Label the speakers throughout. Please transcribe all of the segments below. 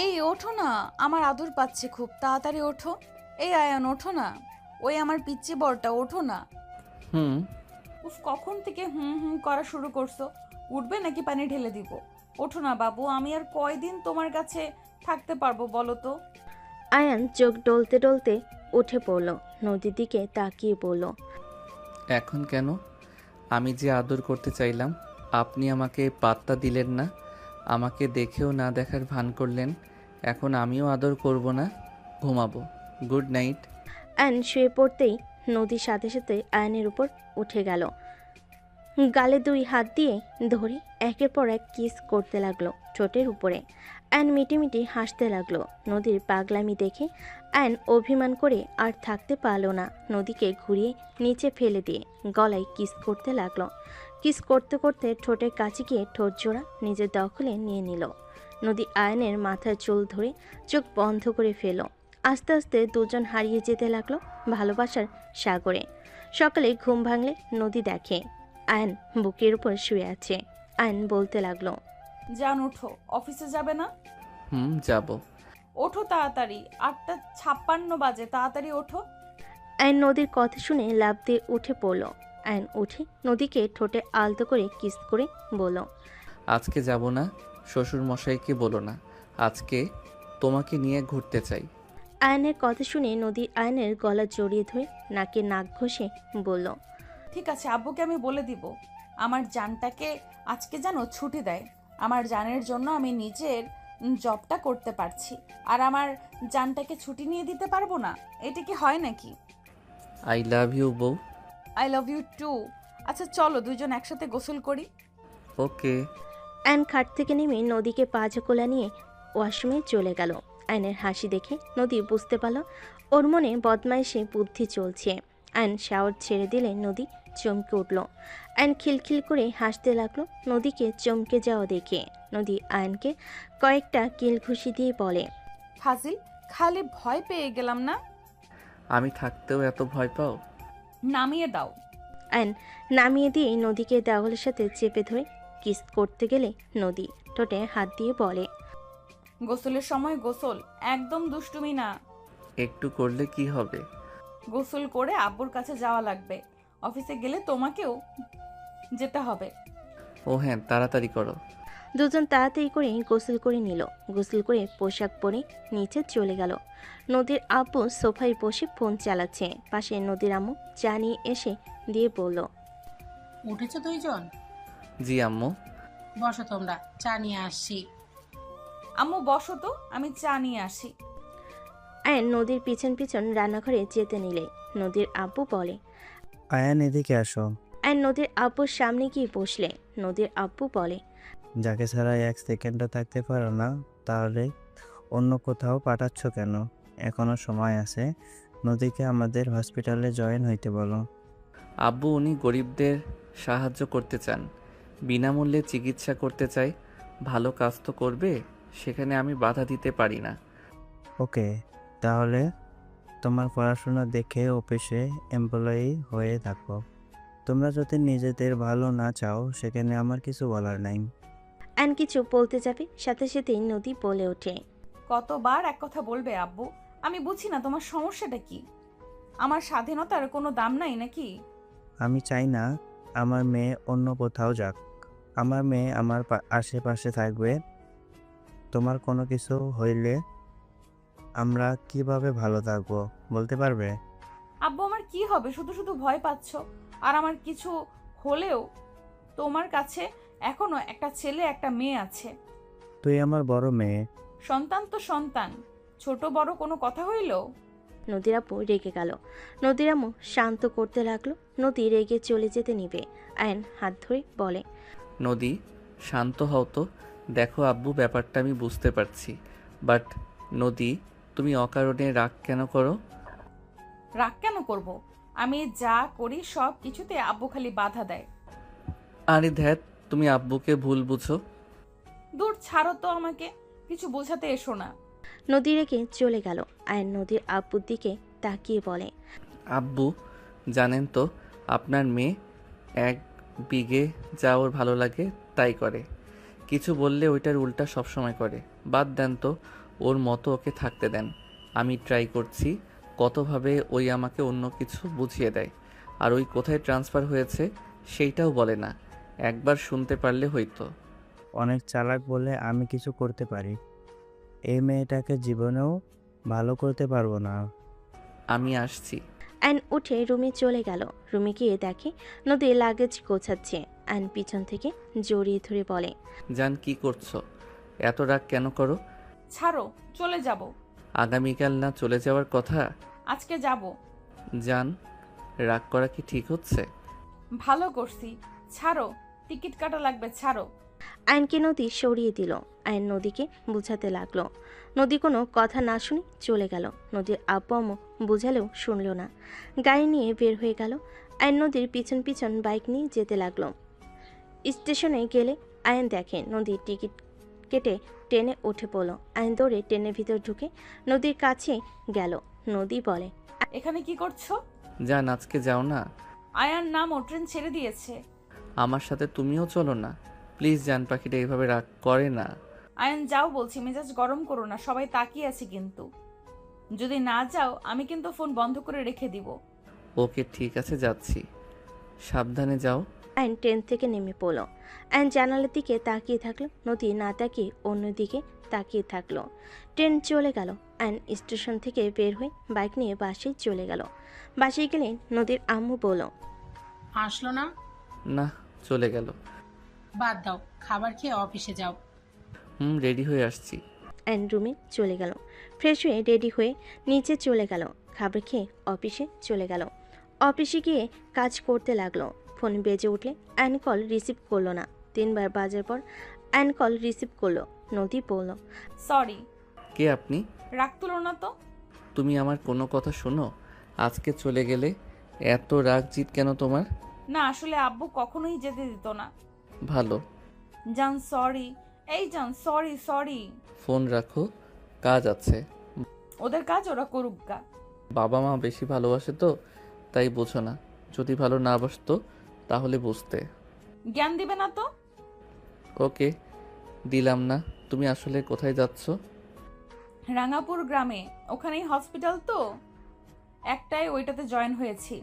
Speaker 1: এই ওঠো না, আমার আদর পাচ্ছে খুব, তাড়াতাড়ি ওঠো। এই আয়ান ওঠো না, ওই আমার পিচ্চি বরটা ওঠো না।
Speaker 2: হুম।
Speaker 1: উফ, কখন থেকে হুম হুম করা শুরু করছো? উঠবে নাকি পানি ঢেলে দিব? ওঠো না বাবু, আমি আর কয়দিন তোমার কাছে থাকতে পারবো বলো তো?
Speaker 3: আয়ান চোখ ডলতে ডলতে উঠে পড়ল, নদীর দিকে তাকিয়ে বলল,
Speaker 2: এখন কেন? আমি যে আদর করতে চাইলাম, আপনি আমাকে পাত্তা দিলেন না, আমাকে দেখেও না দেখার ভান করলেন। এখন আমিও আদর করব না, ঘুমাবো। Good night.
Speaker 3: আয়ান শুয়ে পড়তেই নদীর সাথে সাথে আয়ানের উপর উঠে গেল, গালে দুই হাত দিয়ে ধরে একের পর এক কিস করতে লাগলো ঠোঁটের উপরে। আয়ন মিটিমিটি হাসতে লাগলো নদীর পাগলামি দেখে। আয়ন অভিমান করে আর থাকতে পারল না, নদীকে ঘুরিয়ে নিচে ফেলে দিয়ে গলায় কিস করতে লাগলো। কিস করতে করতে ঠোঁটের কাছে গিয়ে ঠোঁট জোড়া নিজের দখলে নিয়ে নিল। নদী আয়নের মাথার চুল ধরে চোখ বন্ধ করে ফেল। আস্তে আস্তে দুজন হারিয়ে যেতে লাগলো ভালোবাসার সাগরে। সকালে ঘুম ভাঙলে নদী দেখে আয়ন বুকের উপর শুয়ে আছে। আয়ন বলতে লাগলো,
Speaker 1: জান ওঠো, অফিসে যাবে না?
Speaker 2: হুম, যাব।
Speaker 1: ওঠো তাড়াতাড়ি, 8:56 বাজে, তাড়াতাড়ি ওঠো।
Speaker 3: আয়ন নদীর কথা শুনে লাফ দিয়ে উঠে পড়ল। আয়ন উঠে নদীকে ঠোঁটে আলতো করে কিস করে বলল,
Speaker 2: আজকে যাব না, শ্বশুর মশাইকে বলো না। আজকে তোমাকে নিয়ে ঘুরতে চাই।
Speaker 3: আয়নের কথা শুনে নদী আয়নের গলা জড়িয়ে ধরে নাকে নাক ঘষে বলল,
Speaker 1: ঠিক আছে, আব্বুকে আমি বলে দিব আমার জানটাকে আজকে যেন ছুটি দেয়। আমার জানের জন্য আমি নিজের জবটা করতে পারছি, আর আমার জানটাকে ছুটি নিয়ে দিতে পারবো না? এটা কি হয় নাকি?
Speaker 2: আই লাভ ইউ বউ।
Speaker 1: I love you too. আচ্ছা চলো দুজন একসাথে গোসল করি।
Speaker 2: ওকে।
Speaker 3: আয়ন খাট থেকে নেমে নদীকে পা ঝাঁকোলা নিয়ে ওয়াশরুমে চলে গেল। আয়নের হাসি দেখে নদী বুঝতে পারল ওর মনে বদমাইশে বুদ্ধি চলছে। আয়ন শাওয়ার ছেড়ে দিলে নদী চমকে উঠল। আয়ন খিলখিল করে হাসতে লাগলো নদীকে চমকে যাওয়া দেখে। নদী আয়নকে কয়েকটা কিল ঘুষি দিয়ে বলে,
Speaker 1: ফাজিল, খালি ভয় পেয়ে গেলাম না।
Speaker 2: আমি থাকতেও এত ভয় পাও?
Speaker 1: নামিয়ে দাও।
Speaker 3: আয়ন নামিয়ে দিয়ে নদীকে দেওয়ালের সাথে চেপে ধরে কিস করতে গেলে নদী ঠোঁটে হাত দিয়ে বলে,
Speaker 1: গোসলের সময় গোসল, একদম দুষ্টুমি না।
Speaker 2: একটু করলে কি হবে?
Speaker 1: গোসল করে আব্বুর কাছে যাওয়া লাগবে, অফিসে গেলে তোমাকেও যেতে হবে।
Speaker 2: ও হ্যাঁ, তাড়াতাড়ি করো।
Speaker 3: দুজন তাড়াতাড়ি করে গোসল করে নিল। গোসল করে পোশাক পরে নিচে চলে গেল। নদীর আব্বু সোফায় বসে ফোন চালাচ্ছে, পাশে নদীর আম্মু চা নিয়ে এসে দিয়ে বলল,
Speaker 4: উঠেছো দুইজন?
Speaker 2: জি আম্মু।
Speaker 4: বসো তোমরা, চা নিয়ে আসছি।
Speaker 1: আম্মু বসো তো, আমি চা নিয়ে আসি।
Speaker 3: আয়ন নদীর পিছন পিছন রান্নাঘরে যেতে নিলে নদীর আব্বু বলে,
Speaker 5: আয়ান এদিকে আসো।
Speaker 3: আয়ন নদীর আব্বুর সামনে গিয়ে বসলে নদীর আব্বু বলে,
Speaker 5: যাকে ছাড়া এক সেকেন্ডও থাকতে পারো না, তাহলে অন্য কোথাও পাঠাচ্ছ কেন? এখনো সময় আছে, নদীকে আমাদের হসপিটালে জয়েন হইতে বলো।
Speaker 2: আব্বু, উনি গরিবদের সাহায্য করতে চান, বিনামূল্যে চিকিৎসা করতে চায়। ভালো কাজ তো করবে, সেখানে আমি বাধা দিতে পারি না।
Speaker 5: ওকে, তাহলে তোমার পড়াশোনা দেখে অফিসে এমপ্লয়ি হয়ে থাকো। তোমরা যদি নিজেদের ভালো না চাও, সেখানে আমার কিছু বলার নাই।
Speaker 3: আয়ন কিছু বলতে যাবে সাথে সাথেই নদী বলে ওঠে,
Speaker 1: কতবার এক কথা বলবে আব্বু? আমি বুঝি না তোমার সমস্যাটা কি। আমার স্বাধীনতার কোনো দাম নাই নাকি?
Speaker 5: আমি চাই না আমার মেয়ে অন্য কোথাও যাক। আমার মেয়ে আমার আশেপাশে থাকবে। তোমার কোনো কিছু হইলে আমরা কিভাবে ভালো থাকবো বলতে পারবে?
Speaker 1: আব্বু আমার কি হবে? শুধু শুধু ভয় পাচ্ছ। আর আমার কিছু হলেও তোমার কাছে এখনো একটা ছেলে একটা মেয়ে আছে।
Speaker 5: তুই আমার বড় মেয়ে।
Speaker 1: সন্তান তো সন্তান, ছোট বড় কোনো কথা হইল?
Speaker 3: নদীর আব্বু রেগে গেল। নদীর আম্মু শান্ত করতে লাগলো। নদী রেগে চলে যেতে নিবে, আয়ন হাত ধরে বলে,
Speaker 2: নদী, শান্ত হও তো। দেখো আব্বু, ব্যাপারটা আমি বুঝতে পারছি, বাট নদী, তুমি অকারণে রাগ কেন করো?
Speaker 1: রাগ কেন করব? আমি যা করি সব কিছুতে আব্বু খালি বাধা দেয়।
Speaker 2: আরে ধ্যাত, তুমি আব্বুকে ভুল বুঝো।
Speaker 1: দূর ছাড়ো তো, আমাকে কিছু বোঝাতে এসো না।
Speaker 3: নদী রেগে চলে গেল। আয়ন নদীর আব্বুর দিকে তাকিয়ে বলে,
Speaker 2: আব্বু, জানেন তো আপনার মেয়ে এক বিঘে যা ওর ভালো লাগে তাই করে, কিছু বললে ওইটার উল্টা সবসময় করে। বাদ দেন তো, ওর মতো ওকে থাকতে দেন। আমি ট্রাই করছি কতভাবে ওই আমাকে অন্য কিছু বুঝিয়ে দেয়, আর ওই কোথায় ট্রান্সফার হয়েছে সেইটাও বলে না। একবার শুনতে পারলে হয়তো।
Speaker 5: অনেক চালাক বলে আমি কিছু করতে পারি। এই মেয়েটাকে জীবনেও ভালো করতে পারবো না।
Speaker 2: আমি আসছি।
Speaker 3: অ্যান উঠে রুমে চলে গেল। রুমে গিয়ে দেখে নদী লাগেজ গোছাচ্ছে। অ্যান পিছন থেকে জড়িয়ে ধরে বলে,
Speaker 2: জান, কি করছো? এত রাগ কেন করো?
Speaker 1: ছাড়ো, চলে যাব।
Speaker 2: আগামীকাল না চলে যাওয়ার কথা?
Speaker 1: আজকে যাব।
Speaker 2: জান, রাগ করা কি ঠিক হচ্ছে?
Speaker 1: ভালো করছি, ছাড়ো। টিকিট কাটা লাগবে, ছাড়ো।
Speaker 3: আয়নকে নদী সরিয়ে দিল। আয়ন নদীকে বুঝাতে লাগলো। নদী কোনো কথা না শুনে চলে গেল। নদীর আব্বু আম্মু বুঝালেও শুনল না। গাড়ি নিয়ে বের হয়ে গেল। আয়ন নদীর পিছন পিছন বাইক নিয়ে যেতে লাগলো। স্টেশনে গেলে আয়ন দেখে নদী টিকিট কেটে ট্রেনে উঠে পড়ল। আয়ন দৌড়ে ট্রেনের ভিতর ঢুকে নদীর কাছে গেল। নদী বলে,
Speaker 1: এখানে কি করছো?
Speaker 2: জান, আজকে যাও না।
Speaker 1: আয়ার নাম ও ট্রেন ছেড়ে দিয়েছে।
Speaker 2: আমার সাথে তুমিও চলো না প্লিজ। জান, পাখিটা এইভাবে রাগ করে না।
Speaker 1: আয়ন যাও বলছি, মেজাজ গরম করো না, সবাই তাকিয়ে আছে কিন্তু। যদি না যাও আমি কিন্তু ফোন বন্ধ করে রেখে দিব।
Speaker 2: ওকে, ঠিক আছে, যাচ্ছি। সাবধানে যাও।
Speaker 3: আয়ন ট্রেন থেকে নেমে পড়ল। আয়ন জানালার দিকে তাকিয়ে থাকলো। নদী না তাকিয়ে অন্যদিকে তাকিয়ে থাকলো। ট্রেন চলে গেল। আয়ন স্টেশন থেকে বের হয়ে বাইক নিয়ে বাসে চলে গেল। বাসে গেলে নদীর আম্মু বলল,
Speaker 4: আসলো না?
Speaker 2: না, চলে গেল।
Speaker 4: বাদ দাও, খাবার খেয়ে অফিসে যাও।
Speaker 2: রেডি হয়ে আসছি।
Speaker 3: আয়ন রুমে চলে গেল। ফ্রেশ হয়ে রেডি হয়ে নিচে চলে গেল। খাবার খেয়ে অফিসে চলে গেল। অফিসে গিয়ে কাজ করতে লাগলো। ফোন বেজে উঠলে আয়ন কল রিসিভ করলো না। 3 বার বাজার পর আয়ন কল রিসিভ করলো। নদী বলল,
Speaker 1: সরি।
Speaker 2: কে আপনি?
Speaker 1: রাগ তুলো না তো।
Speaker 2: তুমি আমার কোনো কথা শোনো? আজকে চলে গেলে এত রাগ জিত কেন তোমার?
Speaker 1: না, আসলে আব্বু কখনোই যেতে দিত না।
Speaker 2: ভালো।
Speaker 1: জান সরি। এই জান, সরি সরি।
Speaker 2: ফোন রাখো, কাজ আছে।
Speaker 1: ওদের কাজ ওরা করুক গা।
Speaker 2: বাবা মা বেশি ভালোবাসে তো, তাই বোঝো না। যদি ভালো না বাসতো তাহলে বুঝতে।
Speaker 1: জ্ঞান দিবে না তো।
Speaker 2: ওকে, দিলাম না। তুমি আসলে কোথায় যাচ্ছ?
Speaker 1: রাঙাপুর গ্রামে, ওখানেই হসপিটাল তো, একটাই, ওইটাতে জয়েন হয়েছি।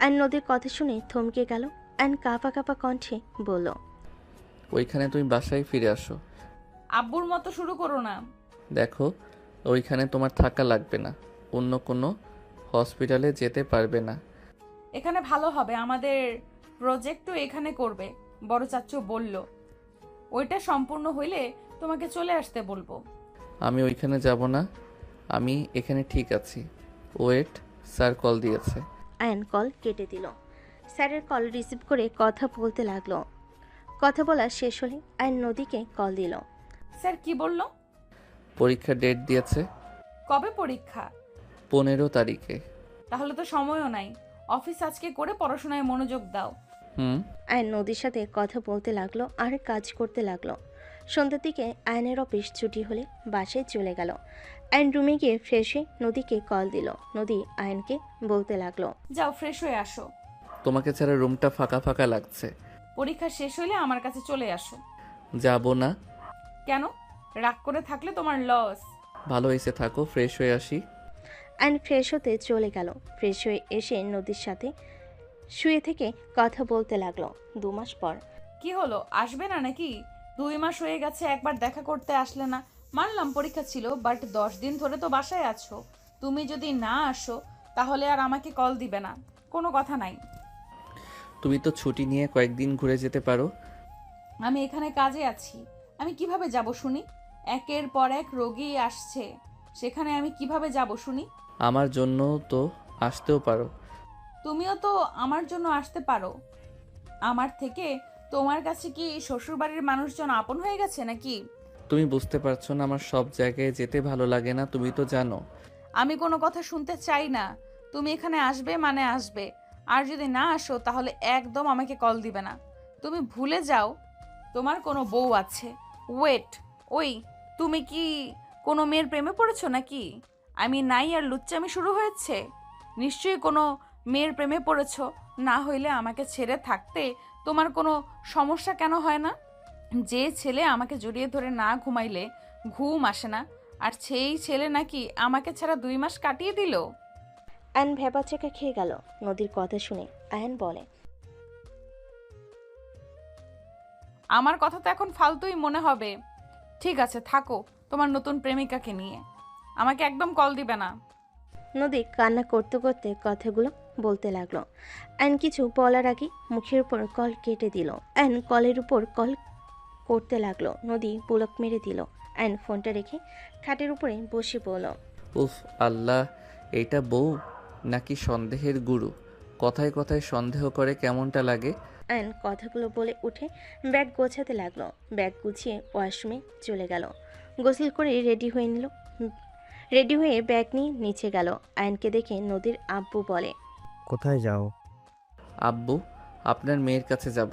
Speaker 3: আয়ন নদীর কথা শুনে থমকে গেল। আয়ন কাঁপা কাঁপা কণ্ঠে বলল,
Speaker 2: ওইখানে তুমি বাসায় ফিরে আসো।
Speaker 1: আব্বুর মতো শুরু করো না।
Speaker 2: দেখো, ওইখানে তোমার থাকা লাগবে না। অন্য কোনো হসপিটালে যেতে পারবে না।
Speaker 1: এখানে ভালো হবে, আমাদের প্রজেক্টও এখানে করবে, বড় চাচু বলল। ওইটা সম্পূর্ণ হইলে তোমাকে চলে আসতে বলবো।
Speaker 2: আমি ওইখানে যাব না, আমি এখানে ঠিক আছি। ওয়েট, স্যার কল দিয়েছে।
Speaker 3: আয়ন কল কেটে দিল। স্যারের কল রিসিভ করে কথা বলতে লাগলো। কথা বলা শেষ হলে আয়ন নদীকে কল দিল।
Speaker 1: স্যার কি বলল?
Speaker 2: পরীক্ষার ডেট দিয়েছে
Speaker 1: কবে পরীক্ষা?
Speaker 2: 15 তারিখে।
Speaker 1: তাহলে তো সময়ও নাই। অফিস আজকে করে পড়াশোনায় মনোযোগ দাও।
Speaker 3: আয়ন নদীর সাথে কথা বলতে লাগলো আর কাজ করতে লাগলো। সন্ধ্যার দিকে আয়নের অফিস ছুটি হলে বাসায় চলে গেল। আয়ন রুমে গিয়ে ফ্রেশ হয়ে নদীকে কল দিল। নদী আয়নকে বলতে লাগলো,
Speaker 1: যাও ফ্রেশ হয়ে আসো।
Speaker 2: তোমাকে ছাড়া রুমটা ফাঁকা ফাঁকা লাগছে।
Speaker 1: পরীক্ষা শেষ হইলে আমার কাছে চলে আসো।
Speaker 2: যাব না।
Speaker 1: কেন? রাগ করে থাকলে তোমার লস।
Speaker 2: ভালো হয়েছে, থাকো, ফ্রেশ হয়ে আসি।
Speaker 3: আয়ন ফ্রেশ হতে চলে গেল। ফ্রেশ হয়ে এসে নদীর সাথে শুয়ে থেকে কথা বলতে লাগলো। 2 মাস পর।
Speaker 1: কি হলো, আসবে না নাকি? 2 মাস হয়ে গেছে, একবার দেখা করতে আসলে না। মানলাম পরীক্ষা ছিল, বাট 10 দিন ধরে তো বাসায় আছো। তুমি যদি না আসো তাহলে আর আমাকে কল দিবে না, কোনো কথা নাই।
Speaker 2: তুমি তো ছুটি নিয়ে কয়েকদিন ঘুরে যেতে পারো।
Speaker 1: আমি এখানে কাজে আছি, আমি কিভাবে যাব শুনি? একের পর এক রোগী আসছে, সেখানে আমি কিভাবে যাব শুনি?
Speaker 2: আমার জন্য তো আসতেও পারো।
Speaker 1: তুমিও তো আমার জন্য আসতে পারো। আমার থেকে তোমার কাছে কি শ্বশুরবাড়ির মানুষজন আপন হয়ে গেছে নাকি?
Speaker 2: তুমি বুঝতে পারছো না, আমার সব জায়গায় যেতে ভালো লাগে না, তুমি তো জানো।
Speaker 1: আমি কোনো কথা শুনতে চাই না। তুমি এখানে আসবে মানে আসবে, আর যদি না আসো তাহলে একদম আমাকে কল দিবে না। তুমি ভুলে যাও তোমার কোনো বউ আছে। ওয়েট, ওই, তুমি কি কোনো মেয়ের প্রেমে পড়েছো নাকি? আমি নাই আর লুচ্চামি শুরু হয়েছে? নিশ্চয়ই কোনো মেয়ের প্রেমে পড়েছো, না হইলে আমাকে ছেড়ে থাকতে তোমার কোনো সমস্যা কেন হয় না? যে ছেলে আমাকে জড়িয়ে ধরে না ঘুমাইলে ঘুম আসে না। আর সেই ছেলে নাকি আমাকে ছাড়া 2 মাস কাটিয়ে দিল।
Speaker 3: আয়ন ভ্যাবাচাকা খেয়ে গেল। নদীর কথা শুনে আয়ন বলে,
Speaker 1: আমার কথা তো এখন ফালতুই মনে হবে। ঠিক আছে, থাকো তোমার নতুন প্রেমিকাকে নিয়ে, আমাকে একদম কল দিবে না।
Speaker 3: নদী কান্না করতে করতে কথাগুলো বলতে লাগলো। আয়ন কিছু বলার আগে মুখের উপর কল কেটে দিল। আয়ন কলের উপর কল করতে লাগলো। নদী পুলক মেরে দিল। আয়ন ফোনটা রেখে খাটের উপরে বসে পড়ল।
Speaker 2: উফ আল্লাহ, এইটা বউ নাকি সন্দেহের গুরু? কথায় কথায় সন্দেহ করে কেমনটা লাগে।
Speaker 3: আয়ন কথাগুলো বলে উঠে ব্যাগ গোছাতে লাগলো। ব্যাগ গুছিয়ে ওয়াশরুমে চলে গেল। গোসল করে রেডি হয়ে ব্যাগ নিয়ে নিচে গেল। আয়নকে দেখে নদীর আব্বু বলে,
Speaker 5: কোথায় যাও?
Speaker 2: আব্বু, আপনার মেয়ের কাছে যাব।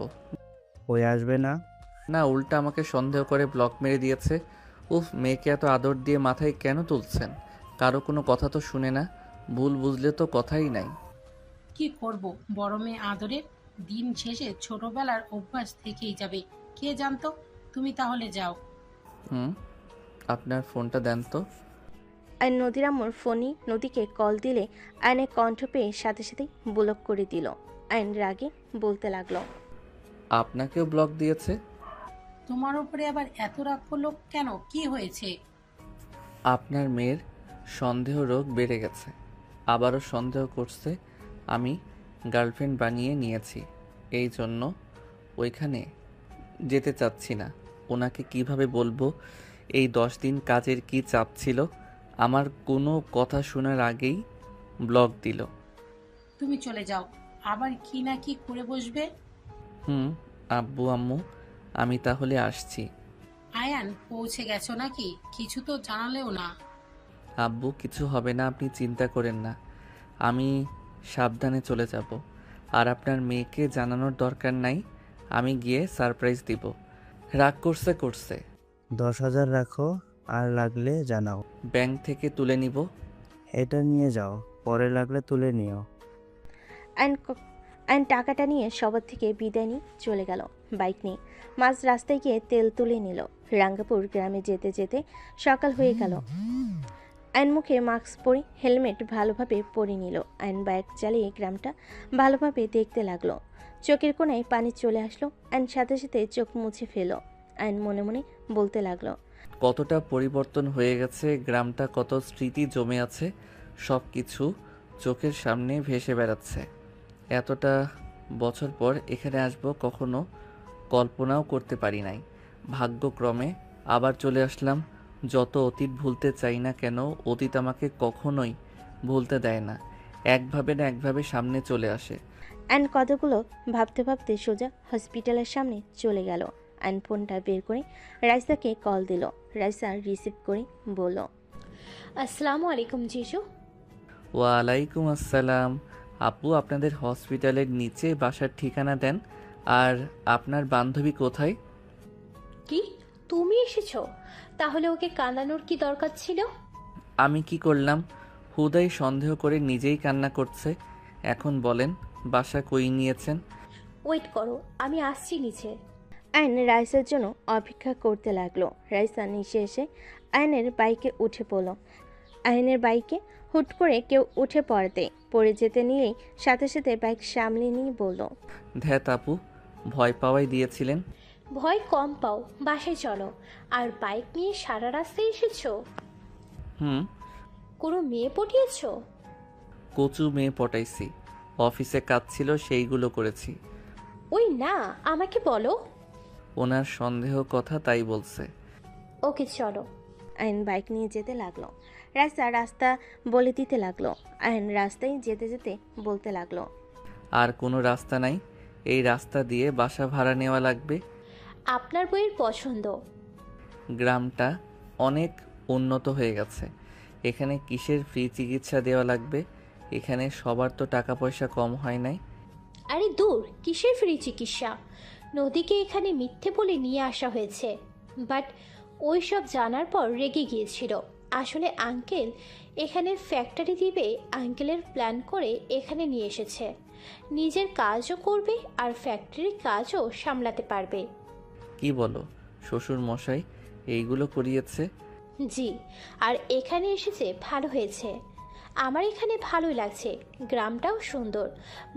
Speaker 5: ওই আসবে না?
Speaker 2: না, উল্টা আমাকে সন্দেহ করে ব্লক মেরে দিয়েছে। উফ, মেয়েকে এত আদর দিয়ে মাথায় কেন তুলছেন? কারো কোনো কথা তো শুনে না, ভুল বুঝলে তো কথাই নাই।
Speaker 4: কি করব, বড় মেয়ে আদরের দিন শেষে ছোটবেলার অভ্যাস থেকেই যাবে। কে জানতো। তুমি তাহলে যাও।
Speaker 2: হুম, আপনার ফোনটা দেন তো।
Speaker 3: আয়ন নদীর আম্মুর ফোনই নদীকে কল দিলে আয়নের কণ্ঠ পেয়ে সাথে সাথেই ব্লক করে দিল। আয়ন রাগে বলতে লাগলো,
Speaker 2: আপনাকেও ব্লক দিয়েছে?
Speaker 4: তোমার উপরে আবার এত রাগ করলো কেন? কি হয়েছে?
Speaker 2: আপনার মেয়ের সন্দেহ রোগ বেড়ে গেছে, আবারও সন্দেহ করছে আমি গার্লফ্রেন্ড বানিয়ে নিয়েছি, এই জন্য ওইখানে যেতে চাচ্ছি না। ওনাকে কিভাবে বলবো এই 10 দিন কাজের কি চাপ ছিল? আমার কোনো কথা শোনার আগেই ব্লক দিল।
Speaker 4: তুমি চলে যাও, আবার কি না কি করে বসবে।
Speaker 2: হুম, আব্বু আম্মু, আমি তাহলে আসছি।
Speaker 4: আয়ান, পৌঁছে গেছো নাকি? কিছু তো জানালেও না।
Speaker 2: আব্বু, কিছু হবে না, আপনি চিন্তা করেন না, আমি সাবধানে চলে যাব। আর আপনার মেয়েকে জানানোর দরকার নাই, আমি গিয়ে সারপ্রাইজ দিব। রাগ করছে।
Speaker 5: 10,000 রাখো, আর লাগলে জানাও।
Speaker 2: ব্যাংক থেকে তুলে নিব।
Speaker 5: এটা নিয়ে যাও, পরে লাগলে তুলে নিও।
Speaker 3: আয়ন টাকাটা নিয়ে সবার থেকে বিদায় নিয়ে চলে গেল বাইক নিয়ে। মাঝ রাস্তায় গিয়ে তেল তুলে নিল। রাঙ্গাপুর গ্রামে যেতে যেতে সকাল হয়ে গেল। আয়ন মুখে মাস্ক পরে হেলমেট ভালোভাবে পরে নিল। আয়ন বাইক চালিয়ে গ্রামটা ভালোভাবে দেখতে লাগলো। চোখের কোণায় পানি চলে আসলো। আয়ন সাথে সাথে চোখ মুছে ফেল। আয়ন মনে মনে বলতে লাগলো,
Speaker 2: কতটা পরিবর্তন হয়ে গেছে গ্রামটা, কত স্মৃতি জমে আছে, সব কিছু চোখের সামনে ভেসে বেড়াচ্ছে। এতটা বছর পর এখানে আসবো কখনো কল্পনাও করতে পারি নাই। ভাগ্যক্রমে আবার চলে আসলাম। যত অতীত ভুলতে চাই না কেন, অতীত আমাকে কখনোই ভুলতে দেয় না, একভাবে না একভাবে সামনে চলে আসে।
Speaker 3: আয়ন কথাগুলো ভাবতে ভাবতে সোজা হসপিটালের সামনে চলে গেল। আয়ন ফোনটা বের করে রাইসাকে কল দিল। রাইসা রিসিভ করে বলল,
Speaker 6: আসসালামু আলাইকুম জিজু।
Speaker 2: ওয়ালাইকুম আসসালাম। আপু, আপনাদের হসপিটালের নিচে বাসার ঠিকানা দেন। আর আপনার বান্ধবী কোথায়?
Speaker 6: কি, তুমি এসেছো? তাহলে ওকে কাঁদানোর কি দরকার ছিল?
Speaker 2: আমি কি করলাম? হুদাই সন্দেহ করে নিজেই কান্না করছে। এখন বলেন, বাসা কই নিয়েছেন?
Speaker 6: ওয়েট করো, আমি আসছি নিচে।
Speaker 3: আয়ন রাইসার জন্য অপেক্ষা করতে লাগলো। রাইসা নিচে এসে আয়নের বাইকে উঠে পড়ল। আয়নের বাইকে হুট করে কেউ উঠে পড়ে যেতে নিয়েই সাথে সাথে বাইক সামলে নিয়ে বলল,
Speaker 2: ধ্যাত আপু, ভয় পাওয়াই দিয়েছিলেন।
Speaker 6: ভয় কম পাও, বাসায় চলো। আর বাইক নিয়ে সারা রাস্তায় এসেছো?
Speaker 2: হুম,
Speaker 6: কোনো মেয়ে পটিয়েছো?
Speaker 2: কচু মেয়ে পটাইছি, অফিসে কাজ ছিল সেইগুলো করেছি।
Speaker 6: ওই না, আমাকে বলো।
Speaker 2: ওনার সন্দেহ কথা তাই বলছে।
Speaker 6: ওকে চলো।
Speaker 3: আয়ন বাইক নিয়ে যেতে লাগলো। রাস্তা বলে দিতে লাগলো। আয়ন রাস্তায় যেতে যেতে বলতে লাগলো,
Speaker 2: আর কোনো রাস্তা নাই, এই রাস্তা দিয়ে বাসা ভাড়া নেওয়া লাগবে।
Speaker 6: আপনার বইয়ের পছন্দ।
Speaker 2: গ্রামটা অনেক উন্নত হয়ে গেছে, এখানে কিসের ফ্রি চিকিৎসা দেওয়া লাগবে? এখানে সবার তো টাকা পয়সা কম হয় নাই।
Speaker 6: আরে দূর, কিসের ফ্রি চিকিৎসা? নদীকে এখানে মিথ্যে বলে নিয়ে আসা হয়েছে। বাট ওই সব জানার পর রেগে গিয়েছিল। আসলে আঙ্কেল এখানে ফ্যাক্টরি দিবে, আঙ্কেলের প্ল্যান করে এখানে নিয়ে এসেছে। নিজের কাজও করবে আর ফ্যাক্টরির কাজও সামলাতে পারবে।
Speaker 2: কি বলো শ্বশুর মশাই, এইগুলো করিয়েছে?
Speaker 6: জি, আর এখানে এসেছে ভালো হয়েছে। আমার এখানে ভালোই লাগছে, গ্রামটাও সুন্দর,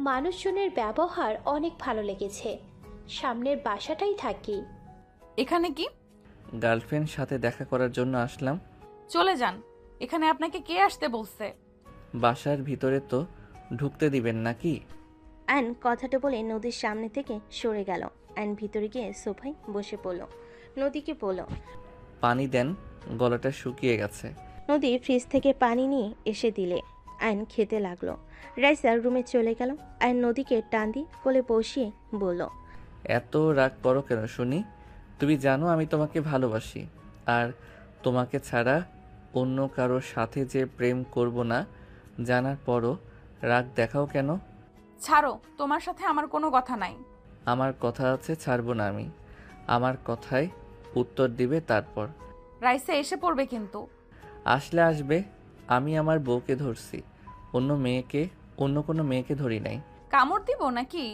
Speaker 6: মানুষজনের ব্যবহার অনেক ভালো লেগেছে। সামনের বাসাটাই থাকি।
Speaker 1: এখানে কি?
Speaker 2: গার্লফ্রেন্ড সাথে দেখা করার জন্য আসলাম।
Speaker 1: চলে যান। এখানে আপনাকে কে আসতে বলছে?
Speaker 2: বাসার ভিতরে তো ঢুকতে দিবেন নাকি?
Speaker 3: অ্যান কথাটা বলে নদীর সামনে থেকে সরে গেল। অ্যান ভিতরে গিয়ে সোফায় বসে পড়ল। নদীকে বলল।
Speaker 2: পানি দেন, গলাটা শুকিয়ে গেছে।
Speaker 3: নদী ফ্রিজ থেকে পানি নিয়ে এসে দিলে অ্যান খেতে লাগলো। রাইসা রুমে চলে গেল। অ্যান নদীকে টান দিয়ে কোলে বসিয়ে বলল।
Speaker 2: এত রাগ করো কেন শুনি? তুমি জানো আমি তোমাকে ভালোবাসি, আর তোমাকে ছাড়া অন্য কারোর সাথে যে প্রেম করব না জানার পরও রাগ দেখাও কেন?
Speaker 1: ছাড়ো, তোমার সাথে আমার কোনো কথা নাই।
Speaker 2: আমার কথা আছে, ছাড়বো না আমি। আমার কথায় উত্তর দিবে তারপর।
Speaker 1: রাইসা এসে পড়বে কিন্তু।
Speaker 2: আসলে আসবে। আমি আমার বউকে ধরছি, অন্য কোনো মেয়েকে ধরি নাই।
Speaker 1: কামড় দিব নাকি?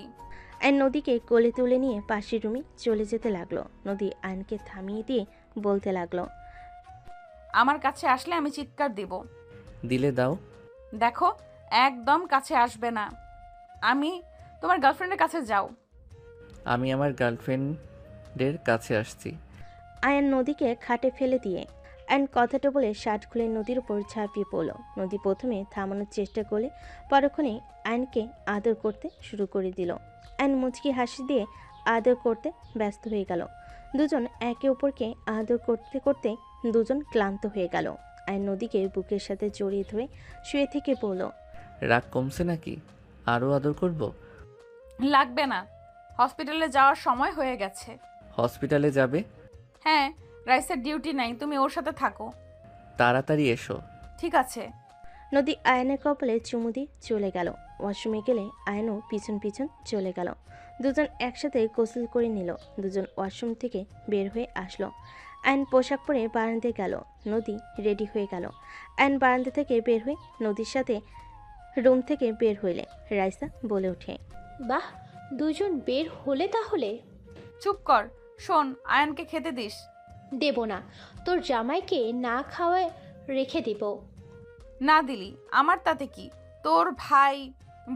Speaker 3: অ্যান নদীকে কোলে তুলে নিয়ে পাশের রুমে চলে যেতে লাগলো। নদী আয়নকে থামিয়ে দিয়ে বলতে লাগলো।
Speaker 1: আমার কাছে আসলে আমি চিৎকার দিব।
Speaker 2: দিলে দাও।
Speaker 1: দেখো, একদম কাছে আসবে না। আমি তোমার গার্লফ্রেন্ডের কাছে যাও।
Speaker 2: আমি আমার গার্লফ্রেন্ডের কাছে আসছি।
Speaker 3: আয়ন নদীকে খাটে ফেলে দিয়ে অ্যান কথাটা বলে শার্ট খুলে নদীর উপর ঝাঁপিয়ে পড়ল। নদী প্রথমে থামানোর চেষ্টা করলে পরক্ষণে আয়নকে আদর করতে শুরু করে দিল। অ্যান মুচকি হাসি দিয়ে আদর করতে ব্যস্ত হয়ে গেল। দুজন একে অপরকে আদর করতে করতে দুজন ক্লান্ত হয়ে গেল। আয়ন নদীকে বুকের সাথে জড়িয়ে ধরে শুয়ে থেকে বলল।
Speaker 2: রাগ কমছে নাকি? আরও আদর করব?
Speaker 1: লাগবে না, হসপিটালে যাওয়ার সময় হয়ে গেছে।
Speaker 2: হসপিটালে যাবে?
Speaker 1: হ্যাঁ, রাইসের ডিউটি নাই, তুমি ওর সাথে থাকো।
Speaker 2: তাড়াতাড়ি এসো।
Speaker 1: ঠিক আছে।
Speaker 3: নদী আয়নের কপালে চুমু দিয়ে চলে গেল। ওয়াশরুমে গেলে আয়নও পিছন পিছন চলে গেল। দুজন একসাথে গোসল করে নিল। দুজন ওয়াশরুম থেকে বের হয়ে আসলো। আয়ন পোশাক পরে বারান্দায় গেল। নদী রেডি হয়ে গেল। আয়ন বারান্দা থেকে বের হয়ে নদীর সাথে রুম থেকে বের হইলে রাইসা বলে ওঠে।
Speaker 6: বাহ, দুজন বের হলে তাহলে।
Speaker 1: চুপ কর, শোন, আয়ানকে খেতে দিস।
Speaker 6: দেব না, তোর জামাইকে না খাওয়ায় রেখে দিব।
Speaker 1: না দিলি আমার তাতে কি? তোর ভাই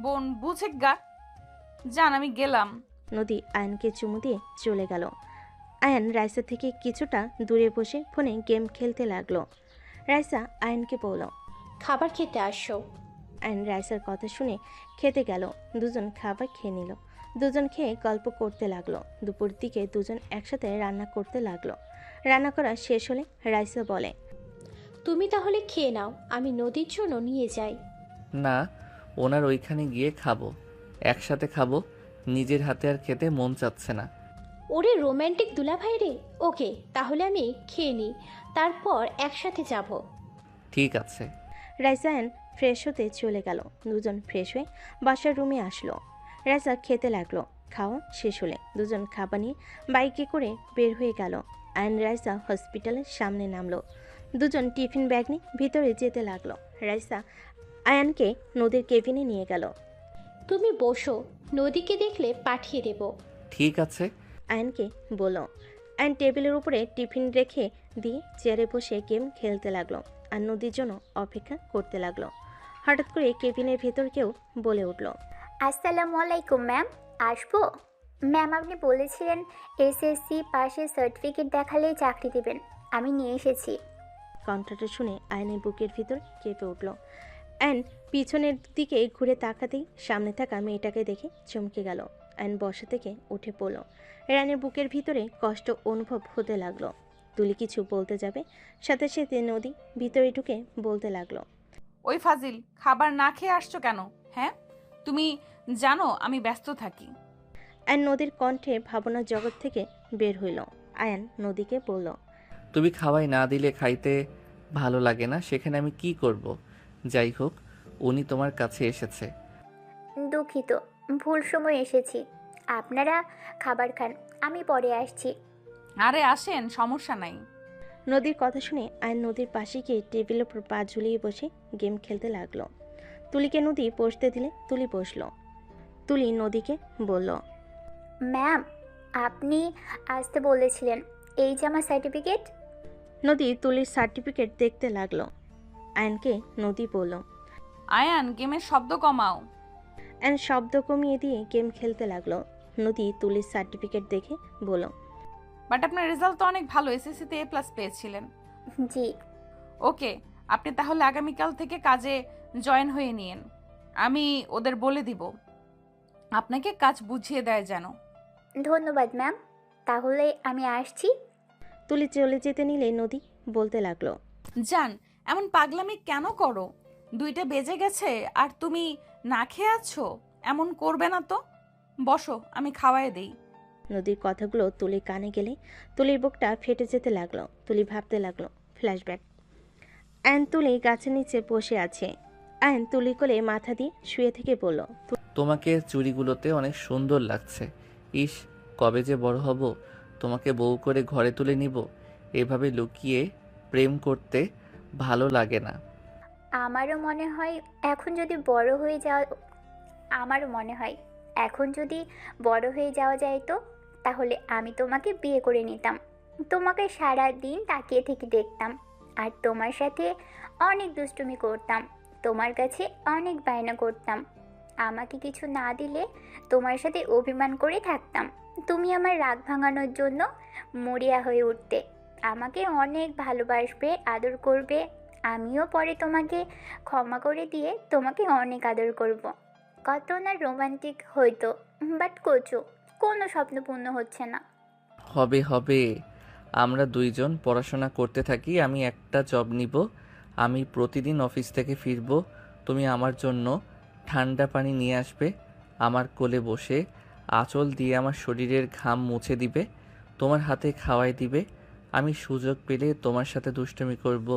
Speaker 1: বোন বুঝে গা। জান, আমি গেলাম।
Speaker 3: নদী আয়নকে চুমু দিয়ে চলে গেল। আয়ন রাইসা থেকে কিছুটা দূরে বসে ফোনে গেম খেলতে লাগলো। রাইসা আয়নকে বলল।
Speaker 6: খাবার খেতে আসো।
Speaker 3: আয়ন রাইসার কথা শুনে খেতে গেল। দুজন খাবার খেয়ে নিল। দুজন খেয়ে গল্প করতে লাগলো। দুপুর দিকে দুজন একসাথে রান্না করতে লাগলো। রান্না করা শেষ হলে রাইসা বলে।
Speaker 6: তুমি তাহলে খেয়ে নাও, আমি নদীর জন্য নিয়ে যাই।
Speaker 2: না, ওনার ওইখানে গিয়ে খাবো, একসাথে খাবো। নিজের হাতে আর খেতে মন চাচ্ছে না।
Speaker 6: ওরে রোম্যান্টিক দুলাভাই রে। ওকে, তাহলে আমি খেয়ে নিই, তারপর একসাথে যাব।
Speaker 2: ঠিক আছে।
Speaker 3: রাইসা আয়ন ফ্রেশ হতে চলে গেল। দুজন ফ্রেশ হয়ে বাসার রুমে আসলো। রাইসা খেতে লাগলো। খাওয়া শেষ হলে দুজন খাবার নিয়ে বাইকে করে বের হয়ে গেল। আয়ন রাইসা হসপিটালের সামনে নামলো। দুজন টিফিন ব্যাগ নিয়ে ভিতরে যেতে লাগলো। রাইসা আয়ানকে নদীর কেবিনে নিয়ে গেল।
Speaker 6: তুমি বসো, নদীকে দেখলে পাঠিয়ে দেব।
Speaker 2: ঠিক আছে।
Speaker 3: আয়নকে বলল। আয়ন টেবিলের উপরে টিফিন রেখে দিয়ে চেয়ারে বসে গেম খেলতে লাগলো আর নদীর জন্য অপেক্ষা করতে লাগলো। হঠাৎ করে কেবিনের ভেতর কেউ বলে উঠল।
Speaker 7: আসসালামু আলাইকুম ম্যাম, আসবো? ম্যাম, আপনি বলেছিলেন এসএসসি পাশের সার্টিফিকেট দেখালেই চাকরি দেবেন, আমি নিয়ে এসেছি।
Speaker 3: কণ্ঠটা শুনে আয়নের বুকের ভিতর কেঁপে উঠল। আয়ন পিছনের দিকে ঘুরে তাকাতেই সামনে থাকা মেয়েটাকে দেখে চমকে গেল। আয়ন বসা থেকে উঠে পড়ল। রানের বুকের ভিতরে কষ্ট অনুভব হতে লাগলো। তুলি কিছু বলতে যাবে, সাথে সাথে নদী ভিতরে ঢুকে বলতে লাগলো।
Speaker 1: ওই ফাজিল, খাবার না খেয়ে আসছো কেন? হ্যাঁ, তুমি জানো আমি ব্যস্ত থাকি।
Speaker 3: আয়ন নদীর কণ্ঠে ভাবনার জগৎ থেকে বের হইল। আয়ন নদীকে বলল।
Speaker 2: তুমি খাওয়াই না দিলে খাইতে ভালো লাগে না, সেখানে আমি কি করব? যাই হোক, উনি তোমার কাছে এসেছে।
Speaker 7: দুঃখিত, ভুল সময় এসেছি। আপনারা খাবার খান, আমি পরে আসছি।
Speaker 1: আরে আসেন, সমস্যা নাই।
Speaker 3: নদীর কথা শুনে আয়ন নদীর পাশে গিয়ে টেবিলের উপর পা ঝুলিয়ে বসে গেম খেলতে লাগলো। তুলিকে নদী বসতে দিলে তুলি বসলো। তুলি নদীকে বলল।
Speaker 7: ম্যাম, আপনি আসতে বলেছিলেন, এই যে আমার সার্টিফিকেট।
Speaker 3: নদী তুলির সার্টিফিকেট দেখতে লাগলো। আয়নকে নদী বলল।
Speaker 1: আয়ান গেমের শব্দ কমাও।
Speaker 3: আয়ন শব্দ কমিয়ে দিয়ে গেম খেলতে লাগলো। নদী তুলির সার্টিফিকেট দেখে বলল।
Speaker 1: বাট আপনার রেজাল্ট তো অনেক ভালো, এসএসসিতে A+ পেয়েছিলেন।
Speaker 7: জি।
Speaker 1: ওকে, আপনি তাহলে আগামীকাল থেকে কাজে জয়েন হয়ে নিন। আমি ওদের বলে দিব আপনাকে কাজ বুঝিয়ে দেয় যেন।
Speaker 7: ধন্যবাদ ম্যাম, তাহলে আমি আসছি।
Speaker 3: তুলি চলে যেতে নিলে নদী বলতে লাগলো।
Speaker 1: জান, এমন পাগলামি কেন করো? 2টা বেজে গেছে আর তুমি না খেয়ে আছো। এমন করবে না তো। বসো, আমি খাওয়াই দেই।
Speaker 3: নদীর কথাগুলো তুলির কানে গেলে তুলির বুকটা ফেটে যেতে লাগলো। তুলি ভাবতে লাগলো ফ্ল্যাশব্যাক। আয়ন তুলি গাছের নিচে বসে আছে। আয়ন তুলি কোলে মাথা দিয়ে শুয়ে থেকে বলল।
Speaker 2: তোমাকে চুড়িগুলোতে অনেক সুন্দর লাগছে। ইস, কবে যে বড় হব, তোমাকে বউ করে ঘরে তুলে নিব। এভাবে লুকিয়ে প্রেম করতে ভালো লাগে না।
Speaker 7: আমারও মনে হয় এখন যদি বড় হয়ে যাওয়া যায় তো তাহলে আমি তোমাকে বিয়ে করে নিতাম। তোমাকে সারা দিন তাকিয়ে থেকে দেখতাম আর তোমার সাথে অনেক দুষ্টুমি করতাম, তোমার কাছে অনেক বায়না করতাম। আমাকে কিছু না দিলে তোমার সাথে অভিমান করে থাকতাম। তুমি আমার রাগ ভাঙানোর জন্য মরিয়া হয়ে উঠতে, আমাকে অনেক ভালোবাসবে, আদর করবে। আমিও পরে তোমাকে ক্ষমা করে দিয়ে তোমাকে অনেক আদর করব। কত না রোমান্টিক হইতো, বাট কোনো স্বপ্ন পূর্ণ হচ্ছে না।
Speaker 2: হবে হবে, আমরা দুইজন পড়াশোনা করতে থাকি। আমি একটা জব নিব। আমি প্রতিদিন অফিস থেকে ফিরব। তুমি আমার জন্য ঠান্ডা পানি নিয়ে আসবে, আমার কোলে বসে আঁচল দিয়ে আমার শরীরের ঘাম মুছে দিবে, তোমার হাতে খাওয়াই দিবে। আমি সুযোগ পেলে তোমার সাথে দুষ্টুমি করব।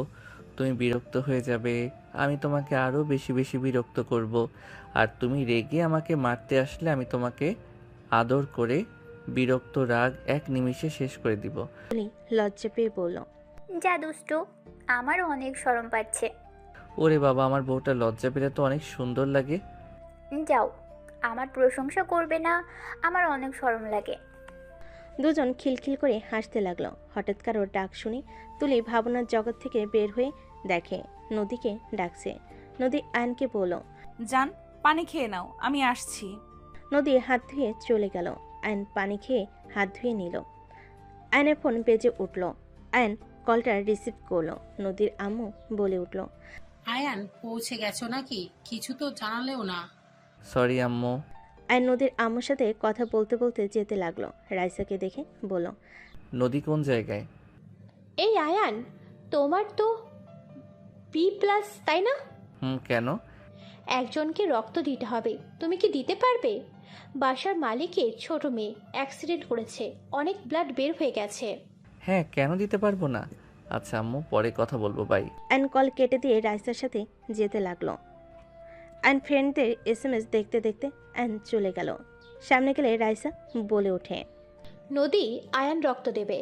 Speaker 2: তুমি বিরক্ত হয়ে যাবে, আমি তোমাকে আরও বেশি বেশি বিরক্ত করব। আর তুমি রেগে আমাকে মারতে আসলে আমি তোমাকে আদর করে বিরক্ত রাগ এক নিমিষে শেষ করে দিব।
Speaker 3: তুলি লজ্জা পেয়ে বলল।
Speaker 7: যা দুষ্টু, আমারও অনেক শরম পাচ্ছে।
Speaker 2: ওরে বাবা, আমার বউটা লজ্জা পেলে তো অনেক সুন্দর লাগে।
Speaker 7: যাও, আমার প্রশংসা করবে না, আমার অনেক শরম লাগে।
Speaker 3: দুজন খিলখিল করে হাসতে লাগলো। হঠাৎ কারোর ডাক শুনে তুলি ভাবনার জগৎ থেকে বের হয়ে দেখে নদীকে ডাকছে। নদী আয়নকে বলল।
Speaker 1: জান, পানি খেয়ে নাও, আমি আসছি।
Speaker 3: নদী হাত ধুয়ে চলে গেল। আয়ন পানি খেয়ে হাত ধুয়ে নিল। আয়নের ফোন বেজে উঠল। আয়ন কলটা রিসিভ করলো। নদীর আম্মু বলে উঠল।
Speaker 4: আয়ান, পৌঁছে গেছো নাকি? কিছু তো জানালেও না।
Speaker 2: সরি আম্মু।
Speaker 3: আয়ন নদীর আম্মুর সাথে কথা বলতে বলতে যেতে লাগলো। রাইসাকে দেখে বলল।
Speaker 2: নদী কোন জায়গায়?
Speaker 6: এই আয়ান, তোমার তো B+, তাই না?
Speaker 2: কেন?
Speaker 6: একজনকে রক্ত দিতে হবে, তুমি কি দিতে পারবে? বাসার মালিকের ছোট মেয়ে অ্যাক্সিডেন্ট করেছে, অনেক ব্লাড বের হয়ে গেছে।
Speaker 2: হ্যাঁ, কেন দিতে পারবো না? আচ্ছা আম্মু, পরে কথা বলবো, বাই।
Speaker 3: আয়ন কল কেটে দিয়ে রাইসার সাথে যেতে লাগলো। আয়ন ফ্রেন্ডদের SMS দেখতে দেখতে আয়ন চলে গেল। সামনে গেলে রাইসা বলে ওঠে।
Speaker 6: নদী, আয়ান রক্ত দেবে।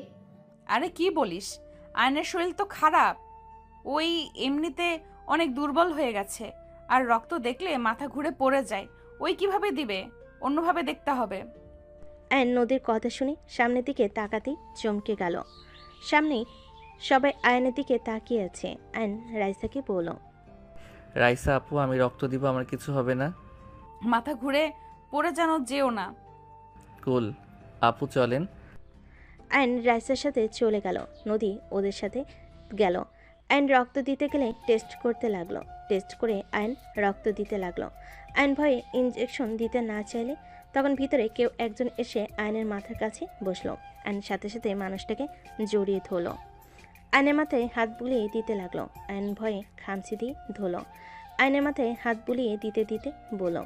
Speaker 1: আরে কি বলিস? আয়নের শরীর তো খারাপ, ওই এমনিতে অনেক দুর্বল হয়ে গেছে, আর রক্ত দেখলে মাথা ঘুরে পড়ে যায়। ওই কিভাবে দিবে? অন্যভাবে দেখতে হবে।
Speaker 3: আয়ন নদীর কথা শুনে সামনের দিকে তাকাতেই চমকে গেল। সামনেই সবাই আয়নের দিকে তাকিয়ে আছে। আয়ন রাইসাকে বলল।
Speaker 2: রাইসা আপু, আমি রক্ত দিব, আমার কিছু হবে না।
Speaker 1: মাথা ঘুরে পড়ে যেন যেও না।
Speaker 2: কুল আপু, চলেন।
Speaker 3: আয়ন রাইসার সাথে চলে গেল। নদী ওদের সাথে গেল। আয়ন রক্ত দিতে গেলে টেস্ট করতে লাগলো। টেস্ট করে আয়ন রক্ত দিতে লাগলো। আয়ন ভয়ে ইনজেকশন দিতে না চাইলে তখন ভিতরে কেউ একজন এসে আয়নের মাথার কাছে বসলো। আয়ন সাথে সাথে মানুষটাকে জড়িয়ে ধরলো। আয়নের মাথায় হাত বুলিয়ে দিতে লাগলো। আয়ন ভয়ে খামচি দিয়ে ধরলো। আয়নের মাথায় হাত বুলিয়ে দিতে দিতে বলল।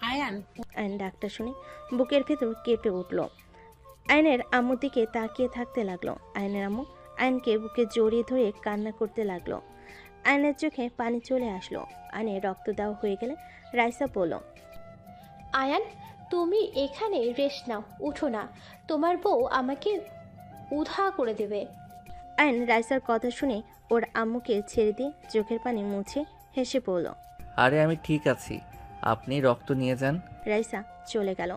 Speaker 4: আয়ান,
Speaker 3: আয়ন ডাক্তার শুনে বুকের ভেতর কেঁপে উঠল। আয়নের আম্মুর দিকে তাকিয়ে থাকতে লাগলো। আয়নের আম্মু আয়নকে বুকে জড়িয়ে ধরে কান্না করতে লাগলো। আয়নের চোখে পানি চলে আসলো। আয়নের রক্ত দেওয়া হয়ে গেলে রাইসা বলল।
Speaker 6: আয়ান, তুমি এখানে রেস্ট নাও, উঠো না, তোমার বউ আমাকে উধা করে দেবে।
Speaker 3: আয়ন রাইসার কথা শুনে ওর আম্মুকে ছেড়ে দিয়ে চোখের পানি মুছে হেসে পড়ল।
Speaker 2: আরে আমি ঠিক আছি, আপনি রক্ত নিয়ে যান।
Speaker 3: রাইসা চলে গেল।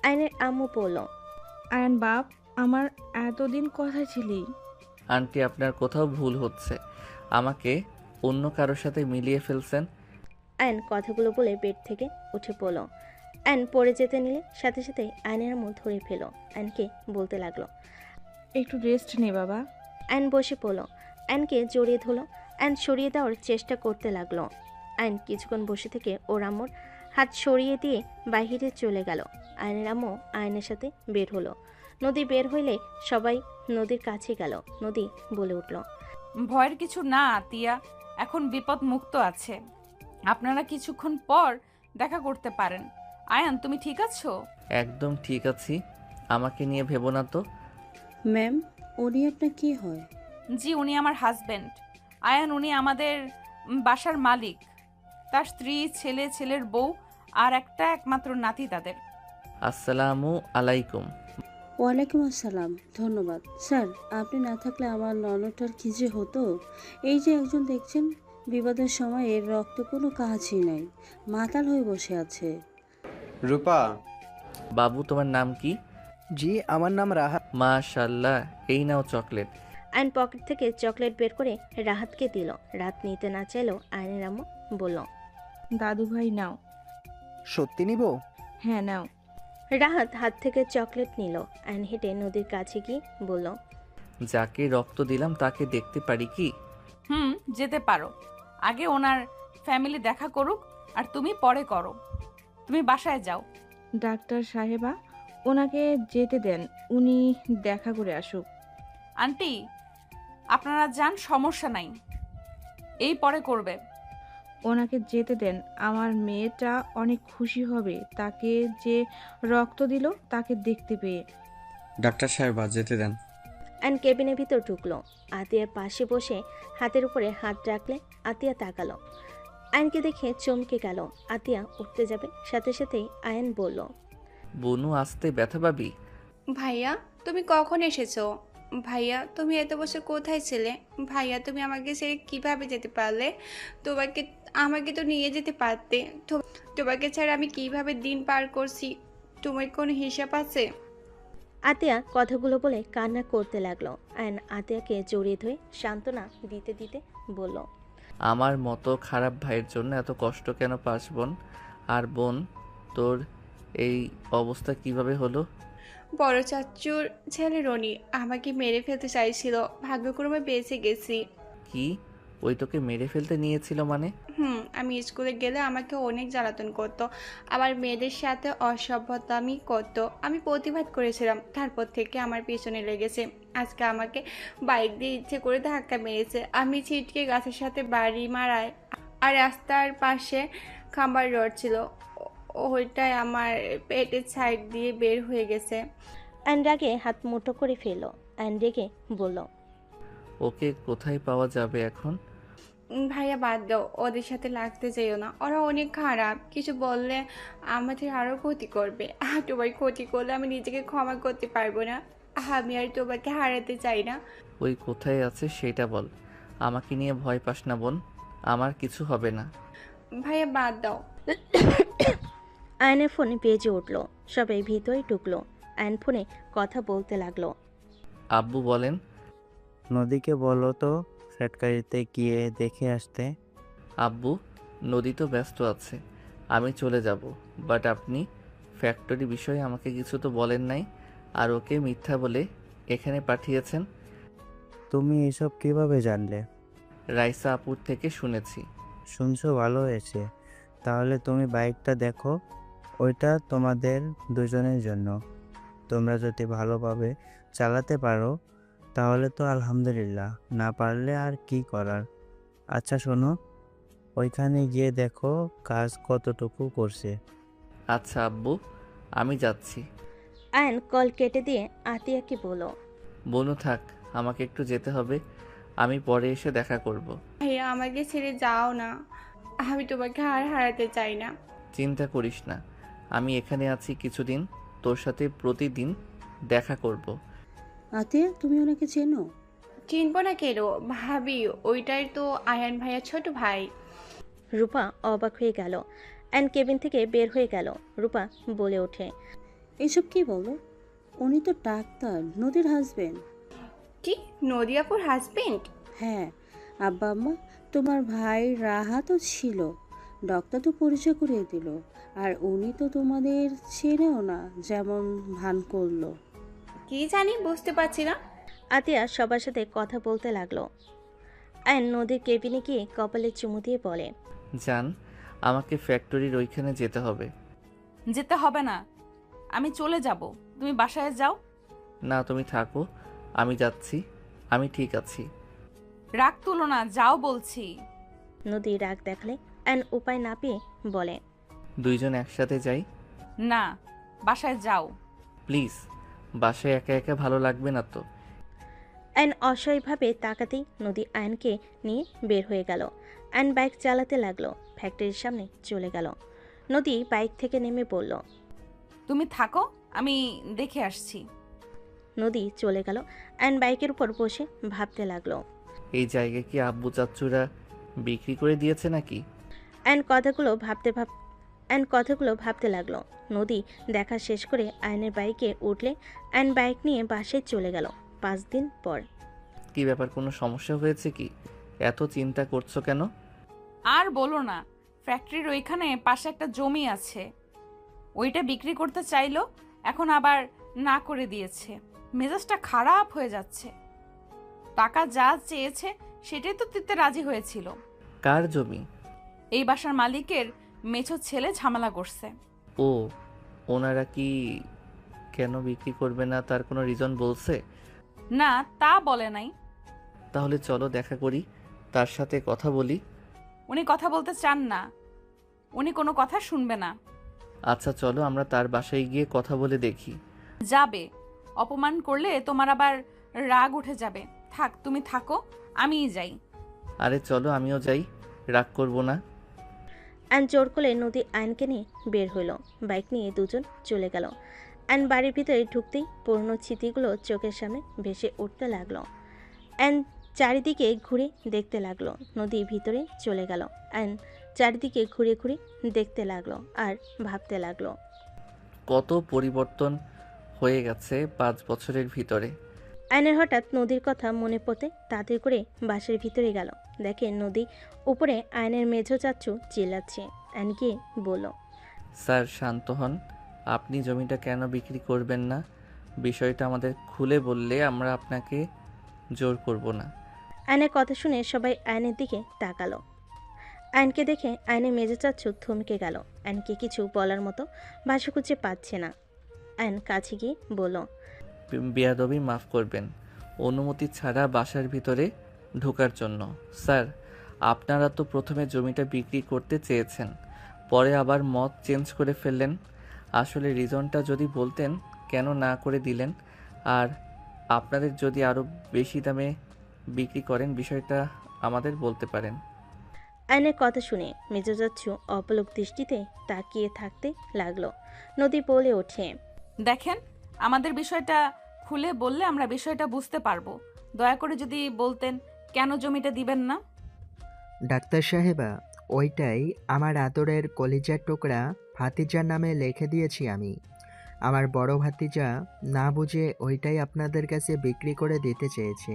Speaker 3: আয়নের আম্মু বলল।
Speaker 8: আয়ন বাপ, আমার এতদিন কথা ছিলি।
Speaker 2: আন্টি আপনার কোথাও ভুল হচ্ছে, আমাকে অন্য কারোর সাথে মিলিয়ে ফেলছেন।
Speaker 3: আয়ন কথাগুলো বলে বেড থেকে উঠে পড়ল। আয়ন পড়ে যেতে নিলে সাথে সাথে আয়নের আম্মু ধরে ফেল। আয়নকে বলতে লাগলো।
Speaker 8: একটু রেস্ট নে বাবা।
Speaker 3: আয়ন বসে পড়ল। আয়নকে জড়িয়ে ধরল। আয়ন সরিয়ে দেওয়ার চেষ্টা করতে লাগলো। আয়ন কিছুক্ষণ বসে থেকে ওর আম্মুর হাত সরিয়ে দিয়ে বাইরে চলে গেল। আয়নের আম্মু আয়নের সাথে বের হলো। নদী বের হইলে সবাই নদীর কাছে গেল। নদী বলে উঠল।
Speaker 1: ভয়ের কিছু না আতিয়া, এখন বিপদ মুক্ত আছে। আপনারা কিছুক্ষণ পর দেখা করতে পারেন। আয়ান, তুমি ঠিক আছো?
Speaker 2: একদম ঠিক আছি, আমাকে নিয়ে ভেবো না তো।
Speaker 9: ম্যাম, উনি আপনার কি হয়?
Speaker 1: জি, উনি আমার হাজবেন্ড। আয়ান, উনি আমাদের বাসার মালিক। তার স্ত্রী, ছেলে, ছেলের বউ আর একটা একমাত্র নাতি তাদের।
Speaker 2: আসসালামু আলাইকুম।
Speaker 9: ওয়ালাইকুম আসসালাম। ধন্যবাদ স্যার, আপনি না থাকলে আমার ননটার কী যে হতো। এই যে একজন দেখছেন, বিপদের সময় এর রক্ত কোনো কাজই নাই, মাতাল হয়ে বসে আছে।
Speaker 10: রূপা।
Speaker 2: বাবু, তোমার নাম কি?
Speaker 11: জি, আমার নাম রাহাত।
Speaker 2: মাশাআল্লাহ, এই নাও চকলেট।
Speaker 3: আয়ন পকেট থেকে চকলেট বের করে রাহাতকে দিল। রাত নিতে না চাইলেও আয়নের আম্মু বলল।
Speaker 8: দাদু ভাই নাও।
Speaker 11: সত্যি নিব?
Speaker 8: হ্যাঁ নাও।
Speaker 3: রাহাত হাত থেকে চকলেট নিল। আয়ন হেঁটে নদীর কাছে গিয়ে বলল।
Speaker 2: যাকে রক্ত দিলাম তাকে দেখতে পারি কি?
Speaker 1: যেতে পারো। আগে ওনার ফ্যামিলি দেখা করুক, আর তুমি পরে করো। তুমি বাসায় যাও।
Speaker 8: ডাক্তার সাহেবা, ওনাকে যেতে দেন, উনি দেখা করে আসুক।
Speaker 1: আন্টি, আপনারা যান, সমস্যা নাই, এই পরে করবে।
Speaker 8: ওনাকে যেতে দেন, আমার মেয়েটা অনেক খুশি হবে তাকে যে রক্ত দিল তাকে দেখতে পেয়ে।
Speaker 10: ডাক্তার সাহেবা, যেতে দেন।
Speaker 3: আয়ন কেবিনের ভিতর ঢুকলো। আতিয়ার পাশে বসে হাতের উপরে হাত রাখলে আতিয়া তাকালো। আয়নকে দেখে চমকে গেল। আতিয়া উঠতে যাবে, সাথে সাথেই আয়ন বলল।
Speaker 2: বনু, আসতে ব্যথা পাবি।
Speaker 12: ভাইয়া, তুমি কখন এসেছো? ভাইয়া, তুমি এত বছর কোথায় ছিলে? ভাইয়া, তুমি আমাকে ছেড়ে কিভাবে যেতে পারলে? আমাকে তো নিয়ে যেতে পারতে। তোমাকে ছাড়া আমি কিভাবে দিন পার করছি, তোমার কোনো হিসাব আছে?
Speaker 3: আতিয়া কথাগুলো বলে কান্না করতে লাগলো। আয়ন আতিয়াকে জড়িয়ে ধরে সান্ত্বনা দিতে দিতে বলল।
Speaker 2: আমার মতো খারাপ ভাইয়ের জন্য এত কষ্ট কেন পাস বোন? আর বোন, তোর এই অবস্থা কিভাবে হলো?
Speaker 12: বড় চাচুর ছেলে রনি আমাকে মেরে ফেলতে চাইছিল, ভাগ্যক্রমে বেঁচে গেছি।
Speaker 2: কি? ওই তোকে মেরে ফেলতে নিয়েছিল মানে?
Speaker 12: আমি স্কুলে গেলে আমাকে অনেক জ্বালাতন করতো, আবার মেয়েদের সাথে অসভ্যতামি করতো। আমি প্রতিবাদ করেছিলাম, তারপর থেকে আমার পিছনে লেগেছে। আজকে আমাকে বাইক দিয়ে ইচ্ছে করে ধাক্কা মেরেছে। আমি ছিটকে গাছের সাথে বাড়ি মারায়, আর রাস্তার পাশে খাম্বার রড ছিল, ওইটাই আমার পেটের সাইড দিয়ে বের হয়ে গেছে।
Speaker 3: আয়ন রাগে হাত মুঠো করে ফেলল। আয়ন রেগে বলল।
Speaker 2: ওকে কোথায় পাওয়া যাবে এখন?
Speaker 12: ভাইয়া, বাদ দাও, ওদের সাথে লাগতে যেও না, ওরা অনেক খারাপ। কিছু বললে আমাদের আরও ক্ষতি করবে। আর তোমার ক্ষতি করলে আমি নিজেকে ক্ষমা করতে পারবো না। আমি আর তোমাকে হারাতে চাই না।
Speaker 2: ওই কোথায় আছে সেটা বল, আমাকে নিয়ে ভয় পাস না বোন, আমার কিছু হবে না।
Speaker 12: ভাইয়া, বাদ দাও।
Speaker 3: আয়নের ফোনে বেজে উঠল। সবাই ভিতরে ঢুকলো। আয়ন ফোনে কথা বলতে লাগলো।
Speaker 2: আব্বু বলেন।
Speaker 5: নদীকে বলো তো ফ্যাক্টরিতে গিয়ে দেখে আসতে।
Speaker 2: আব্বু, নদী তো ব্যস্ত আছে, আমি চলে যাব, বাট আপনি ফ্যাক্টরি বিষয়ে আমাকে কিছু তো বলেন নাই, আর ওকে মিথ্যা বলে এখানে পাঠিয়েছেন।
Speaker 5: তুমি এসব কিভাবে জানলে?
Speaker 2: রাইসা আপুর থেকে শুনেছি।
Speaker 5: শুনছো, ভালো হয়েছে। তাহলে তুমি বাইকটা দেখো, ওইটা তোমাদের দুজনের জন্য। তোমরা যদি ভালোভাবে চালাতে পারো তাহলে তো আলহামদুলিল্লাহ, না পারলে আর কি করার। আচ্ছা শোনো, ওইখানে গিয়ে দেখো কাজ কতটুকু করছে।
Speaker 2: আচ্ছা আব্বু, আমি যাচ্ছি।
Speaker 3: আয়ন কল কেটে দিয়ে আতিয়াকে বলল।
Speaker 2: বনু থাক, আমাকে একটু যেতে হবে, আমি পরে এসে দেখা করব।
Speaker 12: ভাইয়া, আমাকে ছেড়ে যাও না, আমি তোমাকে আর হারাতে চাই না।
Speaker 2: চিন্তা করিস না, আমি এখানে আছি কিছুদিন, তোর সাথে প্রতিদিন দেখা করব।
Speaker 9: আতিয়া, তুমি ওনাকে চেনো?
Speaker 12: চিনবো না কেন ভাবি, ওইটাই তো আয়ান ভাইয়া ছোট ভাই।
Speaker 3: রূপা অবাক হয়ে গেল। আয়ন কেবিন থেকে বের হয়ে গেল। রূপা বলে ওঠে।
Speaker 9: এসব কি বলো? উনি তো ডাক্তার, নদীর হাজবেন্ড।
Speaker 12: কি, নদিয়াপুর হাজবেন্ড?
Speaker 9: হ্যাঁ আব্বা আম্মা, তোমার ভাই রাহা তো ছিল, ডক্টর তো পরিচয় করিয়ে দিল, আর উনি তো তোমাদের ছেড়েও না যেমন ভান করলো।
Speaker 12: কি জানি, বুঝতে পারছি না।
Speaker 3: আতিয়া সবার সাথে কথা বলতে লাগলো। আয়ন নদীর কেবিনে গিয়ে কপালে চুমু দিয়ে বলে,
Speaker 2: জান, আমাকে ফ্যাক্টরির ওইখানে যেতে হবে।
Speaker 1: যেতে হবে না, আমি চলে যাব, তুমি বাসায় যাও।
Speaker 2: না, তুমি থাকো, আমি যাচ্ছি, আমি ঠিক আছি।
Speaker 1: রাগ তুলো না, যাও বলছি।
Speaker 3: নদী রাগ দেখালে আয়ন উপায় না পেয়ে বলে,
Speaker 2: দুইজন একসাথে যাই।
Speaker 1: না, বাসায় যাও।
Speaker 2: প্লিজ, বাসায় একা একা ভালো লাগবে না তো।
Speaker 3: আয়ন অসহায়ভাবে তাকাতেই নদী আয়নকে নিয়ে বের হয়ে গেল। আয়ন বাইক চালাতে লাগলো, ফ্যাক্টরির সামনে চলে গেল। নদী বাইক থেকে নেমে পড়ল।
Speaker 1: তুমি থাকো, আমি দেখে আসছি।
Speaker 3: নদী চলে গেল। আয়ন বাইকের উপর বসে ভাবতে লাগলো।
Speaker 2: এই জায়গা কি আব্বু চাচ্চুরা বিক্রি করে দিয়েছে নাকি?
Speaker 3: আয়ন কথাগুলো ভাবতে লাগলো। নদী দেখা শেষ করে আয়নের বাইকে উঠলে আয়ন বাইক নিয়ে বাসায় চলে গেল। 5 দিন পর।
Speaker 2: কি ব্যাপার, কোনো সমস্যা হয়েছে কি? এত চিন্তা করছো কেন?
Speaker 1: আর বলো না, ফ্যাক্টরির ওইখানে পাশে একটা জমি আছে, ওইটা বিক্রি করতে চাইলো, এখন আবার না করে দিয়েছে। মেজাজটা খারাপ হয়ে যাচ্ছে। টাকা যা চেয়েছে সেটাই তো দিতে রাজি হয়েছিল।
Speaker 2: কার জমি?
Speaker 1: এই বাসার মালিকের মেছো ছেলে ঝামেলা করছে।
Speaker 2: ও, ওনারা কি কেন বিক্রি করবে না তার কোনো রিজন বলছে?
Speaker 1: না, তা বলে নাই।
Speaker 2: তাহলে চলো দেখা করি, তার সাথে কথা বলি।
Speaker 1: উনি কথা বলতে চান না, উনি কোনো কথা শুনবে না।
Speaker 2: আচ্ছা চলো, আমরা তার বাসায় গিয়ে কথা বলে দেখি।
Speaker 1: যাবে? অপমান করলে তোমার আবার রাগ উঠে যাবে। থাক, তুমি থাকো, আমিই যাই।
Speaker 2: আরে চলো, আমিও যাই, রাগ করবো না।
Speaker 3: আয়ন জোর করে নদী আয়নকে নিয়ে বের হইল। বাইক নিয়ে দুজন চলে গেল। আয়ন বাড়ির ভিতরে ঢুকতেই পুরনো স্মৃতিগুলো চোখের সামনে ভেসে উঠতে লাগলো। আয়ন চারিদিকে ঘুরে দেখতে লাগলো। নদী ভিতরে চলে গেল। আয়ন চারিদিকে ঘুরে ঘুরে দেখতে লাগলো আর ভাবতে লাগলো।
Speaker 2: কত পরিবর্তন হয়ে গেছে 5 বছরের ভিতরে।
Speaker 3: আয়নের হঠাৎ নদীর কথা মনে পড়তে তাড়াতাড়ি করে বাসের ভিতরে গেল। দেখে নদী উপরে আয়নের মেঝো চাচ্চু চিল্লাচ্ছে। আয়ন গিয়ে বলল,
Speaker 2: স্যার শান্ত হন, আপনি জমিটা কেন বিক্রি করবেন না? বিষয়টা আমাদের খুলে বললে আমরা আপনাকে জোর করব না।
Speaker 3: আয়নের কথা শুনে সবাই আয়নের দিকে তাকালো। আয়নকে দেখে আয়নের মেজো চাচ্চু থমকে গেল। আয়নকে কিছু বলার মতো ভাষা খুঁজে পাচ্ছে না। আয়ন কাছে গিয়ে বলল,
Speaker 2: বেয়াদবি মাফ করবেন, অনুমতি ছাড়া বাসার ভিতরে ঢোকার জন্য। স্যার, আপনারা তো প্রথমে জমিটা বিক্রি করতে চেয়েছেন, পরে আবার মত চেঞ্জ করে ফেললেন। আসলে রিজনটা যদি বলতেন কেন না করে দিলেন, আর আপনাদের যদি আরও বেশি দামে বিক্রি করেন বিষয়টা আমাদের বলতে পারেন।
Speaker 3: আয়নের কথা শুনে মেজো চাচ্চু অপলক দৃষ্টিতে তাকিয়ে থাকতে লাগলো। নদী বলে ওঠে,
Speaker 1: দেখেন, আমাদের বিষয়টা খুলে বললে আমরা বিষয়টা বুঝতে পারবো। দয়া করে যদি বলতেন কেন জমিটা দিবেন না।
Speaker 13: ডাক্তার সাহেবা, ওইটাই আমার আদরের কলিজার টুকরা ভাতিজার নামে লিখে দিয়েছি আমি। আমার বড় ভাতিজা না বুঝে ওইটাই আপনাদের কাছে বিক্রি করে দিতে চেয়েছে।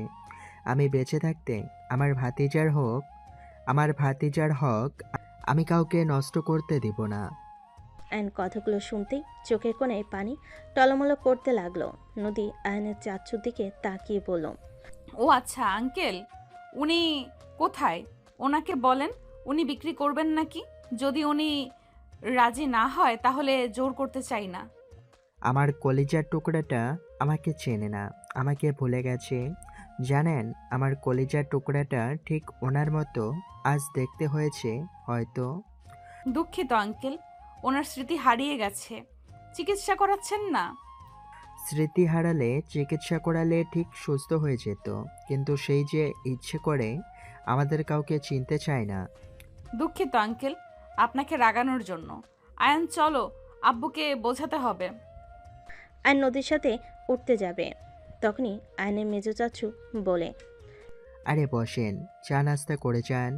Speaker 13: আমি বেঁচে থাকতে আমার ভাতিজার হক আমি কাউকে নষ্ট করতে দিব না।
Speaker 3: আয়ন কথাগুলো শুনতেই চোখের কোণায় পানি টলমলো করতে লাগলো। নদী আয়নের চাচ্চুর দিকে তাকিয়ে বলল,
Speaker 1: ও আচ্ছা আঙ্কেল, উনি কোথায়? ওনাকে বলেন উনি বিক্রি করবেন নাকি। যদি উনি রাজি না হয় তাহলে জোর করতে চাই না।
Speaker 13: আমার কলিজার টুকরাটা আমাকে চেনে না, আমাকে ভুলে গেছে। জানেন, আমার কলিজার টুকরাটা ঠিক ওনার মতো আজ দেখতে হয়েছে হয়তো।
Speaker 1: দুঃখিত আঙ্কেল, ওনার স্মৃতি হারিয়ে গেছে, চিকিৎসা করাচ্ছেন না।
Speaker 13: স্মৃতি হারালে চিকিৎসা করালে ঠিক সুস্থ হয়ে যেত, কিন্তু সেই যে ইচ্ছে করে আমাদের কাউকে চিনতে চায় না।
Speaker 1: দুঃখিত আঙ্কেল, আপনাকে রাগানোর জন্য। আয়ন চলো, আব্বুকে বোঝাতে হবে।
Speaker 3: আয়ন নদীর সাথে উঠতে যাবে, তখনই আয়নের মেজো চাচ্চু বলে,
Speaker 13: আরে বসেন, চা নাস্তা করে যান।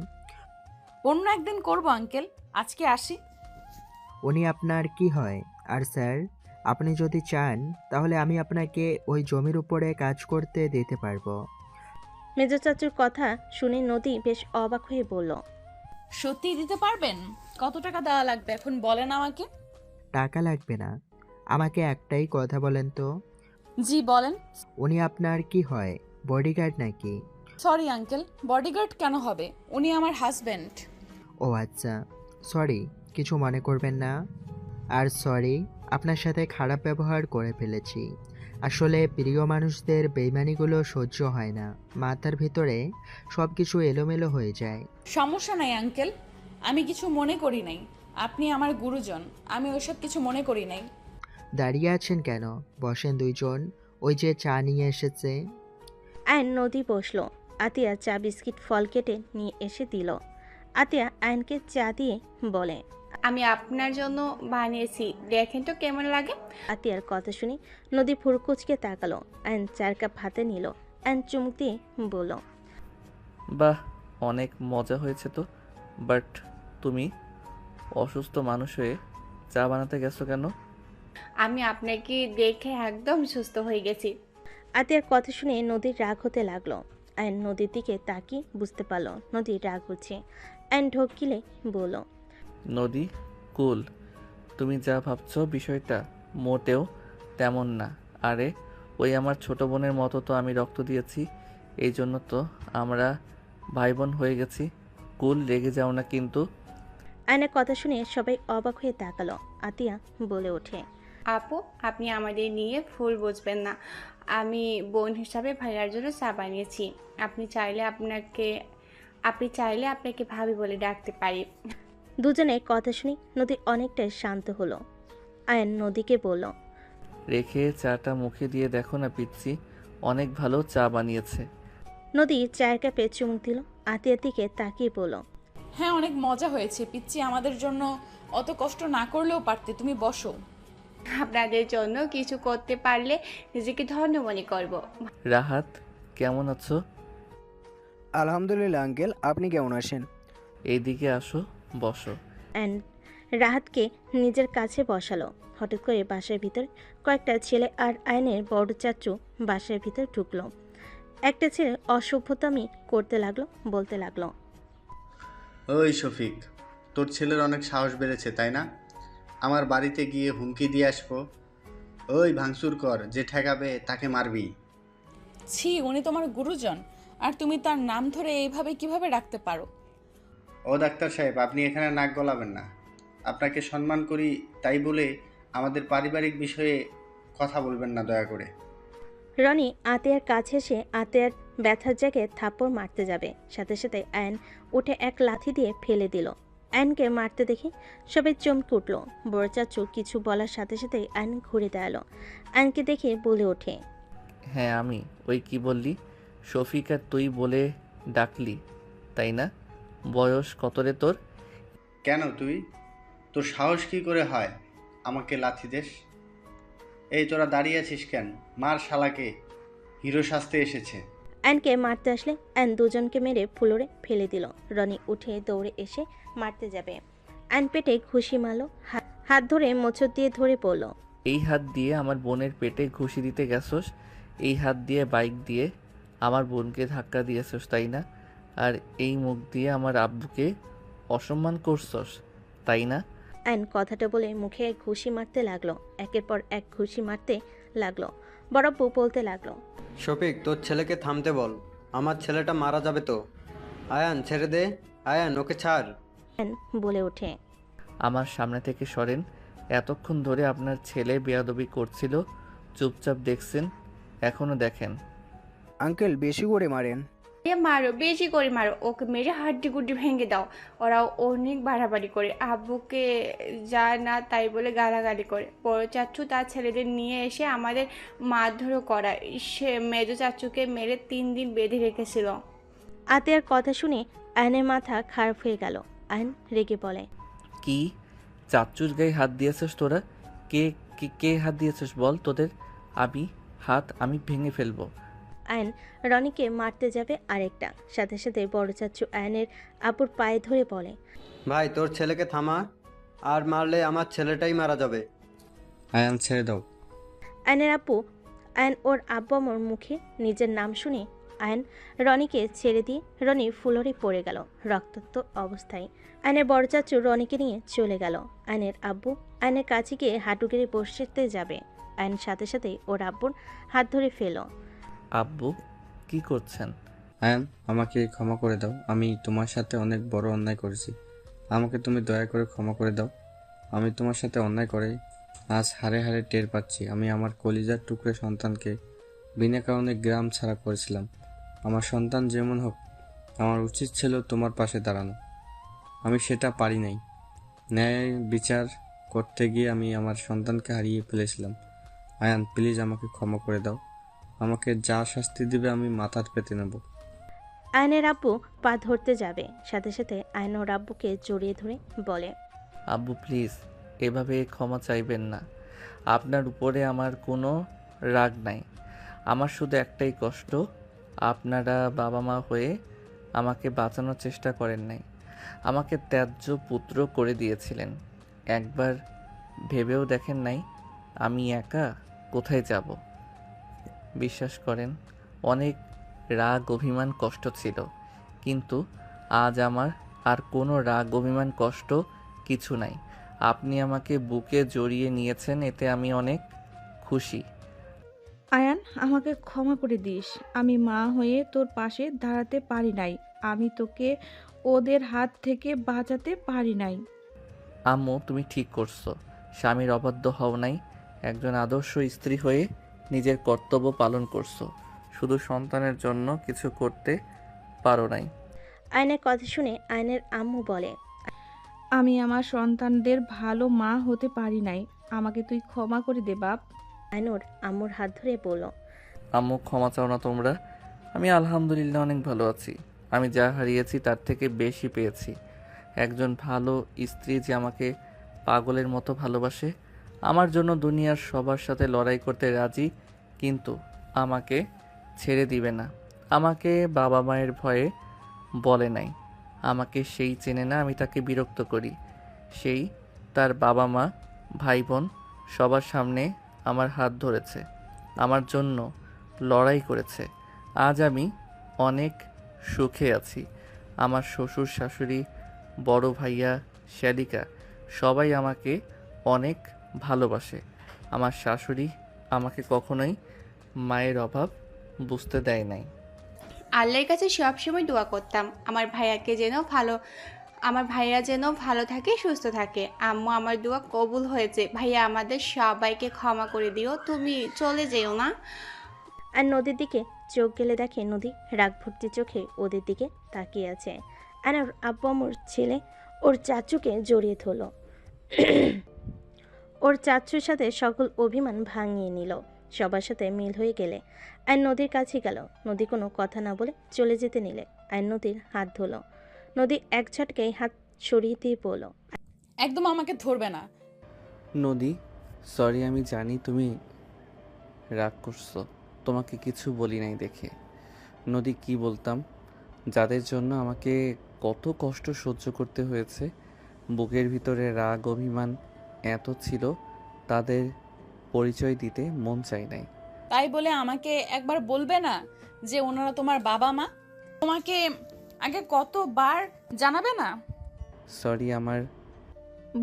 Speaker 1: অন্য একদিন করব আঙ্কেল, আজকে আসি।
Speaker 13: উনি আপনার কি হয়? আর স্যার, আপনি যদি চান তাহলে আমি আপনাকে ওই জমির উপরে কাজ করতে দিতে পারবো।
Speaker 3: মেজো চাচুর কথা শুনে নদী বেশ অবাক হয়ে বলল,
Speaker 1: সত্যি দিতে পারবেন? কত টাকা দেওয়া লাগবে এখন বলেন আমাকে।
Speaker 13: টাকা লাগবে না, আমাকে একটাই কথা বলেন তো,
Speaker 1: জি বলেন।
Speaker 13: উনি আপনার কি হয়, বডিগার্ড নাকি?
Speaker 1: সরি আঙ্কেল, বডিগার্ড কেন হবে? উনি আমার হাজবেন্ড।
Speaker 13: ও আচ্ছা, সরি, কিছু মনে করবেন না। আর সরি আপনার সাথে খারাপ ব্যবহার করে ফেলেছি। আসলে প্রিয় মানুষদের বেইমানিগুলো সহ্য হয় না, মাথার ভিতরে সব কিছু এলোমেলো হয়ে যায়।
Speaker 1: সমস্যা নাই আঙ্কেল, আমি কিছু মনে করি নাই। আপনি আমার গুরুজন, আমি ওইসব কিছু মনে করি নাই।
Speaker 13: দাঁড়িয়ে আছেন কেন, বসেন দুইজন, ওই যে চা নিয়ে এসেছে।
Speaker 3: আয়ন নদী বসলো। আতিয়া চা বিস্কিট ফল কেটে নিয়ে এসে দিল। আতিয়া আয়নকে চা দিয়ে বলে,
Speaker 12: আমি আপনার জন্য বানিয়েছি, দেখেন তো কেমন লাগে।
Speaker 3: আতিয়ার কথা শুনে নদী ফুরকুচকে তাকালো। আয়ন 4 কাপ হাতে নিল। আয়ন চুমুক দিয়ে বলল,
Speaker 2: বাহ, অনেক মজা হয়েছে তো। বাট তুমি অসুস্থ মানুষ হয়ে চা বানাতে গেছো কেন?
Speaker 12: আমি আপনাকে দেখে একদম সুস্থ হয়ে গেছি।
Speaker 3: আতিয়ার কথা শুনে নদীর রাগ হতে লাগলো। আয়ন নদীর দিকে তাকিয়ে বুঝতে পারলো নদীর রাগ হচ্ছে। আয়ন ঢোক গিলে বলল,
Speaker 2: নদী কুল, তুমি যা ভাবছো বিষয়টা মোটেও তেমন না। আরে ওই আমার ছোট বোনের মতো তো আমি রক্ত দিয়েছি, এই জন্য তো আমরা ভাই বোন হয়ে গেছি। কুল, রেগে যাও না কিন্তু।
Speaker 3: আয়নের কথা শুনে সবাই অবাক হয়ে তাকালো। আতিয়া বলে ওঠে,
Speaker 12: আপু, আপনি আমাদের নিয়ে ভুল বুঝবেন না। আমি বোন হিসাবে ভাইয়ার জন্য চা বানিয়েছি। আপনি চাইলে আপনাকে ভাবি বলে ডাকতে পারি।
Speaker 3: দুজনের কথা শুনে নদী অনেকটাই শান্ত হলো। আয়ন নদীকে বলল,
Speaker 2: রেখে চাটা মুখে দিয়ে দেখো না পিচ্ছি, অনেক ভালো চা বানিয়েছে।
Speaker 3: নদী 4 কাপে চুমুক দিল। আতিয়ার দিকে তাকিয়ে বলল,
Speaker 1: হ্যাঁ অনেক মজা হয়েছে পিচ্ছি, আমাদের জন্য অত কষ্ট না করলেও পারতে, তুমি বসো।
Speaker 12: আপনাদের জন্য কিছু করতে পারলে নিজেকে ধন্য মনে করব।
Speaker 2: রাহাত, কেমন আছো?
Speaker 11: আলহামদুলিল্লাহ আঙ্কেল, আপনি কেমন আছেন?
Speaker 2: এইদিকে আসো, বসো।
Speaker 3: অ্যান্ড রাহাতকে নিজের কাছে বসালো। হঠাৎ করে বাসার ভিতর কয়েকটা ছেলে আর আয়নের বড় চাচু বাসার ভিতর ঢুকলো। একটা ছেলে অসভ্যতামি করতে লাগলো, বলতে লাগলো,
Speaker 14: ওই শফিক, তোর ছেলের অনেক সাহস বেড়েছে তাই না? আমার বাড়িতে গিয়ে হুমকি দিয়ে আসবো। ওই ভাঙচুর কর, যে ঠেকাবে তাকে মারবি।
Speaker 1: ছি, উনি তোমার গুরুজন, আর তুমি তার নাম ধরে এইভাবে কিভাবে রাখতে পারো?
Speaker 14: ও ডাক্তার সাহেব, আপনি এখানে নাক গলাবেন না। আপনাকে সম্মান করি তাই বলে আমাদের পারিবারিক বিষয়ে কথা বলবেন না দয়া করে।
Speaker 3: রনি আতিয়ার কাছে এসে আতিয়ার ব্যথার জায়গায় থাপ্পড় মারতে যাবে, সাথে সাথে আয়ন উঠে এক লাথি দিয়ে ফেলে দিল। আয়নকে মারতে দেখে সবাই চমকে উঠল। বড় চাচু কিছু বলার সাথে সাথে আয়ন ঘুরে দাঁড়ালো। আয়নকে দেখে বলে ওঠে,
Speaker 2: হ্যাঁ আমি, ওই কি বললি, শফিক আর তুই বলে ডাকলি তাই না? বয়স কত রে তোর?
Speaker 14: কেন তোর সাহস কি করে হয় আমাকে লাথি দেস? এই তোরা দাঁড়িয়ে আছিস কেন? মার শালাকে, হিরো সাজতে এসেছে।
Speaker 3: আয়নকে মারতে আসলে আয়ন দুজনকে মেরে ফ্লোরে ফেলে দিল। রনি উঠে দৌড়ে এসে মারতে যাবে। আয়ন পেটে ঘুষি মারলো, হাত ধরে মোচড় দিয়ে ধরে পড়ল।
Speaker 2: এই হাত দিয়ে আমার বোনের পেটে ঘুষি দিতে গেছস, এই হাত দিয়ে বাইক দিয়ে আমার বোনকে ধাক্কা দিয়েছস তাই না? আর এই মুখ দিয়ে আমার আব্বুকে অসম্মান করছস তাই না?
Speaker 3: আয়ন কথাটা বলে মুখে ঘুষি মারতে লাগলো। একের পর এক ঘুষি মারতে লাগলো। বড়ব্বু বলতে লাগলো,
Speaker 10: শফিক, তোর ছেলেকে থামতে বল, আমার ছেলেটা মারা যাবে তো। আয়ান ছেড়ে দে, আয়ান ওকে ছাড়।
Speaker 3: আয়ন বলে ওঠে,
Speaker 2: আমার সামনে থেকে সরেন। এতক্ষণ ধরে আপনার ছেলে বেয়াদবি করছিল, চুপচাপ দেখছেন, এখনো দেখেন।
Speaker 11: আঙ্কেল বেশি করে মারেন।
Speaker 12: মারো, বেশি করে মারো, ওকে মেরে হাড্ডি গুড্ডি ভেঙে দাও। ওরা অনেক বাড়াবাড়ি করে, আব্বুকে যা না তাই বলে গালাগালি করে। বড় চাচু তার ছেলেদের নিয়ে এসে আমাদের মারধরও করায়। সে মেজো চাচুকে মেরে 3 দিন বেঁধে রেখেছিল।
Speaker 3: আতিয়ার কথা শুনে আয়নের মাথা খারাপ হয়ে গেল। আয়ন রেগে বলে,
Speaker 2: কি চাচ্চুর গায়ে হাত দিয়েছিস তোরা? কে কে কে হাত দিয়েছিস বল তোদের? আমি ভেঙে ফেলবো।
Speaker 3: আয়ন রনিকে মারতে যাবে আরেকটা, সাথে সাথে বড় চাচু আয়নের আপুর পায়ে ধরে বলে,
Speaker 10: ভাই তোর ছেলেকে থামা, আর মারলে আমার ছেলেটাই মারা যাবে। আয়ান ছেড়ে দাও।
Speaker 3: আয়নের আপু আয়ন ওর আব্বু আম্মুর মুখে নিজের নাম শুনে আয়ন রনিকে ছেড়ে দিয়ে রনি ফুলরে পড়ে গেল রক্তাক্ত অবস্থায়। আয়নের বড় চাচু রনিকে নিয়ে চলে গেল। আয়নের আব্বু আয়নের কাছে গিয়ে হাঁটু গেড়ে বসতে যাবে, আয়ন সাথে সাথে ওর আব্বুর হাত ধরে ফেলো।
Speaker 2: আব্বু কি করছেন?
Speaker 10: আয়ান, আমাকে ক্ষমা করে দাও। আমি তোমার সাথে অনেক বড় অন্যায় করেছি। আমাকে তুমি দয়া করে ক্ষমা করে দাও। আমি তোমার সাথে অন্যায় করে আজ হাড়ে হাড়ে টের পাচ্ছি। আমি আমার কলিজার টুকরে সন্তানকে বিনা কারণে গ্রাম ছাড়া করেছিলাম। আমার সন্তান যেমন হোক, আমার উচিত ছিল তোমার পাশে দাঁড়ানো। আমি সেটা পারি নাই। ন্যায় বিচার করতে গিয়ে আমি আমার সন্তানকে হারিয়ে ফেলেছিলাম। আয়ান, প্লিজ আমাকে ক্ষমা করে দাও। আমাকে যা শাস্তি দিবে আমি মাথার পেতে নেব।
Speaker 3: আয়নের আব্বু পা ধরতে যাবে, সাথে সাথে আয়ন ওর আব্বুকে জড়িয়ে ধরে বলে,
Speaker 2: আব্বু প্লিজ এভাবে ক্ষমা চাইবেন না। আপনার উপরে আমার কোনো রাগ নাই। আমার শুধু একটাই কষ্ট, আপনারা বাবা মা হয়ে আমাকে বাঁচানোর চেষ্টা করেন নাই। আমাকে ত্যায্য পুত্র করে দিয়েছিলেন। একবার ভেবেও দেখেন নাই আমি একা কোথায় যাব। বিশ্বাস করেন, অনেক রাগ অভিমান কষ্ট ছিল, কিন্তু আজ আমার আর কোনো রাগ অভিমান কষ্ট কিছু নাই। আপনি আমাকে বুকে জড়িয়ে নিয়েছেন, এতে আমি অনেক খুশি।
Speaker 8: আয়ান, আমাকে ক্ষমা করে দিস। আমি মা হয়ে তোর পাশে দাঁড়াতে পারি নাই। আমি তোকে ওদের হাত থেকে বাঁচাতে পারি নাই।
Speaker 2: আম্মু তুমি ঠিক করছো। স্বামীর অবাধ্য হও নাই। একজন আদর্শ স্ত্রী হয়ে নিজের কর্তব্য পালন করছো। শুধু সন্তানের জন্য কিছু করতে পারো নাই।
Speaker 3: আয়নের কথা শুনে আয়নের আম্মু বলে,
Speaker 8: আমি আমার সন্তানদের ভালো মা হতে পারি নাই। আমাকে তুই ক্ষমা করে দে বাপ।
Speaker 3: আয়নুর আম্মুর হাত ধরে বলল,
Speaker 2: আম্মু ক্ষমা চাও না তোমরা। আমি আলহামদুলিল্লাহ অনেক ভালো আছি। আমি যা হারিয়েছি তার থেকে বেশি পেয়েছি। একজন ভালো স্ত্রী যে আমাকে পাগলের মতো ভালোবাসে, আমার জন্য দুনিয়ার সবার সাথে লড়াই করতে রাজি, কিন্তু আমাকে ছেড়ে দিবে না। আমাকে বাবা মায়ের ভয়ে বলে নাই। আমাকে সেই চেনে না, আমি তাকে বিরক্ত করি। সেই তার বাবা মা ভাই বোন সবার সামনে আমার হাত ধরেছে, আমার জন্য লড়াই করেছে। আজ আমি অনেক সুখে আছি। আমার শ্বশুর শাশুড়ি, বড় ভাইয়া, শ্যালিকা সবাই আমাকে অনেক ভালোবাসে। আমার শাশুড়ি আমাকে কখনোই মায়ের অভাব বুঝতে দেয় নাই।
Speaker 12: আল্লাহর কাছে সবসময় দোয়া করতাম আমার ভাইয়া যেন ভালো থাকে, সুস্থ থাকে। আম্মু, আমার দোয়া কবুল হয়েছে। ভাইয়া, আমাদের সবাইকে ক্ষমা করে দিও। তুমি চলে যেও না।
Speaker 3: আর নদীর দিকে চোখ গেলে দেখে নদী রাগ ভর্তি চোখে ওদের দিকে তাকিয়ে আছে। আর ওর আব্বু আম্মুর ছেলে ওর চাচুকে জড়িয়ে ধরল। ওর চাচুর সাথে সকল অভিমান ভাঙিয়ে নিল। সবার সাথে মিল হয়ে গেলে আর নদীর কাছে গেল। নদী কোনো কথা না বলে চলে যেতে নিলে আর নদীর হাত ধরল। নদী এক ঝটকায় হাত সরিয়ে দিয়ে বলল,
Speaker 1: একদম আমাকে ধরবে না।
Speaker 2: নদী সরি, আমি জানি তুমি রাগ করছো। তোমাকে কিছু বলি নাই দেখে। নদী কি বলতাম, যাদের জন্য আমাকে কত কষ্ট সহ্য করতে হয়েছে, বুকের ভিতরে রাগ অভিমান এত ছিল, তাদের পরিচয় দিতে মন চাই নাই।
Speaker 1: তাই বলে আমাকে একবার বলবে না যে ওনারা তোমার বাবা মা? তোমাকে আগে কতবার জানাবে না?
Speaker 2: সরি আমার।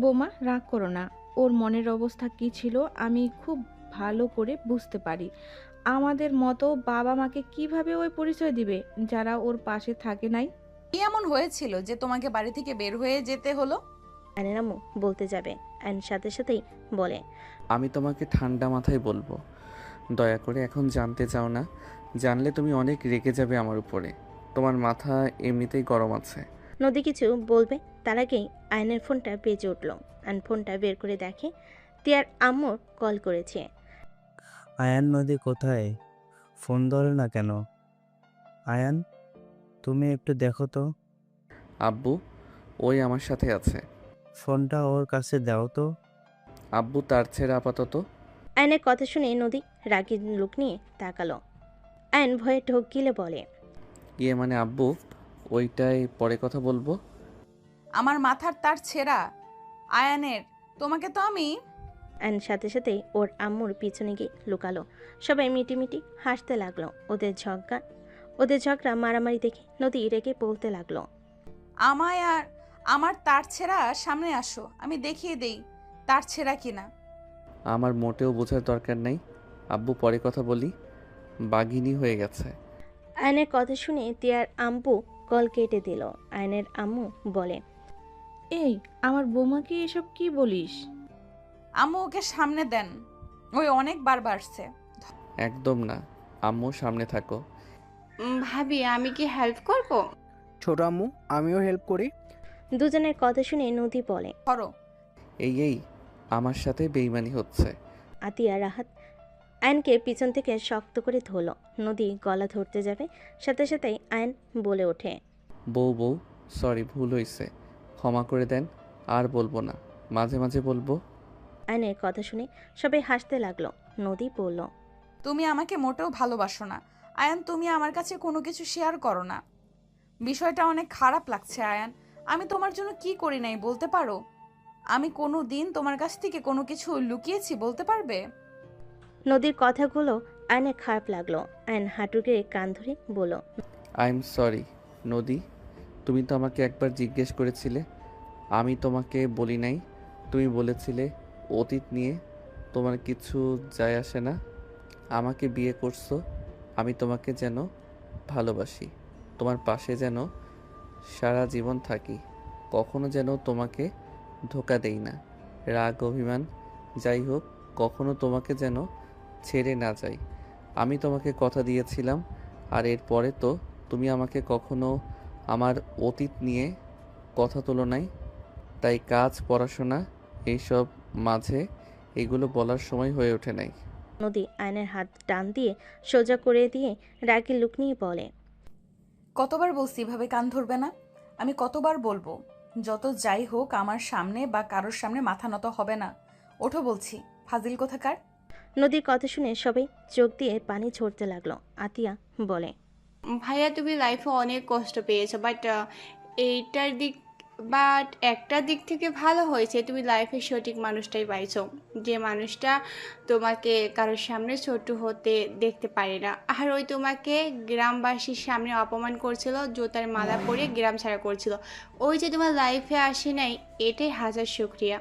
Speaker 8: বোমা, রাগ করো না। ওর মনের অবস্থা কি ছিল আমি খুব ভালো করে বুঝতে পারি। আমাদের মতো বাবা মাকে কিভাবে ওই পরিচয় দিবে যারা ওর পাশে থাকে নাই?
Speaker 1: কি এমন হয়েছিল যে তোমাকে বাড়ি থেকে বের হয়ে যেতে হলো?
Speaker 3: আয়নের আম্মু বলতে যাবে, আয়ন সাথে সাথেই বলে,
Speaker 2: আমি তোমাকে ঠান্ডা মাথায় বলবো, দয়া করে এখন জানতে চাও না। জানলে তুমি অনেক রেগে যাবে আমার উপরে। তোমার মাথা এমনিতেই গরম আছে।
Speaker 3: নদী কিছু বলবে তার আগেই আয়নের ফোনটা বেজে উঠল। আয়ন ফোনটা বের করে দেখে তিয়ার আম্মু কল করেছে।
Speaker 5: আয়ান, নদী কোথায়? ফোন ধরে না কেন? আয়ান, তুমি একটু দেখো তো।
Speaker 2: আব্বু ওই আমার সাথে আছে।
Speaker 5: ফোনটা ওর কাছে দাও তো।
Speaker 2: আব্বু তার ছেড়ে আপাতত।
Speaker 3: আয়নের কথা শুনে নদী রাগী লোক নিয়ে তাকালো। আয়ন ভয়ে ঢোক গিলে বলে,
Speaker 2: ইয়ে মানে আব্বু, ওইটাই পরে কথা বলবো।
Speaker 1: আমার মাথার তার ছেঁড়া। আয়ানের, তোমাকে তো আমি।
Speaker 3: অ্যান্ড সাথে সাথেই ওর আম্মুর পিছনে গিয়ে লুকালো। সবাই মিটিমিটি হাসতে লাগলো। ওদের ঝগড়া মারামারি দেখে নদী রেগে বলতে লাগলো,
Speaker 1: আমায় আর আমার তার ছেঁড়া সামনে আসো, আমি দেখিয়ে দেই তার ছেঁড়া কিনা।
Speaker 2: আমার মোটেও বোঝার দরকার নেই, আব্বু পরে কথা বলি, বাঘিনী হয়ে গেছে।
Speaker 3: আয়নের কথা শুনে তিয়ার আম্মু কল কেটে দিল। আয়নের আম্মু বলে,
Speaker 8: এই আমার বৌমাকে এসব কি বলিস?
Speaker 1: আম্মু ওকে সামনে দেন, ওই অনেকবার বাড়ছে।
Speaker 2: একদম না, আম্মু সামনে থাকো।
Speaker 12: ভাবি আমি কি হেল্প করব?
Speaker 11: ছোট আম্মু আমিও হেল্প করি।
Speaker 3: দুজনের কথা শুনে নদী বলে,
Speaker 1: করো।
Speaker 2: এই আমার সাথে বেইমানি হচ্ছে।
Speaker 3: আতিয়া রাহাত আয়নকে পিছন থেকে শক্ত করে ধরল। নদী গলা ধরতে যাবে, সাথে সাথেই আয়ন বলে ওঠে,
Speaker 2: বউ সরি, ভুল হয়েছে, ক্ষমা করে দেন, আর বলবো না, মাঝে মাঝে বলবো।
Speaker 3: আয়নের কথা শুনে সবাই হাসতে লাগলো। নদী বলল,
Speaker 1: তুমি আমাকে মোটেও ভালোবাসো না আয়ান, তুমি আমার কাছে কোনো কিছু শেয়ার করো না। বিষয়টা অনেক খারাপ লাগছে আয়ান, আমি তোমার জন্য কি করি নাই বলতে পারো? আমি কোনো দিন তোমার কাছ থেকে কোনো কিছু লুকিয়েছি বলতে পারবে?
Speaker 3: নদীর কথাগুলো আয়নের খারাপ লাগলো। আয়ন হাঁটুকে কান ধরে বলল,
Speaker 2: আই এম সরি নদী, তুমি তো আমাকে একবার জিজ্ঞেস করেছিলে, আমি তোমাকে বলি নাই। তুমি বলেছিলে অতীত নিয়ে তোমার কিছু যায় আসে না, আমাকে বিয়ে করছো, আমি তোমাকে যেন ভালোবাসি, তোমার পাশে যেন সারা জীবন থাকি, কখনো যেন তোমাকে ধোকা দেই না, রাগ অভিমান যাই হোক কখনো তোমাকে যেন ছেড়ে না যাই। আমি তোমাকে কথা দিয়েছিলাম, আর এরপরে তো তুমি আমাকে কখনো আমার অতীত নিয়ে কথা তোলো নাই, তাই কাজ পড়াশোনা এইসব মাঝে এগুলো বলার সময় হয়ে ওঠে নাই।
Speaker 3: নদী আয়নের হাত টান দিয়ে সোজা করে দিয়ে রাগের লুক নিয়ে বলে,
Speaker 1: কতবার বলছি এভাবে কান ধরবে না? আমি কতবার বলবো যত যাই হোক আমার সামনে বা কারোর সামনে মাথা নত হবে না। ওঠো বলছি, ফাজিল কোথাকার।
Speaker 3: নদীর কথা শুনে সবাই চোখ দিয়ে পানি ঝরতে লাগলো। আতিয়া বলে,
Speaker 12: ভাইয়া তুমি লাইফে অনেক কষ্ট পেয়েছো, বাট একটা দিক থেকে ভালো হয়েছে, তুমি লাইফে সঠিক মানুষটাই পাইছো, যে মানুষটা তোমাকে কারোর সামনে ছোট হতে দেখতে পারে না। আর ওই তোমাকে গ্রামবাসীর সামনে অপমান করছিল, জুতার মালা পরে গ্রাম ছাড়া করছিল, ওই যে তোমার লাইফে আসে নাই, এটাই হাজার শুক্রিয়া।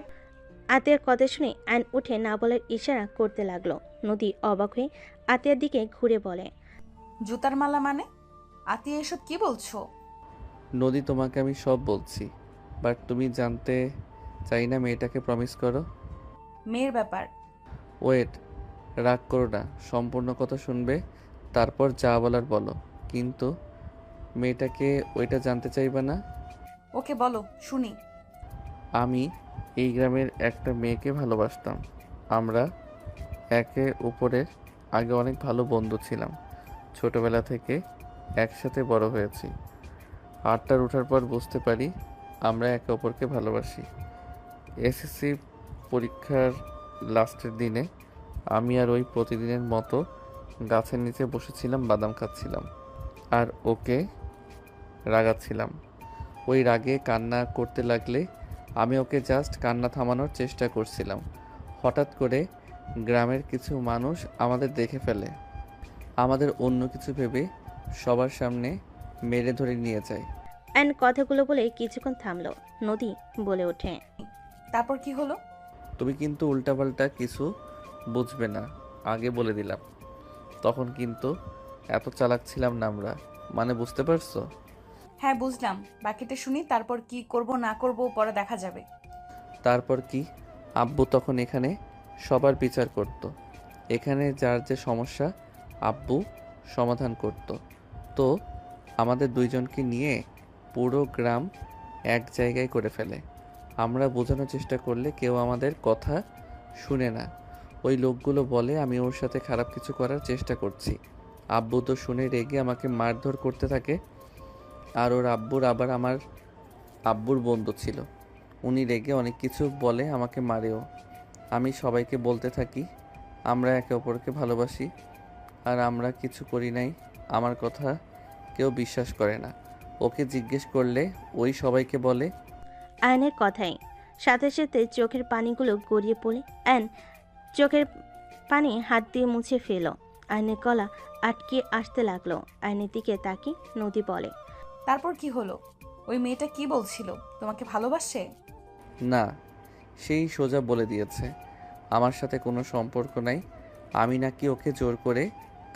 Speaker 3: আতিয়ার কথা শুনে আয়ন উঠে না বলার ইশারা করতে লাগলো। নদী অবাক হয়ে আতিয়ার দিকে ঘুরে বলে,
Speaker 1: জুতার মালা মানে? আতিয়া এসব কি বলছো?
Speaker 2: নদী তোমাকে আমি সব বলছি, বাট তুমি জানতে চাই না, মেয়েটাকে প্রমিস করো।
Speaker 1: মেয়ের ব্যাপার।
Speaker 2: ওয়েট, রাগ করো না, সম্পূর্ণ কথা শুনবে, তারপর যা বলার বলো, কিন্তু মেয়েটাকে ওইটা জানতে চাইবে না।
Speaker 1: ওকে বলো শুনি।
Speaker 2: আমি এই গ্রামের একটা মেয়েকে ভালোবাসতাম, আমরা একে অপরের আগে অনেক ভালো বন্ধু ছিলাম, ছোটবেলা থেকে একসাথে বড় হয়েছি। আটটার ওঠার পর বুঝতে পারি আমরা একে অপরকে ভালোবাসি। এসএসসি পরীক্ষার লাস্টের দিনে আমি আর ওই প্রতিদিনের মতো গাছের নিচে বসেছিলাম, বাদাম খাচ্ছিলাম আর ওকে রাগাচ্ছিলাম। ওই রাগে কান্না করতে লাগলে আমি ওকে জাস্ট কান্না থামানোর চেষ্টা করছিলাম। হঠাৎ করে গ্রামের কিছু মানুষ আমাদের দেখে ফেলে, আমাদের অন্য কিছু ভেবে সবার সামনে মেরে ধরে নিয়ে যায়।
Speaker 3: অ্যান কথাগুলো বলে কিছুক্ষণ থামলো। নদী বলে ওঠে,
Speaker 1: তারপর কি হলো?
Speaker 2: তুমি কিন্তু উল্টাপাল্টা কিছু বুঝবে না, আগে বলে দিলাম। তখন কিন্তু এত চালাক ছিলাম না আমরা, মানে বুঝতে পারছো?
Speaker 1: হ্যাঁ বুঝলাম, বাকিটা শুনি, তারপর কি করব না করব পরে দেখা যাবে।
Speaker 2: তারপর কি, আব্বু তখন এখানে সবার বিচার করত, এখানে যার যে সমস্যা আব্বু সমাধান করত। তো আমাদের দুইজনকে নিয়ে পুরো গ্রাম এক জায়গায় করে ফেলে। আমরা বোঝানোর চেষ্টা করলে কেউ আমাদের কথা শুনে না। ওই লোকগুলো বলে আমি ওর সাথে খারাপ কিছু করার চেষ্টা করছি। আব্বু তো শুনে রেগে আমাকে মারধর করতে থাকে। আর ওর আব্বুর আবার আমার আব্বুর বন্ধু ছিল, উনি রেগে অনেক কিছু বলে, আমাকে মারেও। আমি সবাইকে বলতে থাকি আমরা একে অপরকে ভালোবাসি, আর আমরা কিছু করি নাই। আমার কথা কেউ বিশ্বাস করে না। ওকে জিজ্ঞেস করলে ওই সবাইকে বলে।
Speaker 3: আয়নের কথাই সাথে সাথে চোখের পানিগুলো গড়িয়ে পড়ে অ্যান চোখের পানি হাত দিয়ে মুছে ফেল। আয়নের গলা আটকে আসতে লাগলো। আয়নের দিকে তাকিয়ে নদী বলে,
Speaker 1: তারপর কি হলো? ওই মেয়েটা কি বলছিল? তোমাকে ভালোবাসে?
Speaker 2: না, সেই সোজা বলে দিয়েছে আমার সাথে কোনো সম্পর্ক নাই। আমি নাকি ওকে জোর করে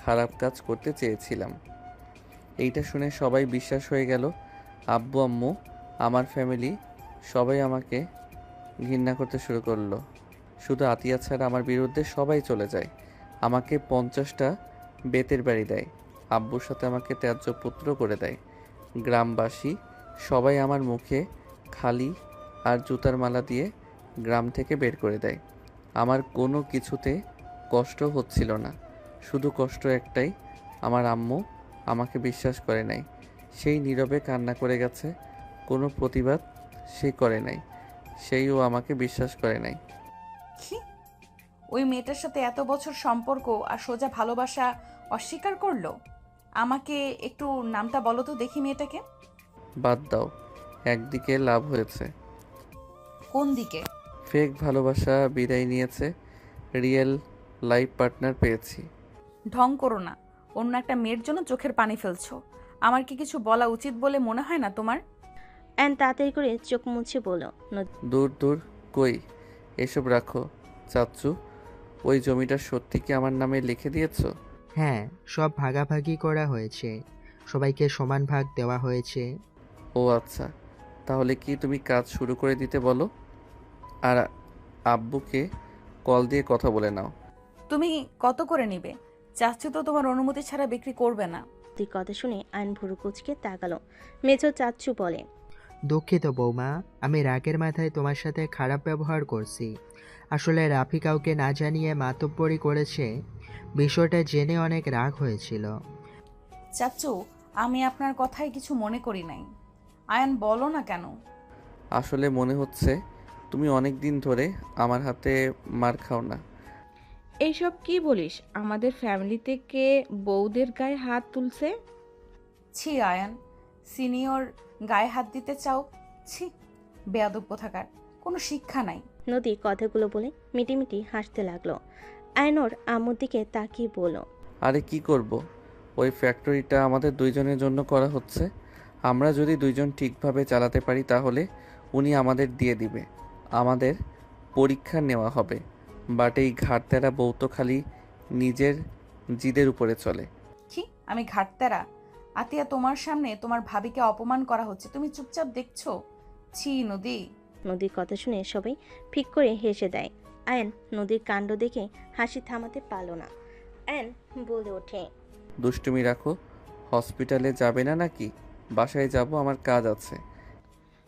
Speaker 2: খারাপ কাজ করতে চেয়েছিলাম। এইটা শুনে সবাই বিশ্বাস হয়ে গেল। আব্বু আম্মু, আমার ফ্যামিলি সবাই আমাকে ঘৃণা করতে শুরু করলো। শুধু আতিয়া ছাড়া আমার বিরুদ্ধে সবাই চলে যায়। আমাকে 50টা বেতের বাড়ি দেয়। আব্বুর সাথে আমাকে ত্যায্য পুত্র করে দেয়। গ্রামবাসী সবাই আমার মুখে খালি আর জুতার মালা দিয়ে গ্রাম থেকে বের করে দেয়। আমার কোনো কিছুতে কষ্ট হচ্ছিল না, শুধু কষ্ট একটাই, আমার আম্মু আমাকে বিশ্বাস করে নাই। সেই নীরবে কান্না করে গেছে, কোনো প্রতিবাদ সে করে নাই। সেইও আমাকে বিশ্বাস করে নাই।
Speaker 1: কি? ওই মেয়েটার সাথে এত বছর সম্পর্ক আর সোজা ভালোবাসা অস্বীকার করলো? আমাকে একটু নামটা বলো তো দেখি মেয়েটাকে।
Speaker 2: বাদ দাও, একদিকে লাভ হয়েছে।
Speaker 1: কোন দিকে?
Speaker 2: ফেক ভালোবাসা বিদায় নিয়েছে, রিয়েল লাইফ পার্টনার পেয়েছি।
Speaker 1: ঢং করো না। অন্য একটা মেয়ের জন্য চোখের পানি ফেলছো। আমার কি কিছু বলা উচিত বলে মনে হয় না তোমার?
Speaker 3: অ্যান তাড়াতাড়ি করে চোখ মুছে বলল,
Speaker 2: দূর দূর, কই এসব রাখো। চাচ্চু, ওই জমিটা সত্যি কি আমার নামে লিখে দিয়েছো?
Speaker 13: হ্যাঁ, সব ভাগাভাগি করা হয়েছে, সবাইকে সমান ভাগ দেওয়া হয়েছে।
Speaker 2: ও আচ্ছা, তাহলে কি তুমি কাজ শুরু করে দিতে বলো, আর আব্বুকে কল দিয়ে কথা বলে নাও।
Speaker 1: তুমি কত করে নিবে? চাচ্ছি তো তোমার অনুমতি ছাড়া বিক্রি করবে না।
Speaker 3: তুই কথা শুনে আইন ভুরু কুচকে তাকালো। মেজো চাচ্চু বলে,
Speaker 13: দুঃখিত বৌমা, আমি রাগের মাথায় তোমার সাথে খারাপ ব্যবহার করছি। আসলে রাফি কাউকে না জানিয়ে মাতব্বরি করেছে, বিষয়টা জেনে অনেক রাগ হয়েছিল।
Speaker 1: চাচ্চু, আমি আপনার কথায় কিছু মনে করি নাই। আয়ান, বলো না কেন?
Speaker 2: আসলে মনে হচ্ছে তুমি অনেক দিন ধরে আমার হাতে মার খাও না।
Speaker 8: এইসব কি বলিস? আমাদের ফ্যামিলিতে কে বউদের গায়ে হাত তুলছে?
Speaker 1: ছি আয়ান, সিনিয়র গায়ে হাত দিতে চাও? ছি, বেয়াদব কোথাকার, কোনো শিক্ষা নাই।
Speaker 3: নদী কথাগুলো বলে মিটিমিটি হাসতে লাগলো। আয়নোর আম্মুর দিকে তাকিয়ে বলল,
Speaker 2: আরে কি করব, ওই ফ্যাক্টরিটা আমাদের দুইজনের জন্য করা হচ্ছে। আমরা যদি দুইজন ঠিকভাবে চালাতে পারি তাহলে উনি আমাদের দিয়ে দিবে। আমাদের পরীক্ষা নেওয়া হবে। বাট এই ঘাটতেরা বউ তো খালি নিজের জিদের উপরে চলে।
Speaker 1: কি? আমি ঘাটতারা? আতিয়া, তোমার সামনে তোমার ভাবিকে অপমান করা হচ্ছে, তুমি চুপচাপ দেখছো? ছি নদী।
Speaker 3: নদীর কথা শুনে সবাই ফিক করে হেসে দেয়। আয়ন নদীর কাণ্ড দেখে হাসি থামাতে পারল না। আয়ন বলে ওঠে,
Speaker 2: দুষ্টুমি রাখো। হসপিটালে যাবে না নাকি? বাসায় যাব, আমার কাজ আছে।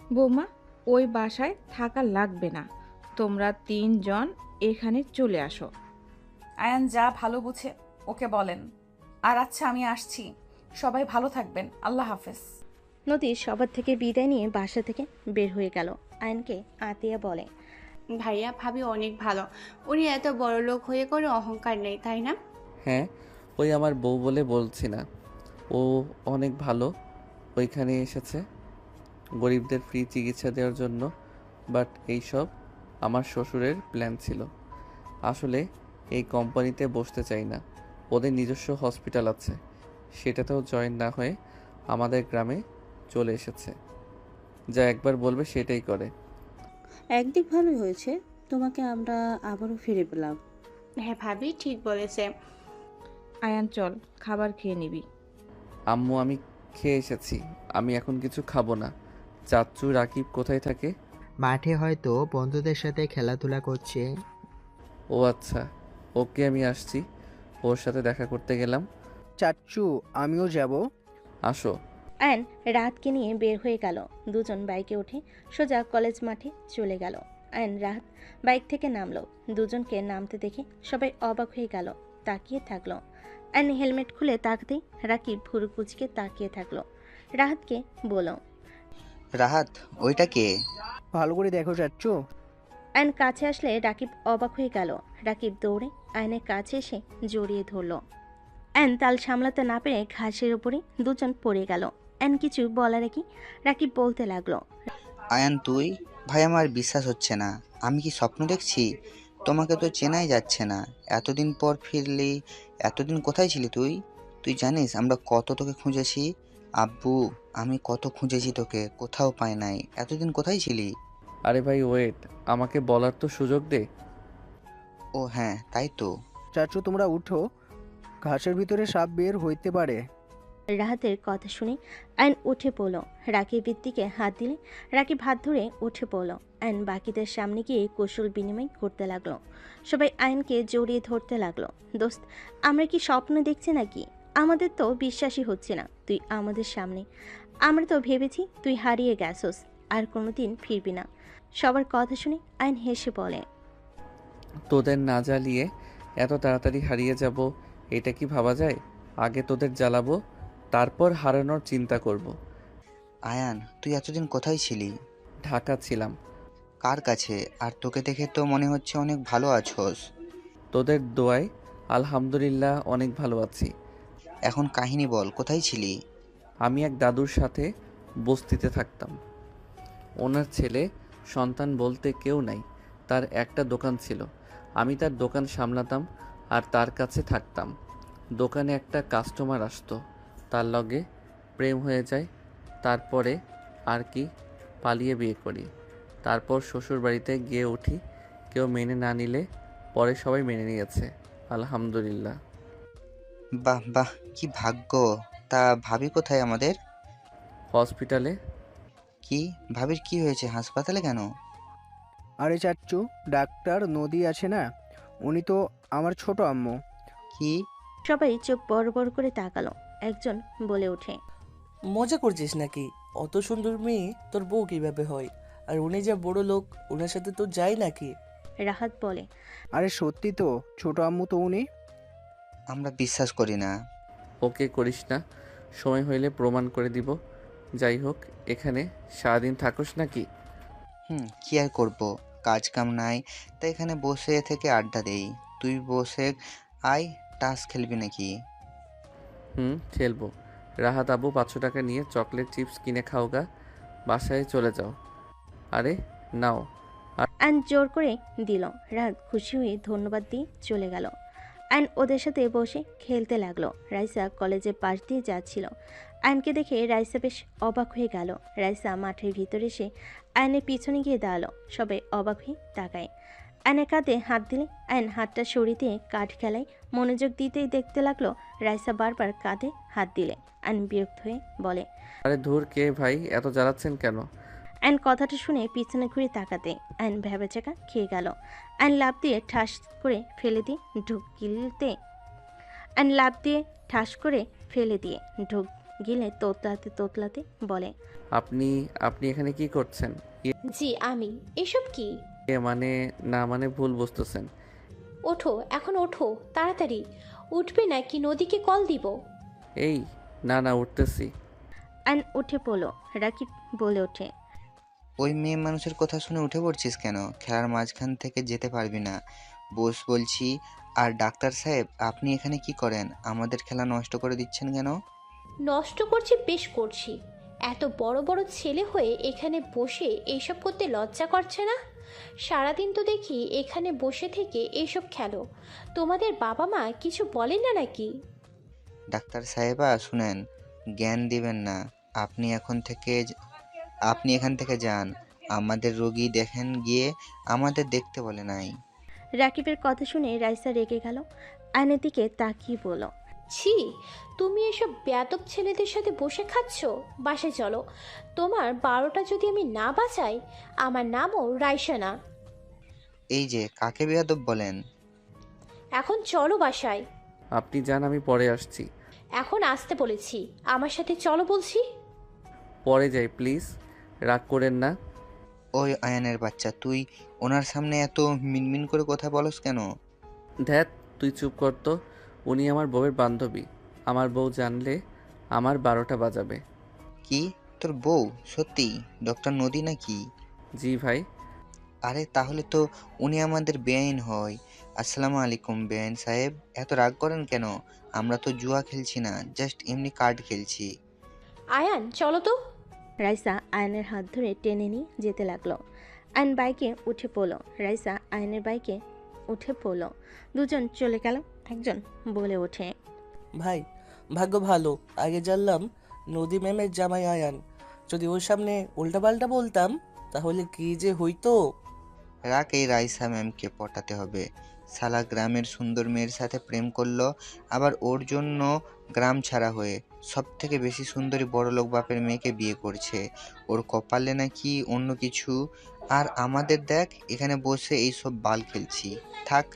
Speaker 8: বৌমা, ওই বাসায় থাকা লাগবে না, তোমরা 3 জন এখানে চলে আসো।
Speaker 1: আয়ান যা ভালো বুঝে ওকে বলেন। আর আচ্ছা, আমি আসছি। সবাই ভালো থাকবেন, আল্লাহ হাফেজ।
Speaker 3: নদী সবার থেকে বিদায় নিয়ে বাসা থেকে বের হয়ে গেল। আয়নকে আতিয়া বলে,
Speaker 12: ভাইয়া ভাবি অনেক ভালো, উনি এত বড় লোক হয়ে কোনো অহংকার নেই, তাই না?
Speaker 2: হ্যাঁ, ওই আমার বউ বলে বলছি না, ও অনেক ভালো। ওইখানে এসেছে গরিবদের ফ্রি চিকিৎসা দেওয়ার জন্য। বাট এইসব আমার শ্বশুরের প্ল্যান ছিল। আসলে এই কোম্পানিতে বসতে চাই না, ওদের নিজস্ব হসপিটাল আছে, সেটাতেও জয়েন না হয়ে আমাদের গ্রামে চলে এসেছে। যা একবার বলবে সেটাই করে।
Speaker 9: একদিক ভালোই হয়েছে, তোমাকে আমরা আবারও ফিরে পেলাম।
Speaker 12: হ্যাঁ ভাবি ঠিক বলেছে।
Speaker 8: আয়ান চল, খাবার খেয়ে নিবি।
Speaker 2: আম্মু, আমি খেয়ে এসেছি, আমি এখন কিছু খাবো না। চাচ্চু রাকিব কোথায় থাকে?
Speaker 13: মাঠে হয়তো বন্ধুদের সাথে খেলাধুলা করছে।
Speaker 2: ও আচ্ছা, ওকে, আমি আসছি, ওর সাথে দেখা করতে গেলাম।
Speaker 11: চাচ্চু, আমিও যাব।
Speaker 2: আসো।
Speaker 3: আয়ন রাতকে নিয়ে বের হয়ে গেল। দুজন বাইকে উঠে সোজা কলেজ মাঠে চলে গেল। আয়ন রাত বাইক থেকে নামলো। দুজনকে নামতে দেখে সবাই অবাক হয়ে গেল, তাকিয়ে থাকলো। আয়ন হেলমেট খুলে তাকাতেই রাকিব ভুরু কুচকে তাকিয়ে থাকলো। রাহাতকে বলো,
Speaker 15: রাহাত, ওইটা কে?
Speaker 11: ভালো করে দেখো চাচ্চু।
Speaker 3: আয়ন কাছে আসলে রাকিব অবাক হয়ে গেল। রাকিব দৌড়ে আয়নের কাছে এসে জড়িয়ে ধরল। আয়ন তাল সামলাতে না পেরে ঘাসের উপরে দুজন পড়ে গেল। আয়ন কিছু বলার কি রাকিব বলতে লাগলো,
Speaker 15: আয়ান তুই? ভাই আমার বিশ্বাস হচ্ছে না, আমি কি স্বপ্ন দেখছি? তোমাকে তো চেনাই যাচ্ছে না। এতদিন পর ফিরলি। এতদিন কোথায় ছিলি তুই? তুই জানিস আমরা কত তোকে খুঁজেছি? আব্বু, আমি কত খুঁজেছি তোকে, কোথাও পাই নাই। এতদিন কোথায় ছিলি?
Speaker 2: আরে ভাই ওয়েট, আমাকে বলার তো সুযোগ দে।
Speaker 15: ও হ্যাঁ, তাই তো।
Speaker 11: চাচু তোমরা উঠো, ঘাসের ভিতরে সাপ বের হইতে পারে।
Speaker 3: রাহাতের কথা শুনে আয়ন উঠে পড়ল। রাকিবের দিকে হাত দিলে রাকিব হাত ধরে উঠে পড়ল। আয়ন বাকিদের সামনে গিয়ে কৌশল বিনিময় করতে লাগলো। সবাই আয়নকে জড়িয়ে ধরতে লাগলো। দোস্ত, আমরা কি স্বপ্ন দেখছি নাকি? আমাদের তো বিশ্বাসই হচ্ছে না তুই আমাদের সামনে। আমরা তো ভেবেছি তুই হারিয়ে গেছস, আর কোনোদিন ফিরবি না। সবার কথা শুনে আয়ন হেসে বলে,
Speaker 2: তোদের না জ্বালিয়ে এত তাড়াতাড়ি হারিয়ে যাব এটা কি ভাবা যায়? আগে তোদের জ্বালাবো, তারপর হারানোর চিন্তা করব।
Speaker 15: আয়ান, তুই এতদিন কোথায় ছিলি?
Speaker 2: ঢাকা ছিলাম।
Speaker 15: কার কাছে? আর তোকে দেখে তো মনে হচ্ছে অনেক ভালো আছোস।
Speaker 2: তোদের দোয়ায় আলহামদুলিল্লাহ অনেক ভালো আছি।
Speaker 15: এখন কাহিনী বল, কোথায় ছিলি?
Speaker 2: আমি এক দাদুর সাথে বস্তিতে থাকতাম। ওনার ছেলে সন্তান বলতে কেউ নাই। তার একটা দোকান ছিল, আমি তার দোকান সামলাতাম আর তার কাছে থাকতাম। দোকানে একটা কাস্টমার আসতো, তার লগে প্রেম হয়ে যায়। তারপরে আর কি, পালিয়ে বিয়ে করি। তারপর শ্বশুর বাড়িতে গিয়ে উঠি। কেউ মেনে না নিলে পরে সবাই মেনে নিয়েছে, আলহামদুলিল্লাহ।
Speaker 15: বাহ বাহ, কি ভাগ্য। তা ভাবি কোথায় আমাদের?
Speaker 2: হসপিটালে।
Speaker 15: কি? ভাবির কি হয়েছে? হাসপাতালে কেন?
Speaker 11: আরে চাচু, ডাক্তার নদী আছে না, উনি তো আমার ছোট আম্মু।
Speaker 15: কি?
Speaker 3: সবাই চোখ বড় বড় করে তাকালো। একজন বলে ওঠে,
Speaker 16: মজা করছিস নাকি? অত সুন্দর মেয়ে তোর বউ কিভাবে হয়? আর উনি যা বড় লোক, ওনার সাথে তো যাই নাকি?
Speaker 3: রাহাত বলে,
Speaker 11: আরে সত্যি তো, ছোট আম্মু তো উনি।
Speaker 15: আমরা বিশ্বাস করি না।
Speaker 2: ওকে করিস না, সময় হইলে প্রমাণ করে দিব। যাই হোক, এখানে সারাদিন থাকোস নাকি?
Speaker 15: কি আর করব, কাজ কাম নাই, তাই এখানে বসে থেকে আড্ডা দেই। তুই বসে আয়, টাস খেলবি নাকি?
Speaker 2: খেলবো। রাহাত আবু 500 টাকা নিয়ে চকলেট চিপস কিনে খাওগা, বাসায় চলে যাও। আরে নাও।
Speaker 3: আইন জোর করে দিল। রাহাত খুশি হয়ে ধন্যবাদ দিয়ে চলে গেল। আইন ওদের সাথে বসে খেলতে লাগলো। রাইসা কলেজের পাশ দিয়ে যাচ্ছিল। আইনকে দেখে রাইসা বেশ অবাক হয়ে গেল। রাইসা মাঠের ভিতরে এসে আইনের পিছনে গিয়ে দাঁড়ালো। সবাই অবাক হয়ে তাকায়। আইনের কাঁধে হাত দিলে আইন হাতটা সরিয়ে দিয়ে কাঠ খেলায় মনোযোগ দিতেই দেখতে লাগলো রাইসা বারবার কাঁধে হাত দিলে। আইন বিরক্ত হয়ে বলে,
Speaker 2: আরে ধুর, কে ভাই এত জ্বালাচ্ছেন কেন?
Speaker 3: আইন কথাটা শুনে পিছনে ঘুরে তাকাতে আইন ভেবেচাকা খেয়ে গেল। আইন লাফ দিয়ে ঠাস করে ফেলে দিয়ে ঢুক গিলতে ঢুক গিলে তোতলাতে তোতলাতে বলে,
Speaker 2: আপনি এখানে কি করছেন?
Speaker 6: জি আমি। এসব কি?
Speaker 2: মানে ভুল বুঝতেছেন।
Speaker 6: ওঠো, এখন ওঠো তাড়াতাড়ি। উঠবে নাকি নদীকে কল দিব?
Speaker 2: এই না উঠতেছি।
Speaker 3: আইন উঠে পড়লো। রাকিব বলে ওঠে,
Speaker 15: ওই মেয়ে মানুষের কথা শুনে উঠে পড়ছিস কেন? খেলার মাঝখান থেকে যেতে পারবি না, বস বলছি। আর ডাক্তার সাহেব, আপনি এখানে কি করেন? আমাদের খেলা নষ্ট করে দিচ্ছেন কেন?
Speaker 6: নষ্ট করছি, বেশ করছি। এত বড় বড় ছেলে হয়ে এখানে বসে এইসব করতে লজ্জা করছে না? সারাদিন তো দেখি এখানে বসে থেকে এইসব খেলো। তোমাদের বাবা মা কিছু বলেন না নাকি?
Speaker 15: ডাক্তার সাহেবা শুনেন, জ্ঞান দিবেন না। আপনি এখান থেকে যান। আমাদের রোগী দেখেন গিয়ে, আমাদের দেখতে বলে নাই।
Speaker 3: রাকিবের কথা শুনে রাইসা রেগে গেল। আইনের দিকে তাকিয়ে বলল,
Speaker 6: ছি, তুমি এসব বেয়াদব ছেলেদের সাথে বসে খাচ্ছ? বাসায় চলো। তোমার 12টা যদি আমি না বাঁচাই, আমার নামও রাইসা না।
Speaker 15: এই যে, কাকে বেয়াদব বলেন?
Speaker 6: এখন চলো বাসায়।
Speaker 2: আপনি যান, আমি পরে আসছি।
Speaker 6: এখন আসতে বলেছি, আমার সাথে চলো বলছি।
Speaker 2: পরে যাই প্লিজ, রাগ করেন না।
Speaker 15: ওই আয়ানের বাচ্চা, তুই ওনার সামনে এত মিনমিন করে কথা বলস কেন?
Speaker 2: ধ্যাত, তুই চুপ কর তো। উনি আমার বউয়ের বান্ধবী। আমার বউ জানলে আমার 12টা বাজাবে।
Speaker 15: কি? তোর বউ? সত্যি ডক্টর নদী নাকি?
Speaker 2: জি ভাই।
Speaker 15: আরে তাহলে তো উনি আমাদের বেআইন হয়। আসসালামু আলাইকুম বেআইন সাহেব, এত রাগ করেন কেন? আমরা তো জুয়া খেলছি না, জাস্ট এমনি কার্ড খেলছি।
Speaker 6: আয়ান চলো তো।
Speaker 3: রাইসা আয়নের হাত ধরে টেনে নিয়ে যেতে লাগলো। আয়ন বাইকে উঠে পড়লো। রাইসা আয়নের বাইকে উঠে পড়ল। দুজন চলে গেল। একজন বলে ওঠে,
Speaker 16: ভাই ভাগ্য ভালো, আগে জানলাম নদী ম্যামের জামাই আয়ান। যদি ওর সামনে উল্টাপাল্টা বলতাম তাহলে কি যে হইতো।
Speaker 15: রাখ, এই রাইসা ম্যামকে পটাতে হবে। শালা গ্রামের সুন্দর মেয়ের সাথে প্রেম করলো, আবার ওর জন্য গ্রাম ছাড়া হয়ে সব থেকে বেশি সুন্দরী বড়লোক বাপের মেয়েকে বিয়ে করছে। ওর কপালে নাকি অন্য কিছু। আর আমাদের দেখ এখানে বসে এইসব বাল খেলছি। থাক,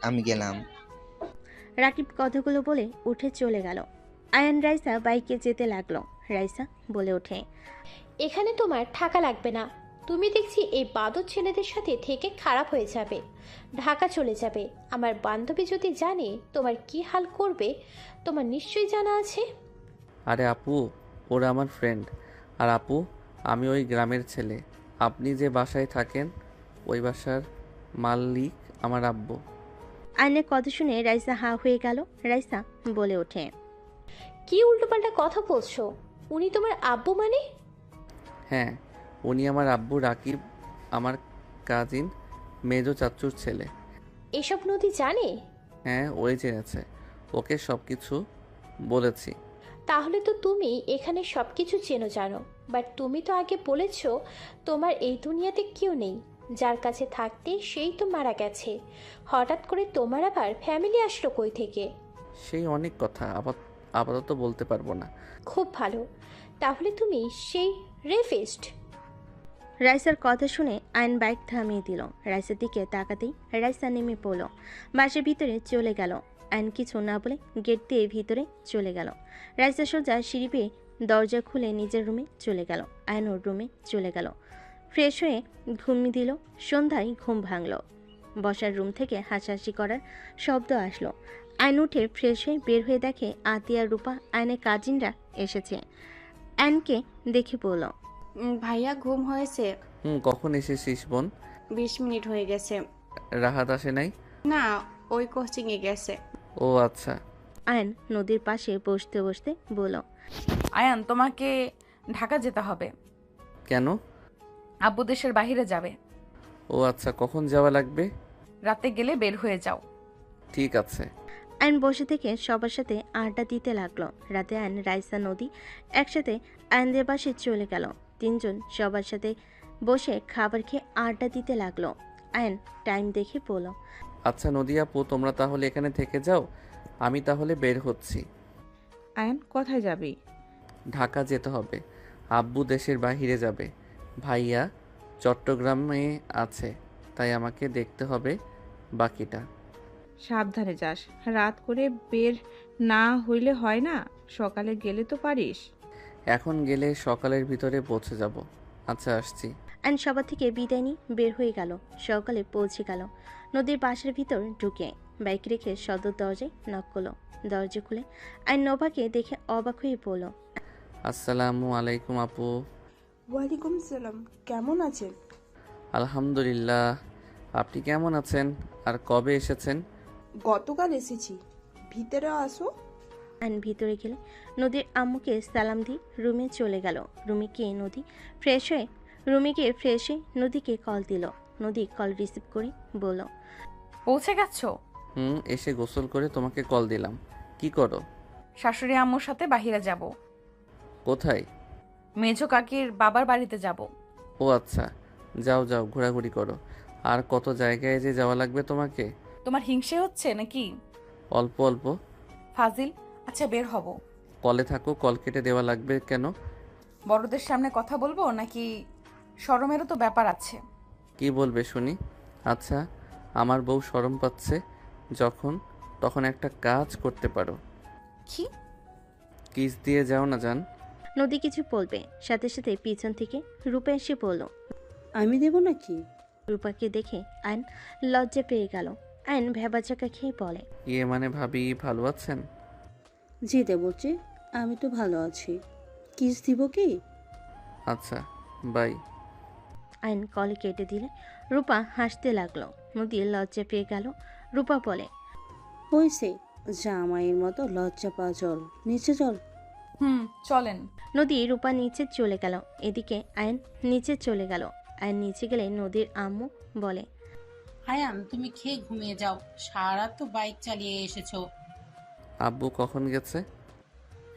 Speaker 15: আমি গেলাম।
Speaker 3: রাকিব কথাগুলো বলে উঠে চলে গেল। আয়ান রাইসা বাইকে যেতে লাগলো। রাইসা বলে ওঠে,
Speaker 6: এখানে তোমার থাকা লাগবে না। তুমি দেখছি এই বাদর ছেলেদের সাথে থেকে খারাপ হয়ে যাবে, ঢাকা চলে যাবে। আমার বান্ধবী যদি জানে তোমার কি হাল করবে, তোমার নিশ্চয়ই জানা আছে।
Speaker 2: আরে আপু, ওরা আমার ফ্রেন্ড। আর আপু, আমি ওই গ্রামের ছেলে। আপনি যে বাসায় থাকেন ওই বাসার মালিক আমার আব্বু।
Speaker 3: আয়নের কথা শুনে রাইসা হা হয়ে গেল। রাইসা বলে ওঠে,
Speaker 6: কি উল্টোপাল্টা কথা বলছো? উনি তোমার আব্বু মানে?
Speaker 2: হ্যাঁ, উনি আমার আব্বু। রাকিব আমার কাজিন মেজো চাচুর ছেলে।
Speaker 6: এসব নদী জানে?
Speaker 2: হ্যাঁ, ওই জেনেছে। ওকে সব কিছু বলেছি।
Speaker 6: তাহলে তো তুমি এখানে সব কিছু চেনো জানো। বাট তুমি তো আগে বলেছো তোমার এই দুনিয়াতে কেউ নেই, যার কাছে থাকতে সেই তো মারা গেছে। হঠাৎ করে তোমার আবার ফ্যামিলি আসলো কই থেকে?
Speaker 2: সেই অনেক কথা আপাতত বলতে পারবো না।
Speaker 6: খুব ভালো, তাহলে তুমি সেই রেফিস্ট?
Speaker 3: রাইসার কথা শুনে আয়ন বাইক থামিয়ে দিল। রাইসার দিকে তাকাতেই রাইসা নেমে পড়ল। বাসের ভিতরে চলে গেল। আয়ন কিছু না বলে গেট দিয়ে ভিতরে চলে গেল। রাইসা সোজা সিঁড়ি পেয়ে দরজা খুলে নিজের রুমে চলে গেল। আয়ন ওর রুমে চলে গেল। ফ্রেশ হয়ে ঘুমিয়ে দিল। সন্ধ্যায় ঘুম ভাঙল। বসার রুম থেকে হাসাহাসি করার শব্দ আসলো। আয়ন উঠে ফ্রেশ হয়ে বের হয়ে দেখে আতিয়া, রূপা, আয়নের কাজিনরা এসেছে। আয়নকে দেখে বলল,
Speaker 12: ভাইয়া ঘুম হয়েছে?
Speaker 2: কখন এসেছিস বোন?
Speaker 12: 20 মিনিট হয়ে গেছে।
Speaker 2: রাহাত আসে নাই?
Speaker 12: না, ওই কোচিংয়ে গেছে।
Speaker 2: ও আচ্ছা।
Speaker 3: আয়ন নদীর পাশে বসতে বসতে বলল,
Speaker 1: আয়ান, তোমাকে ঢাকা যেতে হবে।
Speaker 2: কেন?
Speaker 1: আব্বু দেশের বাইরে যাবে।
Speaker 2: ও আচ্ছা, কখন যাওয়া লাগবে?
Speaker 1: রাতে গেলে বের হয়ে যাও।
Speaker 2: ঠিক আছে।
Speaker 3: আয়ন বসে থেকে সবার সাথে আড্ডা দিতে লাগলো। রাতে আয়ন, রাইসা, নদী একসাথে আয়নদের বাসে চলে গেল। তিনজন সবার সাথে বসে খাবার খেয়ে আড্ডা দিতে লাগলো। আয়ন টাইম দেখে বলল,
Speaker 2: আচ্ছা নদী আপু, তোমরা তাহলে এখানে থেকে যাও, আমি তাহলে বের হচ্ছি।
Speaker 8: আয়ন কোথায় যাবি?
Speaker 2: ঢাকা যেতে হবে। আব্বু দেশের বাইরে যাবে। ভাইয়া চট্টগ্রামে আছে, তাই আমাকে দেখতে হবে বাকিটা।
Speaker 8: সাবধানে যাস, রাত করে বের না হইলে হয় না, সকালে গেলে তো পারিস।
Speaker 2: এখন গেলে সকালের ভিতরে পৌঁছে যাব। আচ্ছা, আসছি।
Speaker 3: আয়ন সবার থেকে বিদায় নিয়ে বের হয়ে গেল। সকালে পৌঁছে গেল। নদীর বাসার ভিতর ঢুকে বাইক রেখে সদর দরজায় নক করলো। দরজা খুলে আয়ন নোভাকে দেখে অবাক হয়ে পড়ল,
Speaker 2: আসসালামু আলাইকুম আপু।
Speaker 17: ওয়ালাইকুম সালাম, কেমন আছেন?
Speaker 2: আলহামদুলিল্লাহ, আপনি কেমন আছেন? আর কবে এসেছেন?
Speaker 17: গতকাল এসেছি, ভিতরে আসো।
Speaker 3: আয়ন ভিতরে গেলে নদীর আম্মুকে সালাম দিয়ে রুমে চলে গেল। রুমে গিয়ে নদীকে কল দিল। নদী কল রিসিভ করে বলল,
Speaker 1: পৌঁছে গেছো?
Speaker 2: এসে গোসল করে তোমাকে কল দিলাম। কি করো?
Speaker 1: শাশুড়ি আম্মুর সাথে বাইরে যাব।
Speaker 2: কোথায়?
Speaker 1: মেজো কাকির বাবার বাড়িতে যাব।
Speaker 2: ও আচ্ছা, যাও যাও, ঘোরাঘুরি করো। আর কত জায়গায় যে যাওয়া লাগবে তোমাকে।
Speaker 1: তোমার হিংসে হচ্ছে নাকি?
Speaker 2: অল্প অল্প।
Speaker 1: ফাজিল। আচ্ছা, বের হব।
Speaker 2: কলে থাকো, কল কেটে দেওয়া লাগবে কেন?
Speaker 1: বড়দের সামনে কথা বলবো নাকি? শরমেরও তো ব্যাপার আছে।
Speaker 2: কি বলবে শুনি? আচ্ছা, আমার বউ শরম পাচ্ছে যখন, তখন একটা কাজ করতে পারো।
Speaker 1: কি?
Speaker 2: কিস দিয়ে যাও না জান।
Speaker 3: নদী কিছু বলবে, সাথে সাথে পিছন থেকে রূপা এসে বলল,
Speaker 9: আমি দেব নাকি?
Speaker 3: রূপাকে দেখে আয়ন লজ্জা পেয়ে গেল। আয়ন ভেবাচাকা খেয়ে বলে,
Speaker 2: ইয়ে মানে ভাবি ভালো আছেন?
Speaker 9: জি দেবরজি, আমি তো ভালো আছি। কিস দিব কি?
Speaker 2: আচ্ছা, বাই।
Speaker 3: আয়ন কল কেটে দিলে রূপা হাসতে লাগলো। নদী লজ্জা পেয়ে গেল। রূপা বলে,
Speaker 9: হয়েছে, জামাইয়ের মতো লজ্জা পা, চল নিচে চল।
Speaker 1: চলেন।
Speaker 3: নদী রূপা নিচে চলে গেল। এদিকে আয়ন নিচে চলে গেল। আয়ন নিচে গেলে নদীর আম্মু বলে,
Speaker 4: আয়ান তুমি খেয়ে ঘুমিয়ে যাও, সারা রাত তো বাইক চালিয়ে এসেছো।
Speaker 2: আব্বু কখন গেছে?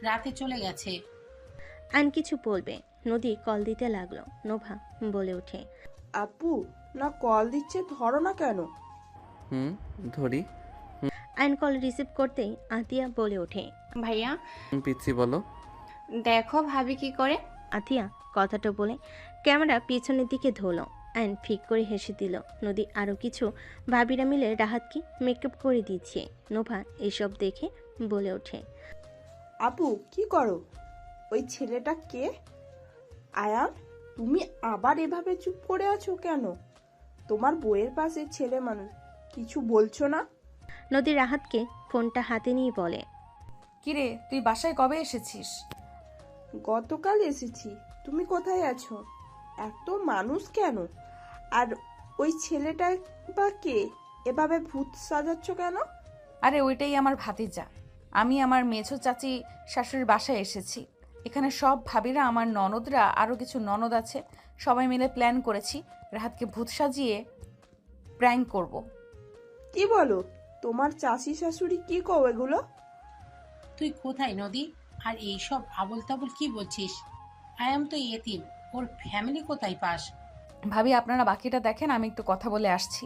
Speaker 4: রাতে চলে গেছে।
Speaker 3: আয়ন কিছু বলবে, নদী কল দিতে লাগলো। নোভা বলে ওঠে,
Speaker 17: আপু না কল দিচ্ছে, ধরো না কেন?
Speaker 2: ধরি।
Speaker 3: আয়ন কল রিসিভ করতেই আতিয়া বলে ওঠে,
Speaker 12: ভাইয়া
Speaker 2: পিচ্ছি বলো।
Speaker 12: দেখো ভাবি কি করে।
Speaker 3: আতিয়া কথাটা বলে ক্যামেরা পিছনের দিকে ধরলো। আয়ন ফিক করে হেসে দিল। নদী আরও কিছু ভাবিরা মিলে রাহাতকে মেকআপ করে দিচ্ছে। নোভা এসব দেখে বলে ওঠে,
Speaker 17: আপু কি করো? ওই ছেলেটা কে? আয়ান, তুমি আবার এভাবে চুপ করে আছো কেন? তোমার বইয়ের পাশে ছেলে মানুষ, কিছু বলছো না?
Speaker 3: নদী রাহাতকে ফোনটা হাতে নিয়ে বলে,
Speaker 1: কিরে তুই বাসায় কবে এসেছিস?
Speaker 17: গতকাল এসেছি। তুমি কোথায় আছো? এত মানুষ কেন? আর ওই ছেলেটা বা কে? এভাবে ভূত সাজাচ্ছ কেন?
Speaker 1: আরে ওইটাই আমার ভাতিজা। আমি আমার মেঝো চাচি শাশুড়ির বাসায় এসেছি। এখানে সব ভাবিরা, আমার ননদরা, আরও কিছু ননদ আছে, সবাই মিলে প্ল্যান করেছি রাহাতকে ভূত সাজিয়ে প্র্যাঙ্ক করব।
Speaker 17: কি বলো? তোমার চাষি শাশুড়ি কি কও এগুলো?
Speaker 4: তুই কোথায় নদী? আর এইসব আবল তাবল কি বলছিস? আয়াম তো এতিম, ওর ফ্যামিলি কোথায় পাস?
Speaker 1: ভাবি আপনারা বাকিটা দেখেন, আমি একটু কথা বলে আসছি।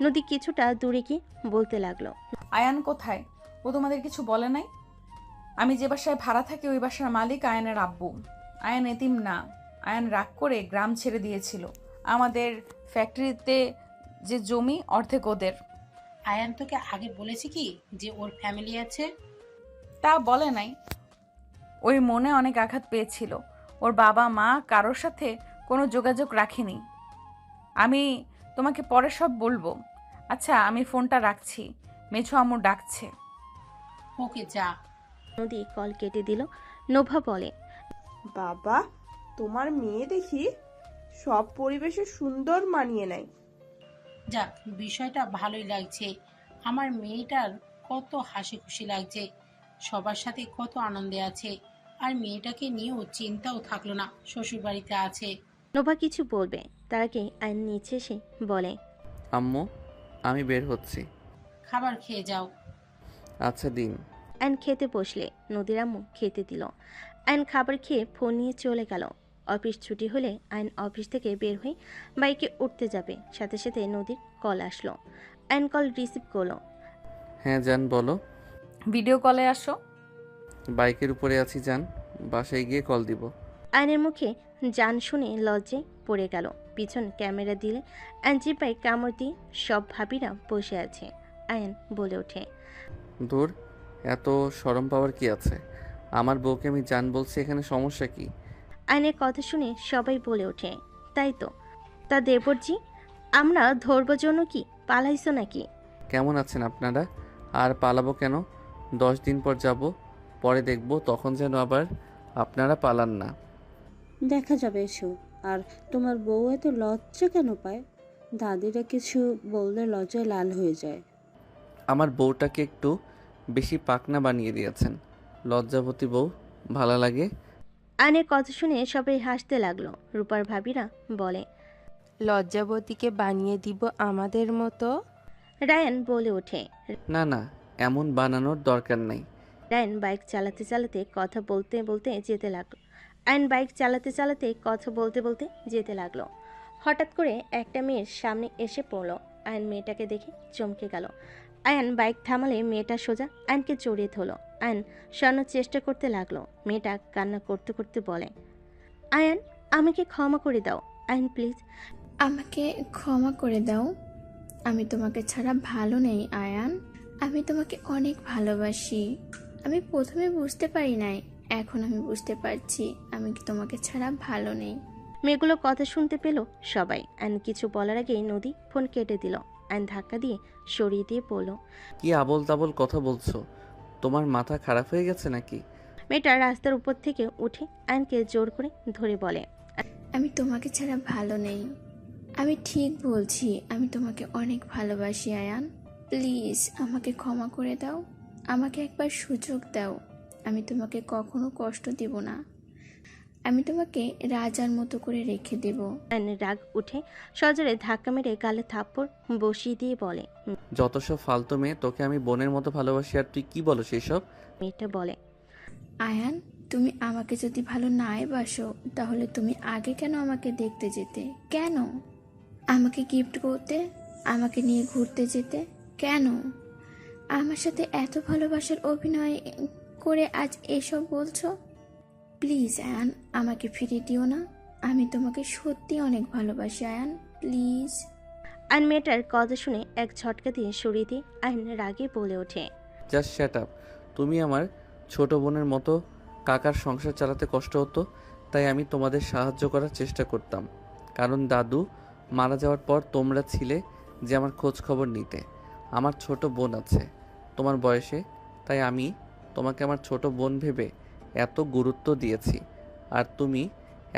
Speaker 3: নদী কিছুটা দূরে গিয়ে বলতে লাগলো,
Speaker 1: আয়ান কোথায়? ও তোমাদের কিছু বলে নাই? আমি যে বাসায় ভাড়া থাকি ওই বাসার মালিক আয়ানের আব্বু। আয়ান এতিম না। আয়ান রাগ করে গ্রাম ছেড়ে দিয়েছিল। আমাদের ফ্যাক্টরিতে যে জমি অর্ধেক ওদের।
Speaker 4: আয়ান তোকে আগে বলেছে কি যে ওর ফ্যামিলি আছে?
Speaker 1: তা বলে নাই। ওই মনে অনেক আঘাত পেয়েছিল। ওর বাবা মা কারোর সাথে কোনো যোগাযোগ রাখেনি। আমি তোমাকে পরে সব বলবো। আচ্ছা আমি ফোনটা রাখছি, মেঝো আম্মু ডাকছে।
Speaker 4: ওকে যা।
Speaker 3: নদী কল কেটে দিল। নোভা বলে,
Speaker 17: বাবা, তোমার মেয়ে দেখি সব পরিবেশে সুন্দর মানিয়ে নেয়।
Speaker 4: যাক, বিষয়টা ভালোই লাগছে। আমার মেয়েটার কত হাসি খুশি লাগছে, সবার সাথে কত আনন্দে আছে। আর মেয়েটাকে নিয়েও চিন্তাও থাকলো না, শ্বশুর বাড়িতে আছে।
Speaker 3: নোভা কিছু বলবে তার আগে আয়ন নিচে এসে বলে,
Speaker 2: আম্মু আমি বের হচ্ছি।
Speaker 4: খাবার খেয়ে যাও।
Speaker 2: আচ্ছা দিন।
Speaker 3: আয়ন খেতে বসলে নদীর আম্মু খেতে দিল। আয়ন খাবার খেয়ে ফোন নিয়ে চলে গেল। অফিস ছুটি হলে আয়ন অফিস থেকে বের হয়ে বাইকে উঠতে যাবে, সাথে সাথে নদীর কল আসলো। আয়ন কল রিসিভ করলো।
Speaker 2: হ্যাঁ জান বলো।
Speaker 1: ভিডিও কলে আসো।
Speaker 2: বাইকের উপরে আছি জান, বাসায় গিয়ে কল দিব।
Speaker 3: আয়নের মুখে জান শুনে লজ্জায় পড়ে গেল। পিছন ক্যামেরা দিলে আয়ন জিপায় কামড় দিয়ে সব ভাবিরা বসে আছে। আয়ন বলে ওঠে,
Speaker 2: দূর, এত শরম পাওয়ার কি আছে? আমার বউকে আমি জান বলছি, এখানে সমস্যা কি?
Speaker 3: আয়নের কথা শুনে সবাই বলে ওঠে, তাই তো। তা দেবরজি, আমরা ধরবো জন্য কি পালাইছো নাকি?
Speaker 2: কেমন আছেন আপনারা? আর পালাবো কেন? 10 দিন পর যাব, পরে দেখব, তখন যেন আবার আপনারা পালান না।
Speaker 9: দেখা যাবে এসো। আর তোমার বউ এত লজ্জা কেন পায়? দাদিরা কিছু বললে লজ্জায় লাল হয়ে যায়।
Speaker 2: আমার বউটাকে একটু বেশি পাকনা বানিয়ে দিয়েছেন। লজ্জাবতী বউ ভালো লাগে।
Speaker 3: আয়নের কথা শুনে সবাই হাসতে লাগলো। রূপার ভাবিরা বলে,
Speaker 18: লজ্জাবতীকে বানিয়ে দিব আমাদের মতো?
Speaker 3: রায়ান বলে ওঠে,
Speaker 2: না না, এমন বানানোর দরকার নেই।
Speaker 3: রায়ান বাইক চালাতে চালাতে কথা বলতে বলতে যেতে লাগলো। আয়ন বাইক চালাতে চালাতে কথা বলতে বলতে যেতে লাগলো। হঠাৎ করে একটা মেয়ের সামনে এসে পড়লো। আয়ন মেয়েটাকে দেখে চমকে গেল। আয়ন বাইক থামালে মেয়েটা সোজা আয়নকে জড়িয়ে ধরলো। আয়ন সরানোর চেষ্টা করতে লাগলো। মেয়েটা কান্না করতে করতে বলে, আয়ন আমাকে ক্ষমা করে দাও। আয়ন প্লিজ
Speaker 19: আমাকে ক্ষমা করে দাও। আমি তোমাকে ছাড়া ভালো নেই আয়ান। আমি তোমাকে অনেক ভালোবাসি। আমি প্রথমে বুঝতে পারি নাই, এখন আমি বুঝতে পারছি আমি তোমাকে ছাড়া ভালো নেই।
Speaker 3: মেয়েগুলো কথা শুনতে পেল সবাই। আয়ন কিছু বলার আগেই নদী ফোন কেটে দিল। আয়ন ধাক্কা দিয়ে সরিয়ে দিয়ে বলল,
Speaker 2: কি আবল তাবল কথা বলছো? তোমার মাথা খারাপ হয়ে গেছে নাকি?
Speaker 3: মেয়েটা রাস্তার উপর থেকে উঠে আয়নকে জোর করে ধরে বলে,
Speaker 19: আমি তোমাকে ছাড়া ভালো নেই। আমি ঠিক বলছি, আমি তোমাকে অনেক ভালোবাসি আয়ান। প্লিজ আমাকে ক্ষমা করে দাও। আমাকে একবার সুযোগ দাও। আমি তোমাকে কখনো কষ্ট দিব না। আমি তোমাকে রাজার মতো করে রেখে দেব।
Speaker 3: আয়নের রাগ উঠে সজোরে ধাক্কা মেরে গালে থাপ্পড় বসিয়ে দিয়ে বলে।
Speaker 2: যত সব ফালতু মেয়ে, তোকে আমি বোনের মতো ভালোবাসি আর তুই কি বলো সেসব?
Speaker 3: মেয়েটা বলে,
Speaker 19: আয়ান, তুমি আমাকে যদি ভালো নাই বাসো তাহলে তুমি আগে কেন আমাকে দেখতে যেতে? কেন আমাকে গিফট করতে, আমাকে নিয়ে ঘুরতে যেতে? কেন আমার সাথে এত ভালোবাসার অভিনয় করে আজ এসব বলছো? প্লিজ আয়ান, আমাকে ফিরিয়ে দিও না। আমি তোমাকে সত্যি অনেক ভালোবাসি আয়ান, প্লিজ।
Speaker 3: আয়ন মেয়েটার কথা শুনে এক ঝটকা দিয়ে সরিয়ে দিয়ে আয়ন রাগে বলে ওঠে,
Speaker 2: জাস্ট শ্যাট আপ। তুমি আমার ছোট বোনের মতো, কাকার সংসার চালাতে কষ্ট হতো তাই আমি তোমাদের সাহায্য করার চেষ্টা করতাম, কারণ দাদু মারা যাওয়ার পর তোমরা ছিলে যে আমার খোঁজ খবর নিতে। আমার ছোট বোন আছে তোমার বয়সে, তাই আমি তোমাকে আমার ছোট বোন ভেবে এত গুরুত্ব দিয়েছি। আর তুমি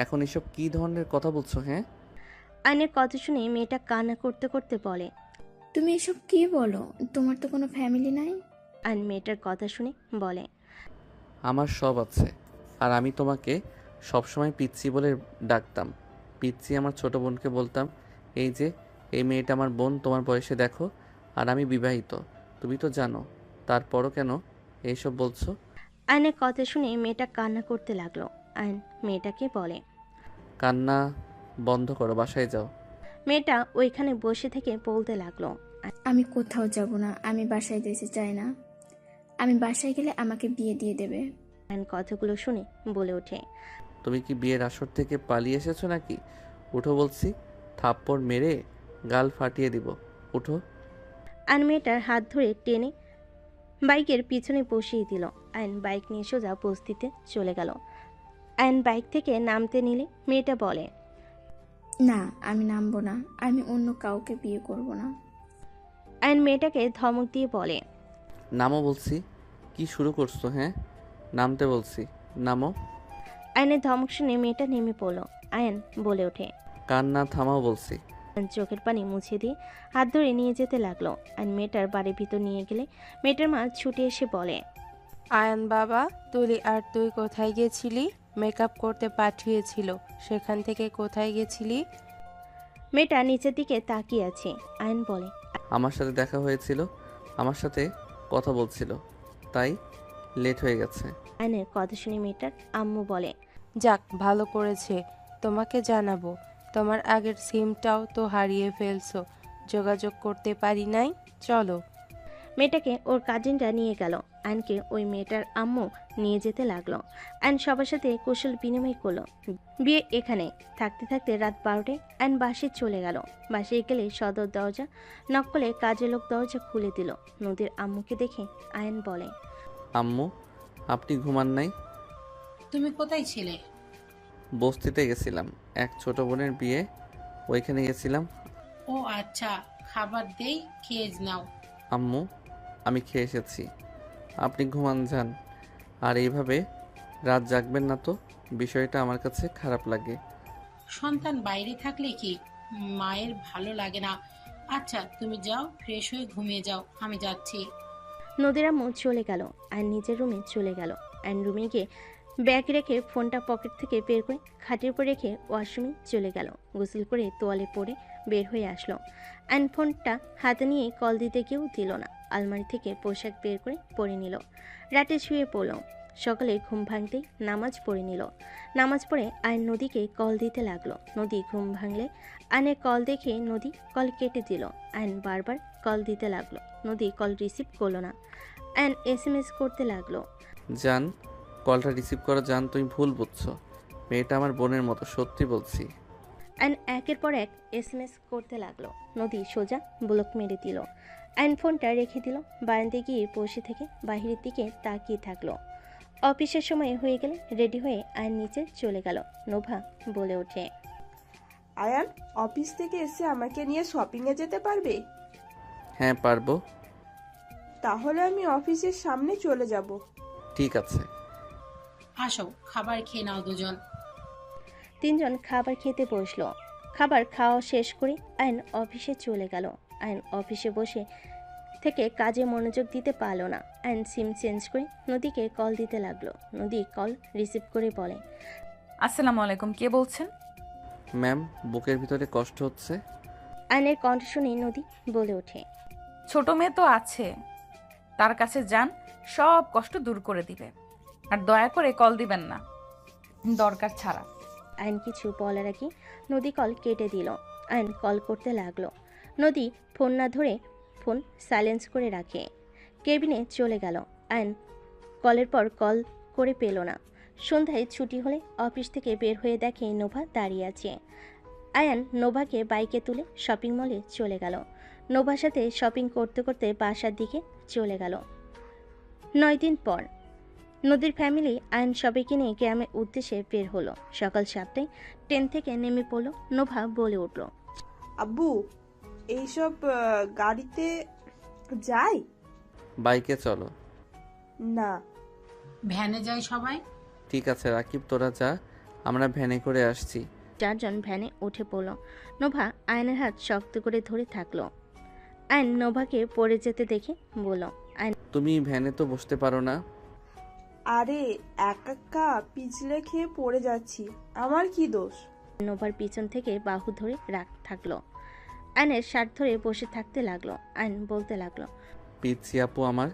Speaker 2: এখন এসব কী ধরনের কথা বলছো? হ্যাঁ,
Speaker 3: আয়নের কথা শুনে মেয়েটা কান্না করতে করতে বলে,
Speaker 19: তুমি এসব কি বলো? তোমার তো কোনো ফ্যামিলি নাই।
Speaker 3: আয়ন মেয়েটার কথা শুনে বলে,
Speaker 2: আমার সব আছে, আর আমি তোমাকে সবসময় পিচ্ছি বলে ডাকতাম। পিচ্ছি আমার ছোট বোনকে বলতাম, এই যে এই মেয়েটা আমার বোন তোমার বয়সে, দেখো। আর আমি বিবাহিত, তুমি তো জানো। তারপরও কেন এইসব বলছো?
Speaker 3: আয়নের কথা শুনে মেয়েটা কান্না করতে লাগলো। আয়ন মেয়েটাকে বলে,
Speaker 2: কান্না বন্ধ করো, বাসায় যাও।
Speaker 3: মেয়েটা ওইখানে বসে থেকে বলতে লাগলো,
Speaker 19: আমি কোথাও যাব না, আমি বাসায় যেতে চাই না। আমি বাসায় গেলে আমাকে বিয়ে দিয়ে দেবে।
Speaker 3: আয়ন কথাগুলো শুনে বলে ওঠে,
Speaker 2: তুমি কি বিয়ের আসর থেকে পালিয়ে এসেছো নাকি? উঠো বলছি, থাপ্পড় মেরে গাল ফাটিয়ে দিব, উঠো।
Speaker 3: আয়ন মেয়েটার হাত ধরে টেনে বাইকের পিছনে বসিয়ে দিল। আয়ন বাইক নিয়ে সোজা বস্তিতে চলে গেল। আয়ন বাইক থেকে নামতে নিলে মেয়েটা বলে,
Speaker 19: না, আমি নামবো না। আমি অন্য কাউকে বিয়ে করব না।
Speaker 3: আয়ন মেয়েটাকে ধমক দিয়ে বলে,
Speaker 2: নামো বলছি। কি শুরু করছো? হ্যাঁ, নামতে বলছি, নামো।
Speaker 3: আয়নের ধমক শুনে মেয়েটা নেমে পড়ল। আয়ন বলে ওঠে,
Speaker 2: কান্না থামাও বলছি।
Speaker 3: আয়ন চোখের পানি মুছে দিয়ে হাত ধরে নিয়ে যেতে লাগলো। আয়ন মেয়েটার বাড়ির ভিতর নিয়ে গেলে মেয়েটার মা ছুটে এসে বলে,
Speaker 18: আয়ান বাবা, তুলি আর তুই কোথায় গেছিলি? মেকআপ করতে পাঠিয়েছিল, সেখান থেকে কোথায় গেছিলি?
Speaker 3: মেয়েটা নিচের দিকে তাকিয়ে আছে। আয়ন বলে,
Speaker 2: আমার সাথে দেখা হয়েছিল, আমার সাথে কথা বলছিল, তাই লেট হয়ে গেছে।
Speaker 3: আয়নের কথা শুনে মেয়েটার আম্মু বলে,
Speaker 18: যাক, ভালো করেছে। তোমাকে জানাবো, তোমার আগের সিমটাও তো হারিয়ে ফেলছো, যোগাযোগ করতে পারি নাই। চলো।
Speaker 3: মেয়েটাকে ওর কাজিনরা নিয়ে গেল। আয়নকে ওই মেয়েটার আম্মু নিয়ে যেতে লাগলো। আয়ন সবার সাথে কুশল বিনিময় করলো। বিয়ে এখানে থাকতে থাকতে রাত 12টায় আয়ন বাসে চলে গেল। বাসে গেলে সদর দরজা নক করলে কাজের লোক দরজা খুলে দিল। নদীর আম্মুকে দেখে আয়ন বলে,
Speaker 2: আম্মু, আপনি ঘুমান নাই?
Speaker 4: তুমি কোথায় ছিলে?
Speaker 2: বস্তিতে গেছিলাম, এক ছোট বোনের বিয়ে, ওইখানে গেছিলাম।
Speaker 4: ও আচ্ছা, খাবার দেই, খেয়ে নাও।
Speaker 2: আম্মু, আমি খেয়ে এসেছি, আপনি ঘুমান যান। আর এইভাবে রাত জাগবেন না তো, বিষয়টা আমার কাছে খারাপ লাগে।
Speaker 4: সন্তান বাইরে থাকলে কি মায়ের ভালো লাগে না? আচ্ছা, তুমি যাও, ফ্রেশ হয়ে ঘুমিয়ে যাও, আমি যাচ্ছি।
Speaker 3: নদীর আম্মু চলে গেল। আয়ন নিজের রুমে চলে গেল। আয়ন রুমে গিয়ে ব্যাগ রেখে ফোনটা পকেট থেকে বের করে খাটের উপর রেখে ওয়াশরুমে চলে গেল। গোসল করে তোয়ালে পরে বের হয়ে আসলো। আয়ন ফোনটা হাতে নিয়ে কল দিতে গিয়েও দিল না। আলমারি থেকে পোশাক বের করে পরে নিল। রাতে শুয়ে পড়ল। সকালে ঘুম ভাঙতেই নামাজ পড়ে নিল। নামাজ পড়ে আয়ন নদীকে কল দিতে লাগলো। নদী ঘুম ভাঙলে আয়নের কল দেখে নদী কল কেটে দিল। আয়ন বারবার কল দিতে লাগলো। নদী কল রিসিভ করলো না। আয়ন SMS করতে লাগলো,
Speaker 2: জান, কলটা রিসিভ করা জান, তুমি ভুল বুঝছো। মেয়েটা আমার বোনের মতো, সত্যি বলছি।
Speaker 3: আয়ন একের পর এক SMS করতে লাগলো। নদী সোজা ব্লক মেরে দিল। আয়ন ফোনটা রেখে দিল। বারান্দায় গিয়ে বসে থেকে বাহিরের দিকে তাকিয়ে থাকলো। অফিসের সময় হয়ে গেলে রেডি হয়ে আয়ন নিচে চলে গেল। নোভা বলে ওঠে,
Speaker 17: আয়ান, অফিস থেকে এসে আমাকে নিয়ে শপিংয়ে যেতে পারবে?
Speaker 2: হ্যাঁ পারবো।
Speaker 17: তাহলে আমি অফিসের সামনে চলে যাব।
Speaker 2: ঠিক আছে।
Speaker 4: আসো, খাবার খেয়ে নাও দুজন।
Speaker 3: তিনজন খাবার খেতে বসলো। খাবার খাওয়া শেষ করে আয়ন অফিসে চলে গেল। আয়ন অফিসে বসে থেকে কাজে মনোযোগ দিতে পারলো না। আয়ন সিম চেঞ্জ করে নদীকে কল দিতে লাগলো। নদী কল রিসিভ করে বলে,
Speaker 1: আসসালামু আলাইকুম, কে বলছেন?
Speaker 2: ম্যাম, বুকের ভিতরে কষ্ট হচ্ছে।
Speaker 3: আয়নের কণ্ঠ শুনে নদী বলে ওঠে।
Speaker 1: ছোট মেয়ে তো আছে, তার কাছে যান, সব কষ্ট দূর করে দিবে। আর দয়া করে কল দিবেন না দরকার ছাড়া।
Speaker 3: আয়ন কিছু বলার আগে নদী কল কেটে দিল। আয়ন কল করতে লাগলো। নদী ফোন না ধরে ফোন সাইলেন্স করে রাখে, কেবিনে চলে গেল। আয়ন কলের পর কল করে পেল না। সন্ধ্যায় ছুটি হলে অফিস থেকে বের হয়ে দেখে নোভা দাঁড়িয়ে আছে। আয়ান নোভাকে বাইকে তুলে শপিং মলে চলে গেল। নোভার সাথে শপিং করতে করতে বাসার দিকে চলে গেল। 9 দিন পর নদীর ফ্যামিলি আয়ন সবাইকে নিয়ে গ্রামের উদ্দেশ্যে বের হলো। সকাল 7টায় ট্রেন থেকে নেমে পড়লো। নোভা বলে উঠল,
Speaker 17: আব্বু এইসব গাড়িতে যাই?
Speaker 2: বাইকে চলো।
Speaker 17: না।
Speaker 4: ভ্যানে যাই সবাই।
Speaker 2: ঠিক আছে রাকিব, তোরা যা, আমরা ভ্যানে করে আসছি।
Speaker 3: 4 জন ভ্যানে উঠে পড়ল। নোভা আয়নের হাত শক্ত করে ধরে থাকলো। আয়ন নোভাকে পড়ে যেতে দেখে বলল, আয়ন
Speaker 2: তুমি ভ্যানে তো বসতে পারো না?
Speaker 17: আরে একা পিছলে খেয়ে পড়ে যাচ্ছি, আমার কি দোষ?
Speaker 3: নোভার পিছন থেকে বাহু ধরে রাখ থাকলো। আয়নের শার্ট ধরে বসে থাকতে লাগলো। আয়ন বলতে লাগলো,
Speaker 2: পিচ্ছি আপু আমার।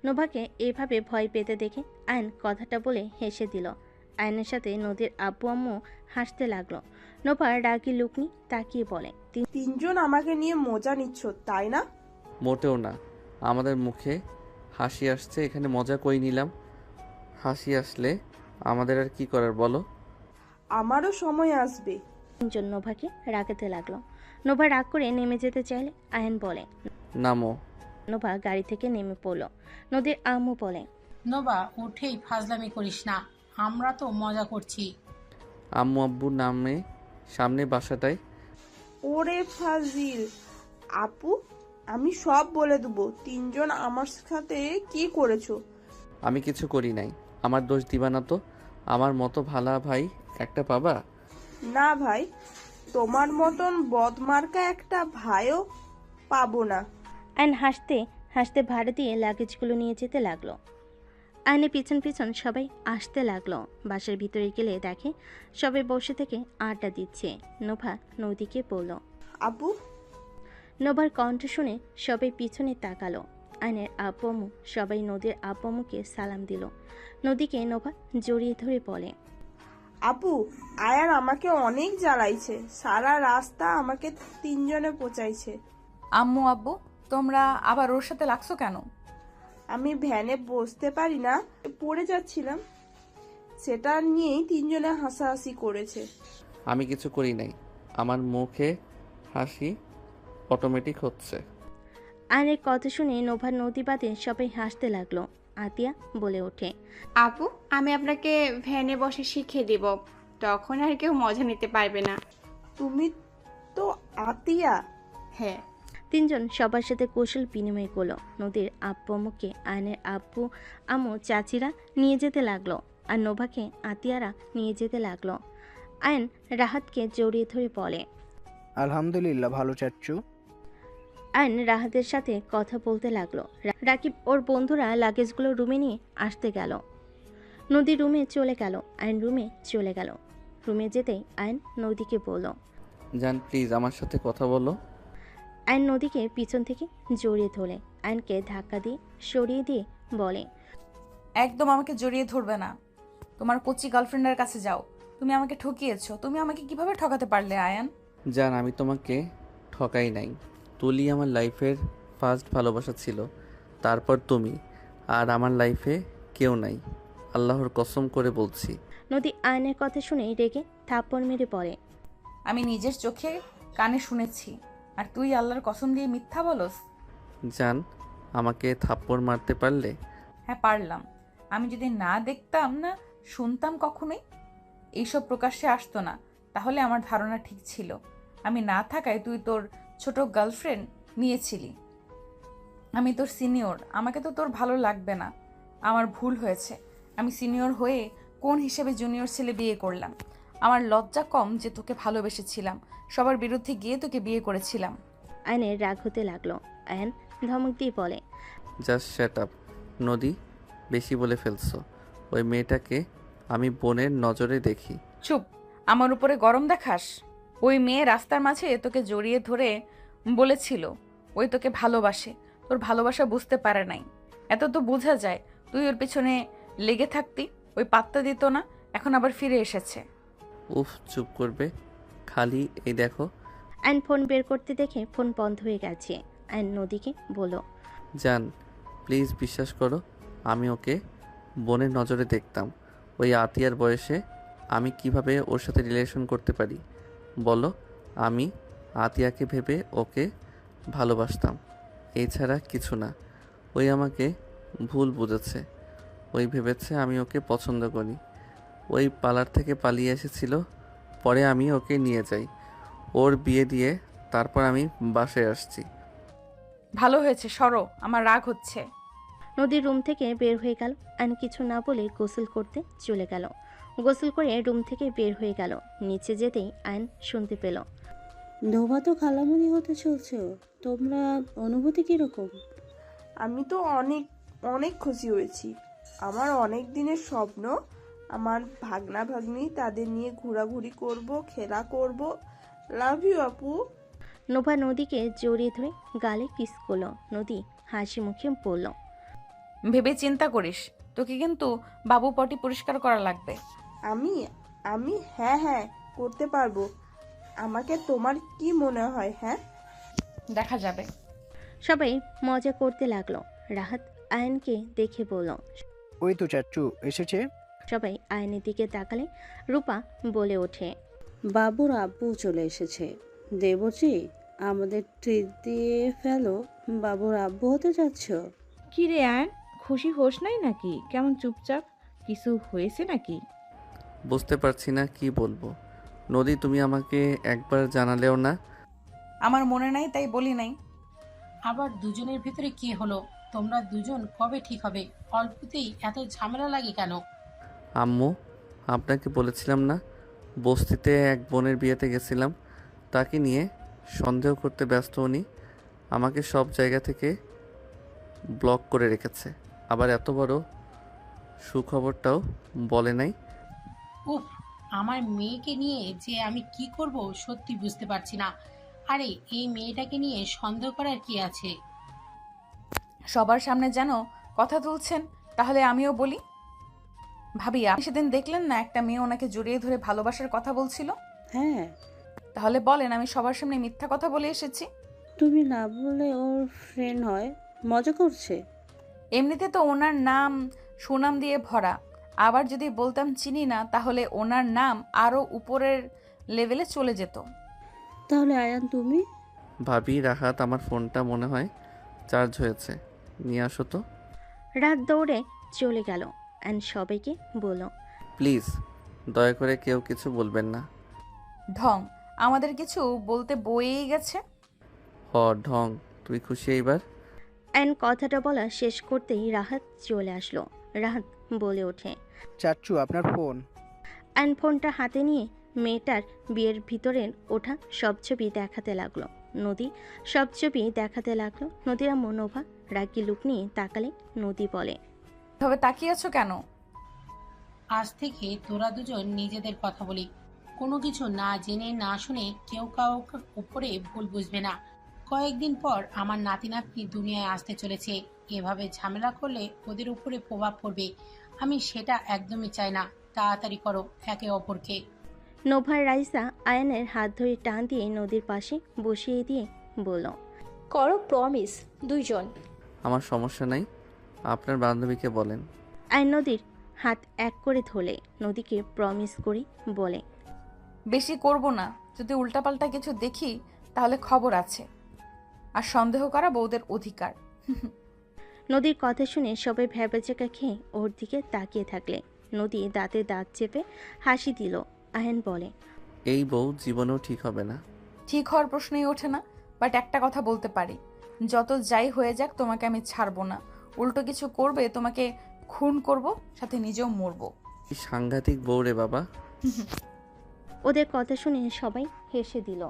Speaker 3: নোভাকে এভাবে ভয় পেতে দেখে আয়ন কথাটা বলে হেসে দিল। আয়নের সাথে নদীর আব্বু আম্মু হাসতে লাগলো। নোভা রাগি লুকনি তাকিয়ে বলে,
Speaker 17: তিনজন আমাকে নিয়ে মজা নিচ্ছ তাই না?
Speaker 2: মোটেও না, আমাদের মুখে হাসি আসছে, এখানে মজা কই নিলাম। হাসি আসলে আমাদের আর কি করার বলো?
Speaker 17: আমারও সময় আসবে।
Speaker 3: তিনজন নোভাকে রাগাতে লাগলো। নোভা রাগ করে নেমে যেতে চাইলে আয়ন বলে,
Speaker 2: নামো।
Speaker 3: নোভা গাড়ি থেকে নেমে পড়লো। নদীর আম্মু বলে,
Speaker 4: নোভা উঠেই ফাজলামি করিস না, আমরা তো মজা করছি।
Speaker 2: আম্মু আব্বুর নামে সামনে বাসাটায়।
Speaker 17: ওরে ফাজিল আপু, আমি সব বলে দেবো। তিনজন আমার সাথে কি করেছো?
Speaker 2: আমি কিছু করি নাই, আমার দোষ দিবা না তো। আমার মতো ভালা ভাই একটা পাবা?
Speaker 17: না ভাই, তোমার মতন বদমার্কা একটা ভাইও পাবো না।
Speaker 3: আয়ন হাসতে হাসতে ভাড়া দিয়ে লাগেজগুলো নিয়ে যেতে লাগলো। আয়নের পিছন পিছন সবাই আসতে লাগলো। বাসার ভিতরে গেলে দেখে সবাই বসে থেকে আড্ডা দিচ্ছে। নোভা নদীকে বলল,
Speaker 17: আপু।
Speaker 3: নোভার কণ্ঠ শুনে সবাই পিছনে তাকালো। আয়নের আব্বু আম্মু সবাই নদীর আব্বু আম্মুকে সালাম দিল। নদীকে নোভা জড়িয়ে ধরে বলে,
Speaker 17: আপু, আয়ান আমাকে অনেক জ্বালাইছে, সারা রাস্তা আমাকে তিনজনে পচাইছে।
Speaker 1: আম্মু আব্বু, তোমরা আবার ওর সাথে লাগছো কেন?
Speaker 17: আমি ভ্যানে বসতে পারি না, পড়ে যাচ্ছিলাম, সেটা নিয়েই তিনজনে হাসাহাসি করেছে।
Speaker 2: আমি কিছু করি নাই, আমার মুখে হাসি অটোমেটিক হচ্ছে।
Speaker 3: আয়নের কথা শুনে নোভা নদী বাদে সবাই হাসতে লাগলো। আতিয়া বলে ওঠে,
Speaker 12: আপু, আমি আপনাকে ভ্যানে বসে শিখিয়ে দিব, তখন আর কেউ মজা নিতে পারবে না।
Speaker 17: তুমি তো আতিয়া?
Speaker 12: হ্যাঁ।
Speaker 3: তিনজন সবার সাথে কৌশল বিনিময় করলো। নদীর আব্বু আম্মুকে আয়নের আব্বু আম্মু চাচিরা নিয়ে যেতে লাগলো, আর নোভাকে আতিয়ারা নিয়ে যেতে লাগলো। আয়ন রাহাতকে জড়িয়ে ধরে বলে,
Speaker 11: আলহামদুলিল্লাহ ভালো চাচ্চু।
Speaker 3: আয়ন রাহাতের সাথে কথা বলতে লাগলো। রাকিব ওর বন্ধুরা লাগেজগুলো রুমে নিয়ে আসতে গেল। নদী রুমে চলে গেল, আয়ন রুমে চলে গেল। রুমে যেতেই আয়ন নদীকে বলল,
Speaker 2: জান প্লিজ আমার সাথে কথা বলো।
Speaker 3: আয়ন নদীকে পিছন থেকে জড়িয়ে ধরে আয়নকে ধাক্কা দিয়ে সরিয়ে দিয়ে বলে,
Speaker 1: একদম আমাকে জড়িয়ে ধরবে না, তোমার কোচি গার্লফ্রেন্ডের কাছে যাও। তুমি আমাকে ঠকিয়েছো, তুমি আমাকে কিভাবে ঠকাতে পারলে আয়ান?
Speaker 2: জান আমি তোমাকে ঠকাই নাই, তুলি আমার লাইফের ফার্স্ট ভালোবাসা ছিল, তারপর তুমি, আর আমার লাইফে কেউ নাই, আল্লাহর কসম করে বলছি।
Speaker 3: নদী আয়নের কথা শুনে রেগে থাপ্পড় মেরে পড়ে,
Speaker 1: আমি নিজের চোখে কানে শুনেছি, আর তুই আল্লাহর কসম দিয়ে মিথ্যা বলস?
Speaker 2: জান আমাকে থাপ্পড় মারতে পারলে?
Speaker 1: হ্যাঁ পারলাম, আমি যদি না দেখতাম না শুনতাম কখনোই এইসব প্রকাশ্যে আসতো না, তাহলে আমার ধারণা ঠিক ছিল। আমি না থাকায় তুই তোর ছোট গার্লফ্রেন্ড নিয়েছিলি। আমি তোর সিনিয়র, আমাকে তো তোর ভালো লাগবে না, আমার ভুল হয়েছে। আমি সিনিয়র হয়ে কোন হিসেবে জুনিয়র ছেলে বিয়ে করলাম? আমার লজ্জা কম যে তোকে ভালোবেসেছিলাম, সবার বিরুদ্ধে গিয়ে তোকে বিয়ে করেছিলাম।
Speaker 3: আয়নের রাগ হতে লাগলো। আয়ন ধমক দিয়ে বলে,
Speaker 2: জাস্ট শ্যাট আপ নদী, বেশি বলে ফেলছো। ওই মেয়েটাকে আমি বোনের নজরে দেখি।
Speaker 1: চুপ, আমার উপরে গরম দেখাস। ওই মেয়ে রাস্তার মাঝে তোকে জড়িয়ে ধরে বলেছিল ওই তোকে ভালোবাসে, তোর ভালোবাসা বুঝতে পারে নাই। এত তো বোঝা যায় তুই ওর পিছনে লেগে থাকতি, ওই পাত্তা দিত না, এখন আবার ফিরে এসেছে।
Speaker 2: উফ, চুপ করবে খালি। এই দেখো।
Speaker 3: অ্যান ফোন বের করতে দেখে ফোন বন্ধ হয়ে গেছে। অ্যান নদীকে বলল,
Speaker 2: জান প্লিজ বিশ্বাস করো, আমি ওকে বোনের নজরে দেখতাম। ওই আতিয়ার বয়সে আমি কিভাবে ওর সাথে রিলেশন করতে পারি বলো? আমি আতিয়াকে ভেবে ওকে ভালোবাসতাম, এছাড়া কিছু না। ওই আমাকে ভুল বুঝেছে, ওই ভেবেছে আমি ওকে পছন্দ করি। ওই পার্লার থেকে পালিয়ে এসেছিল, পরে আমি ওকে নিয়ে যাই, ওর বিয়ে দিয়ে তারপর আমি বাসায় আসছি।
Speaker 1: ভালো হয়েছে, সরো, আমার রাগ হচ্ছে।
Speaker 3: নদীর রুম থেকে বের হয়ে গেল। অ্যান কিছু না বলে গোসল করতে চলে গেল। গোসল করে রুম থেকে বের হয়ে গেল। নিচে যেতেই অ্যান শুনতে পেল,
Speaker 9: নোভা তো খালামণি হতে চলছে, তোমরা অনুভূতি কিরকম?
Speaker 17: আমি তো অনেক অনেক খুশি হয়েছি। আমার অনেক দিনের স্বপ্ন, আমার ভাগনা ভাগ্নি, তাদের নিয়ে ঘোরাঘুরি করব, খেলা করব। লাভ ইউ আপু।
Speaker 3: নোভা নদীকে জড়িয়ে ধরে গালে কিস করলো। নদী হাসি মুখে বলল,
Speaker 1: ভেবে চিন্তা করিস, তোকে কিন্তু বাবু পটি পরিষ্কার করা লাগবে।
Speaker 17: আমি আমি হ্যাঁ হ্যাঁ করতে পারবো। আমাকে তোমার কি মনে হয়? হ্যাঁ,
Speaker 1: দেখা যাবে।
Speaker 3: সবাই মজা করতে লাগলো। রাহাত আয়নকে দেখে বলল,
Speaker 11: ওই তো চাচ্চু এসেছে।
Speaker 3: সবাই আয়নের দিকে তাকালে রূপা বলে ওঠে,
Speaker 9: বাবুর আব্বু চলে এসেছে। দেবজি, আমাদের ট্রিট দিয়ে ফেলো, বাবুর আব্বু হতে যাচ্ছ।
Speaker 8: কি রে আয়ন, খুশি হোস নাই নাকি? কেমন চুপচাপ, কিছু হয়েছে নাকি?
Speaker 2: বুঝতে পারছি না কি বলবো। নদী, তুমি আমাকে একবার জানালেও না।
Speaker 1: আমার মনে নাই তাই বলি নাই।
Speaker 4: আবার দুজনের ভিতরে কি হলো? তোমরা দুজন কবে ঠিক হবে? অল্পতেই এত ঝামেলা লাগে কেন?
Speaker 2: আম্মু, আপনাকে বলেছিলাম না বস্তিতে এক বোনের বিয়েতে গেছিলাম, তাকে নিয়ে সন্দেহ করতে ব্যস্ত উনি আমাকে সব জায়গা থেকে ব্লক করে রেখেছে। আবার এত বড় সুখবরটাও বলে নাই।
Speaker 4: উফ, আমার মেয়েকে নিয়ে যে আমি কি করব সত্যি বুঝতে পারছি না। আরে এই মেয়েটাকে নিয়ে সন্দেহ করার কি আছে?
Speaker 1: সবার সামনে যেন কথা তুলছেন, তাহলে আমিও বলি। ভাবি, আপনি সেদিন দেখলেন না একটা মেয়ে ওনাকে জড়িয়ে ধরে ভালোবাসার কথা বলছিল?
Speaker 9: হ্যাঁ,
Speaker 1: তাহলে বলেন আমি সবার সামনে মিথ্যা কথা বলে এসেছি?
Speaker 9: তুমি না বললে ওর ফ্রেন্ড হয়, মজা করছে।
Speaker 1: এমনিতে তো ওনার নাম সুনাম দিয়ে ভরা, আবার যদি বলতাম চিনি না, তাহলে ওনার নাম আরো উপরের লেভেলে চলে যেত।
Speaker 9: তাহলে আয়ান তুমি?
Speaker 2: ভাবি, রাহাত, আমার ফোনটা মনে হয় চার্জ হয়েছে, নিয়ে আসো তো।
Speaker 3: রাত দৌড়ে চলে গেল। অ্যান্ড সবাইকে বলল,
Speaker 2: প্লিজ দয়া করে কেউ কিছু বলবেন না।
Speaker 1: ঢং, আমাদের কিছু বলতে বয়েই গেছে।
Speaker 2: হ ঢং, তুই খুশি এইবার?
Speaker 3: অ্যান্ড কথাটা বলা শেষ করতেই রাহাত চলে আসলো। রাহাত বলে ওঠে,
Speaker 11: চাচ্চু আপনার ফোন।
Speaker 3: অ্যান্ড ফোনটা হাতে নিয়ে মেয়েটার বিয়ের ভিতরের ওঠা সব ছবি দেখাতে লাগলো। নদী সব ছবি দেখাতে লাগলো। নদীর আম্মু নোভা রাগি লুক নিয়ে তাকালে নদী বলে,
Speaker 1: তবে তাকিয়ে আছো কেন?
Speaker 4: আজ থেকে তোরা দুজন নিজেদের কথা বলি। কোনো কিছু না জেনে না শুনে কেউ কাউকে উপরে ভুল বুঝবে না। কয়েকদিন পর আমার নাতি নাতনি দুনিয়ায় আসতে চলেছে। এভাবে ঝামেলা করলে ওদের উপরে প্রভাব পড়বে, আমি সেটা একদমই চাই না। তাড়াতাড়ি করো একে অপরকে।
Speaker 3: নোভার রাইসা আয়নের হাত ধরে টান দিয়ে নদীর পাশে বসিয়ে দিয়ে বলল,
Speaker 6: করো প্রমিস দুইজন।
Speaker 2: আমার সমস্যা নাই, আপনার বান্ধবীকে বলেন।
Speaker 3: আয়ন নদীর হাত এক করে ধরলে নদীকে প্রমিস করে বলে,
Speaker 1: বেশি করব না, যদি উল্টাপাল্টা কিছু দেখি তাহলে খবর আছে। আর সন্দেহ করা বউদের অধিকার।
Speaker 3: নদীর কথা শুনে সবাই ভ্যাবাচাকা খেয়ে ওর দিকে তাকিয়ে থাকলে নদী দাঁতে দাঁত চেপে হাসি দিল। আয়ন বলে,
Speaker 2: এই বউ জীবনেও ঠিক হবে না।
Speaker 1: ঠিক হওয়ার প্রশ্নই ওঠে না, বাট একটা কথা বলতে পারি, যত যাই হয়ে যাক তোমাকে আমি ছাড়বো না। উল্টো কিছু করবে তোমাকে খুন করব, সাথে নিজেও মরবো।
Speaker 2: সাংঘাতিক বউ রে বাবা।
Speaker 3: ওদের কথা শুনে সবাই হেসে দিল।